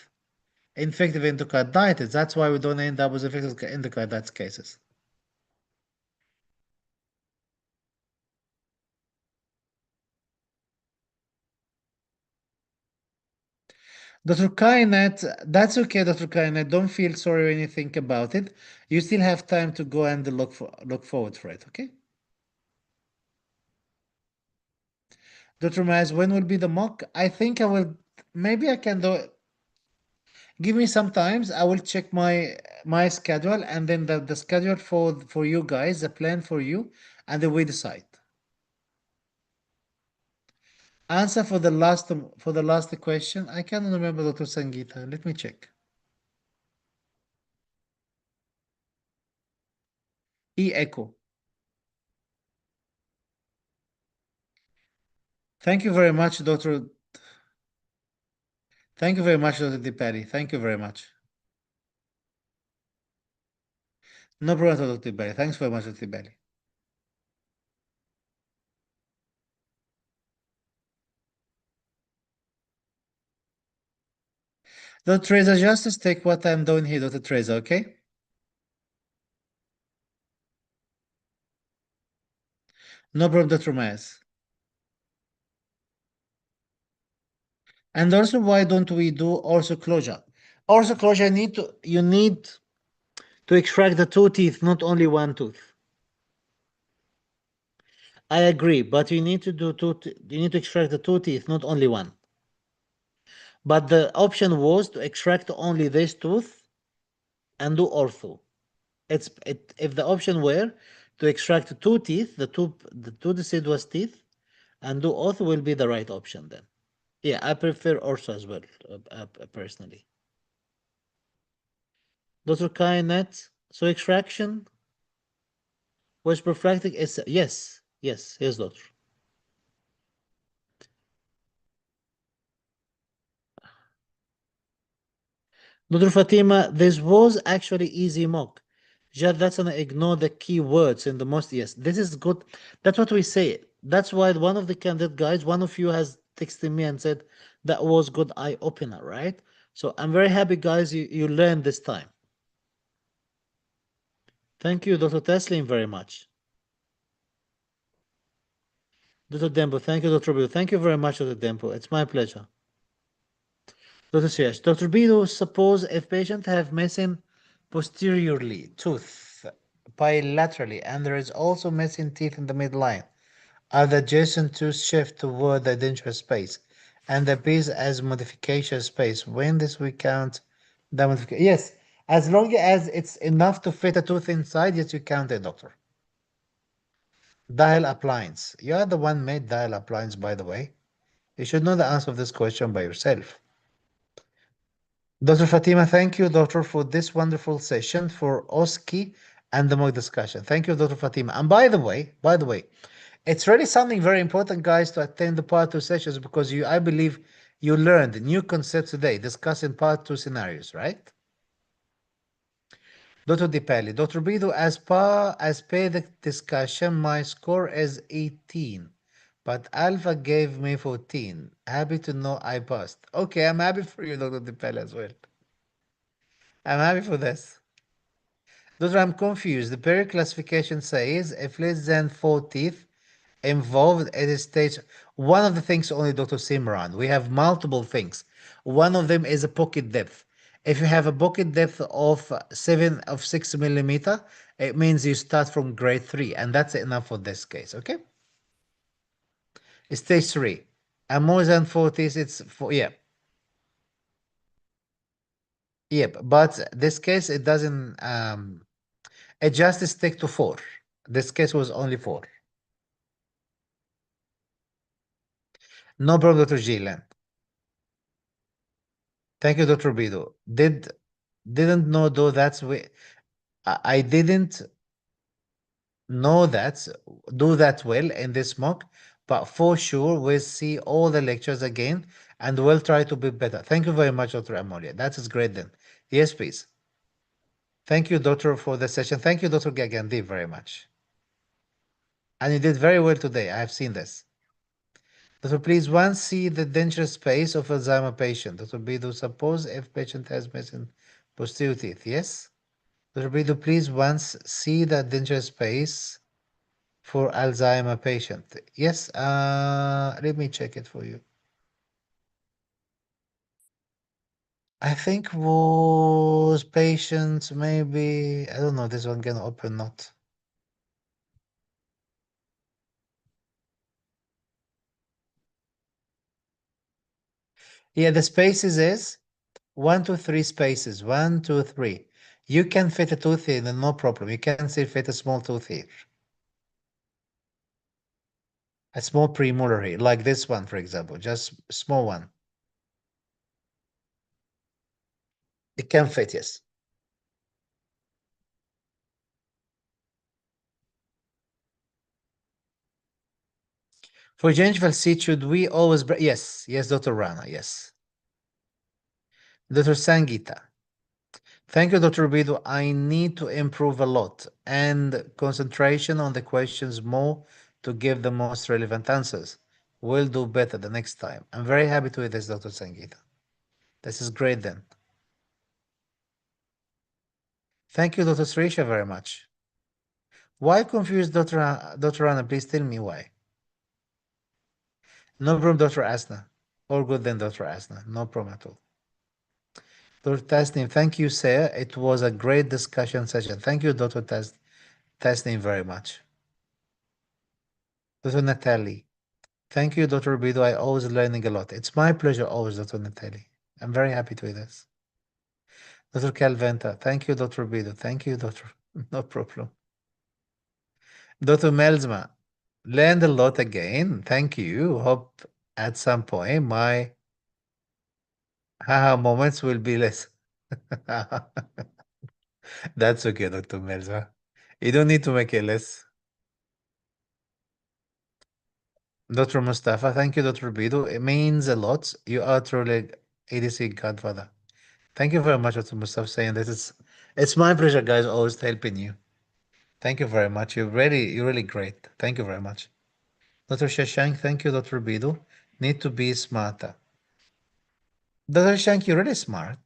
B: infective endocarditis. That's why we don't end up with infective endocarditis cases. Dr. Kainet, that's okay, Dr. Kainet. Don't feel sorry when you think about it. You still have time to go and look forward for it, okay? Dr. Maz, when will be the mock? I think I will, maybe I can do it. Give me some times. I will check my schedule and then the schedule for you guys, the plan for you, and then we decide. Answer for the last question. I cannot remember, Dr. Sangeeta. Let me check. E echo. Thank you very much, Dr. Thank you very much, Dr. Dipari. Thank you very much. No problem at all, Dr. Dipari. Thanks very much, Dr. Dipari.
A: Dr. Teresa, just stick what I'm doing here, Dr. Teresa, okay? No problem, Dr. Myers. And also, why don't we do also closure? Also closure, you need to extract the two teeth, not only one tooth. I agree, but you need to do you need to extract the two teeth, not only one. But the option was to extract only this tooth and do ortho. If the option were to extract two teeth, the two deciduous teeth, and do ortho will be the right option then. Yeah, I prefer ortho as well, personally. Dr. Kainet, so extraction was prophylactic is yes, doctor. Dr. Fatima, this was actually easy mock. Just that's gonna ignore the key words in the most. Yes, this is good. That's what we say. That's why one of the candidate guys, one of you has texted me and said that was good eye opener, right? So I'm very happy, guys. You learned this time. Thank you, Dr. Teslim, very much. Dr. Dembo, thank you, Dr. Bill. Thank you very much, Dr. Dembo. It's my pleasure. Dr. Suyash, Dr. Bido, suppose if patient have missing posteriorly tooth bilaterally and there is also missing teeth in the midline, are the adjacent tooth shift toward the denture space and the piece as modification space? When this we count the modification? Yes, as long as it's enough to fit a tooth inside, yes, you count it, doctor. Dial appliance. You are the one made dial appliance, by the way. You should know the answer of this question by yourself. Dr. Fatima, thank you, doctor, for this wonderful session for OSCE and the mock discussion. Thank you, Dr. Fatima. And by the way, it's really something very important, guys, to attend the part two sessions because I believe you learned new concepts today discussing part two scenarios, right? Dr. Dipali, Dr. Bidu, as per the discussion, my score is 18, but Alpha gave me 14. Happy to know I passed. Okay, I'm happy for you, Dr. Dipali, as well. I'm happy for this. Doctor, I'm confused. The period classification says if less than four teeth involved at a stage, one of the things only, Dr. Simran, we have multiple things. One of them is a pocket depth. If you have a pocket depth of 6 millimeter, it means you start from grade 3, and that's enough for this case, okay? Stage 3. And more than 4 teeth, it's 4, yeah. Yep, but this case, it doesn't, it just stick to 4. This case was only 4. No problem, Dr. Gilan. Thank you, Dr. Bido. Didn't know though that's way I didn't know that do that well in this mock, but for sure we'll see all the lectures again and we'll try to be better. Thank you very much, Dr. Amolia. That is great then. Yes, please. Thank you, Doctor, for the session. Thank you, Dr. Gagandi, very much. And you did very well today. I have seen this. Doctor, please once see the denture space of Alzheimer patient. Dr. Bidu, suppose if patient has missing posterior teeth, yes? Dr. Bidu, please once see the denture space for Alzheimer patient. Yes, let me check it for you. I think was patient, maybe, I don't know, this one can open not. Yeah, the spaces is 1, 2, 3 spaces. 1, 2, 3. You can fit a tooth in, and no problem. You can still fit a small tooth here. A small premolar here, like this one, for example, just small one. It can fit, yes. For gingival seed, should we always... Yes, yes, Dr. Rana, yes. Dr. Sangita. Thank you, Dr. Bidu. I need to improve a lot and concentration on the questions more to give the most relevant answers. We'll do better the next time. I'm very happy to hear this, Dr. Sangita. This is great then.
B: Thank you, Dr. Srisha, very much. Why confused, Dr. Anna? Please tell me why. No problem, Dr. Asna. All good then, Dr. Asna. No problem at all. Dr. Tasnim, thank you, sir. It was a great discussion session. Thank you, Dr. Tasnim, very much. Dr. Natalie, thank you, Dr. Bido. I always learning a lot. It's my pleasure always, Dr. Natalie. I'm very happy to hear this. Dr. Calventa, thank you, Dr. Bido. Thank you, Dr. No problem. Dr. Melsma, learned a lot again. Thank you. Hope at some point my haha moments will be less. That's okay, Dr. Melsma. You don't need to make it less. Dr. Mustafa, thank you, Dr. Bido. It means a lot. You are truly ADC godfather. Thank you very much, Dr. Mustafa, saying this. It's my pleasure, guys, always helping you. Thank you very much. You're really great. Thank you very much. Dr. Shashank, thank you, Dr. Bidu. Need to be smarter. Dr. Shashank, you're really smart,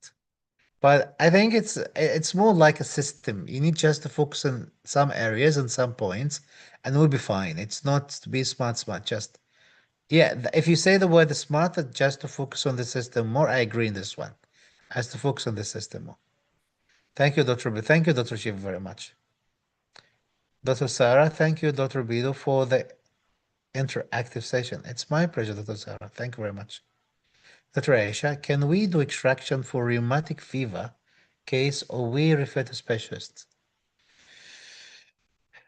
B: but I think it's more like a system. You need just to focus on some areas and some points, and we'll be fine. It's not to be smart. Just yeah. If you say the word smart, just to focus on the system more, I agree in this one. As to focus on the system more. Thank you, Dr. B. Thank you, Dr. Shiv, very much. Dr. Sarah, thank you, Dr. Bidu, for the interactive session. It's my pleasure, Dr. Sarah. Thank you very much. Dr. Aisha, can we do extraction for rheumatic fever case or we refer to specialists?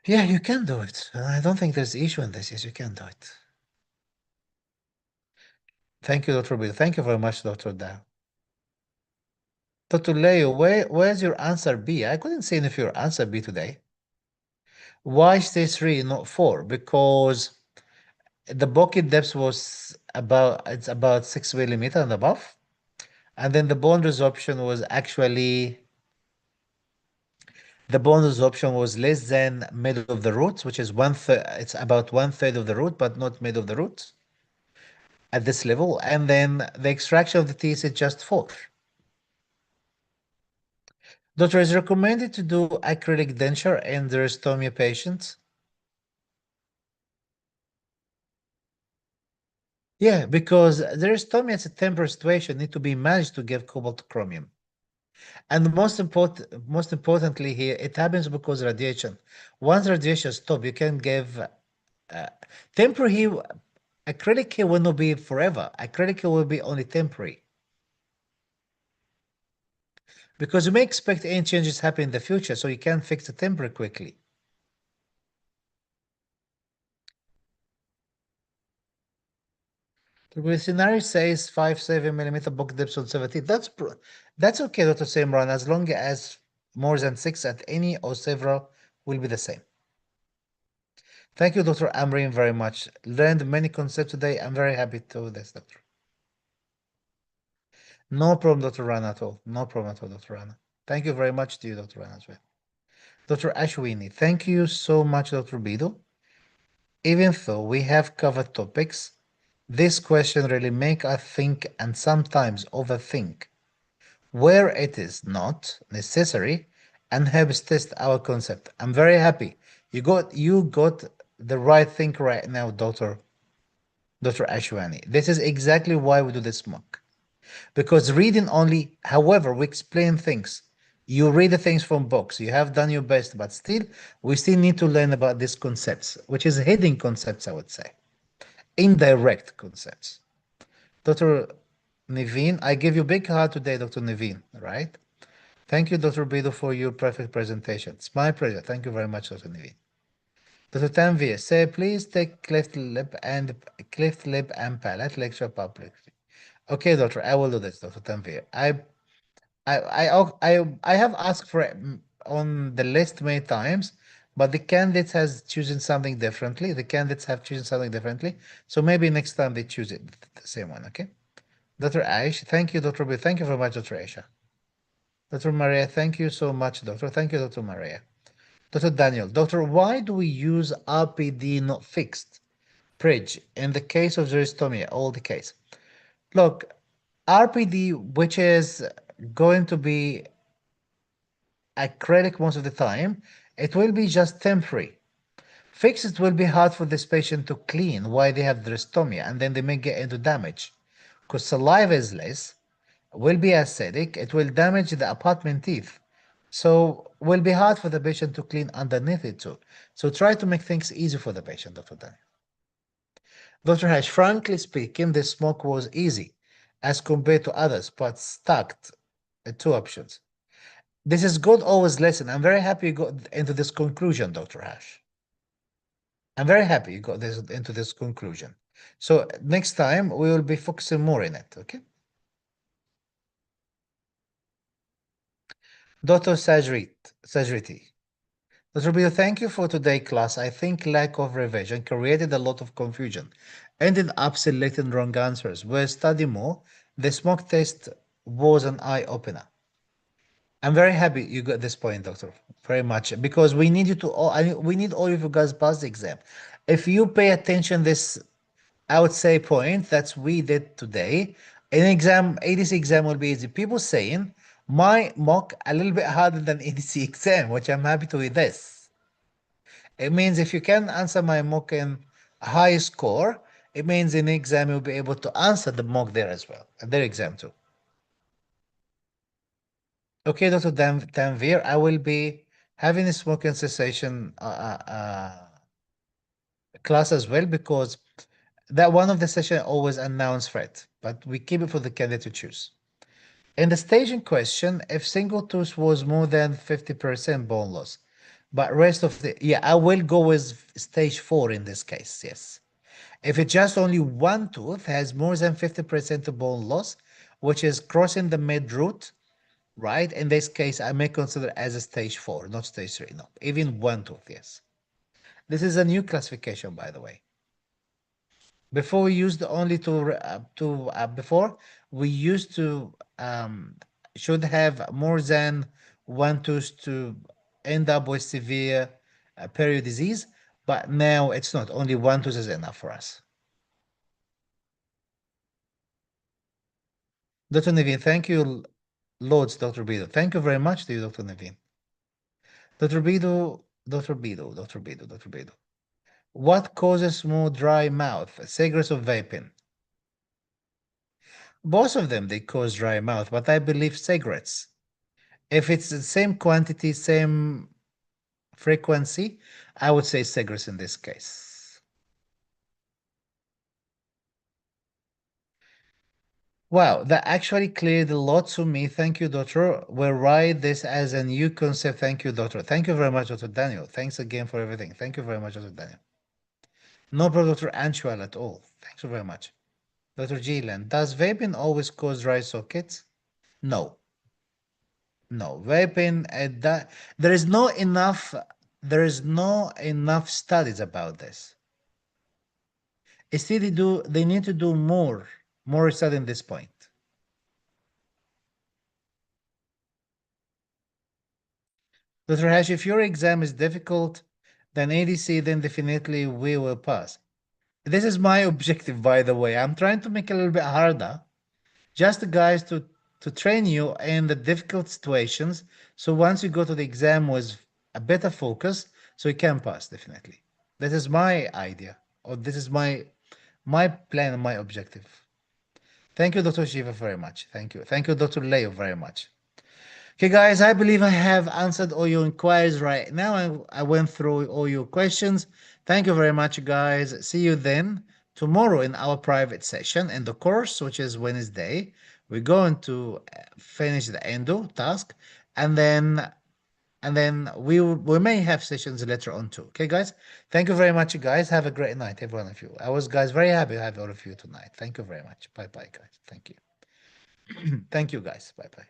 B: Yeah, you can do it. I don't think there's issue in this. Yes, you can do it. Thank you, Dr. Bill. Thank you very much, Dr. Dow. Dr. Leo, where's your answer B? I couldn't see any of your answer B today. Why stage 3, not 4? Because the bucket depth was about 6 millimeter and above. And then the bone resorption was actually less than middle of the root, which is 1/3. It's about 1/3 of the root, but not mid of the root at this level. And then the extraction of the teeth is just 4. Doctor, is recommended to do acrylic denture in the ristomia patients? Yeah, because the ristomia is a temporary situation, need to be managed to give cobalt chromium. And most importantly here, it happens because radiation. Once radiation stop, you can give temporary. Acrylic here will not be forever. Acrylic here will be only temporary. Because you may expect any changes happen in the future, so you can fix the temporary quickly. The scenario says 5-7 millimeter book depth on 17. That's okay, Dr. Simran, as long as more than 6 at any or several will be the same. Thank you, Dr. Amrin, very much. Learned many concepts today. I'm very happy to this, Doctor. No problem, Dr. Rana at all. No problem at all, Dr. Rana. Thank you very much to you, Dr. Rana, as well. Dr. Ashwini, thank you so much, Dr. Bidu. Even though we have covered topics, this question really make us think and sometimes overthink where it is not necessary and helps test our concept. I'm very happy. You got the right thing right now, Dr. Ashwani. This is exactly why we do this mock. Because reading only, however, we explain things. You read the things from books. You have done your best, but still, we still need to learn about these concepts, which is hidden concepts, I would say. Indirect concepts. Dr. Naveen, I give you a big heart today, Dr. Naveen, right? Thank you, Dr. Bido, for your perfect presentation. It's my pleasure. Thank you very much, Dr. Naveen. Dr. Tanvir, say please take cleft lip and palate lecture publicly. Okay, doctor, I will do this, Dr. Tanvir. I have asked for it on the list many times, but the candidates has chosen something differently. The candidates have chosen something differently. So maybe next time they choose it, the same one, okay? Dr. Aish, thank you, Dr. B. Thank you very much, Dr. Aisha. Dr. Maria, thank you so much, Doctor. Thank you, Dr. Maria. Dr. Daniel, Doctor, why do we use RPD not fixed bridge in the case of xeristomia, all the case? Look, RPD, which is going to be acrylic most of the time, it will be just temporary. Fixed, it will be hard for this patient to clean while they have dreastomia, and then they may get into damage. Because saliva is less, will be acidic, it will damage the apartment teeth. So will be hard for the patient to clean underneath it too. So try to make things easy for the patient, Dr. Daniel. Dr. Hash, frankly speaking, the smoke was easy as compared to others, but stacked two options. This is good always listen. I'm very happy you got into this conclusion, Dr. Hash. I'm very happy you got this into this conclusion. So next time we will be focusing more in it, okay? Dr. Sajriti. Dr. Bill, thank you for today's class. I think lack of revision created a lot of confusion. Ended up selecting wrong answers. We'll study more. The smoke test was an eye-opener. I'm very happy you got this point, Doctor. Very much. Because we need you to all we need all of you guys pass the exam. If you pay attention this I would say point that we did today. An exam, ADC exam will be easy. People saying my mock a little bit harder than ADC exam, which I'm happy to with this. It means if you can answer my mock in a high score, it means in the exam you'll be able to answer the mock there as well, and their exam too. Okay, Dr. Danvir, I will be having a smoking cessation class as well because that one of the session always announce threat, but we keep it for the candidate to choose. In the staging question, if single tooth was more than 50% bone loss, but rest of the, yeah, I will go with stage 4 in this case, yes. If it's just only one tooth has more than 50% of bone loss, which is crossing the mid root, right? In this case, I may consider as a stage 4, not stage 3, no. Even one tooth, yes. This is a new classification, by the way. Before we used only before we used to should have more than one tooth to end up with severe perio disease, but now it's not. Only one tooth is enough for us. Dr. Naveen, thank you, loads, Dr. Bido. Thank you very much to you, Dr. Naveen. Dr. Bido, Dr. Bido, Dr. Bido, Dr. Bido. What causes more dry mouth, cigarettes or vaping? Both of them, they cause dry mouth, but I believe cigarettes. If it's the same quantity, same frequency, I would say cigarettes in this case. Wow, that actually cleared a lot to me. Thank you, Doctor. We'll write this as a new concept. Thank you, Doctor. Thank you very much, Dr. Daniel. Thanks again for everything. Thank you very much, Dr. Daniel. No problem, Dr. Anchuel at all. Thank you very much. Dr. Gilan, does vaping always cause dry sockets? No. No. Vaping, there is no enough studies about this. Instead, they need to do more research in this point. Dr. Hash, if your exam is difficult than ADC, then definitely we will pass. This is my objective, by the way. I'm trying to make it a little bit harder, just guys to train you in the difficult situations. So once you go to the exam with a better focus, so you can pass definitely. This is my idea, or this is my plan and my objective. Thank you, Dr. Shiva, very much. Thank you. Thank you, Dr. Leo, very much. Okay, guys, I believe I have answered all your inquiries right now. I went through all your questions. Thank you very much, guys. See you then tomorrow in our private session in the course, which is Wednesday. We're going to finish the endo task, and then we may have sessions later on too. Okay, guys. Thank you very much, guys. Have a great night, every one of you. I was, guys, very happy to have all of you tonight. Thank you very much. Bye, bye, guys. Thank you. Thank you, guys. Bye, bye.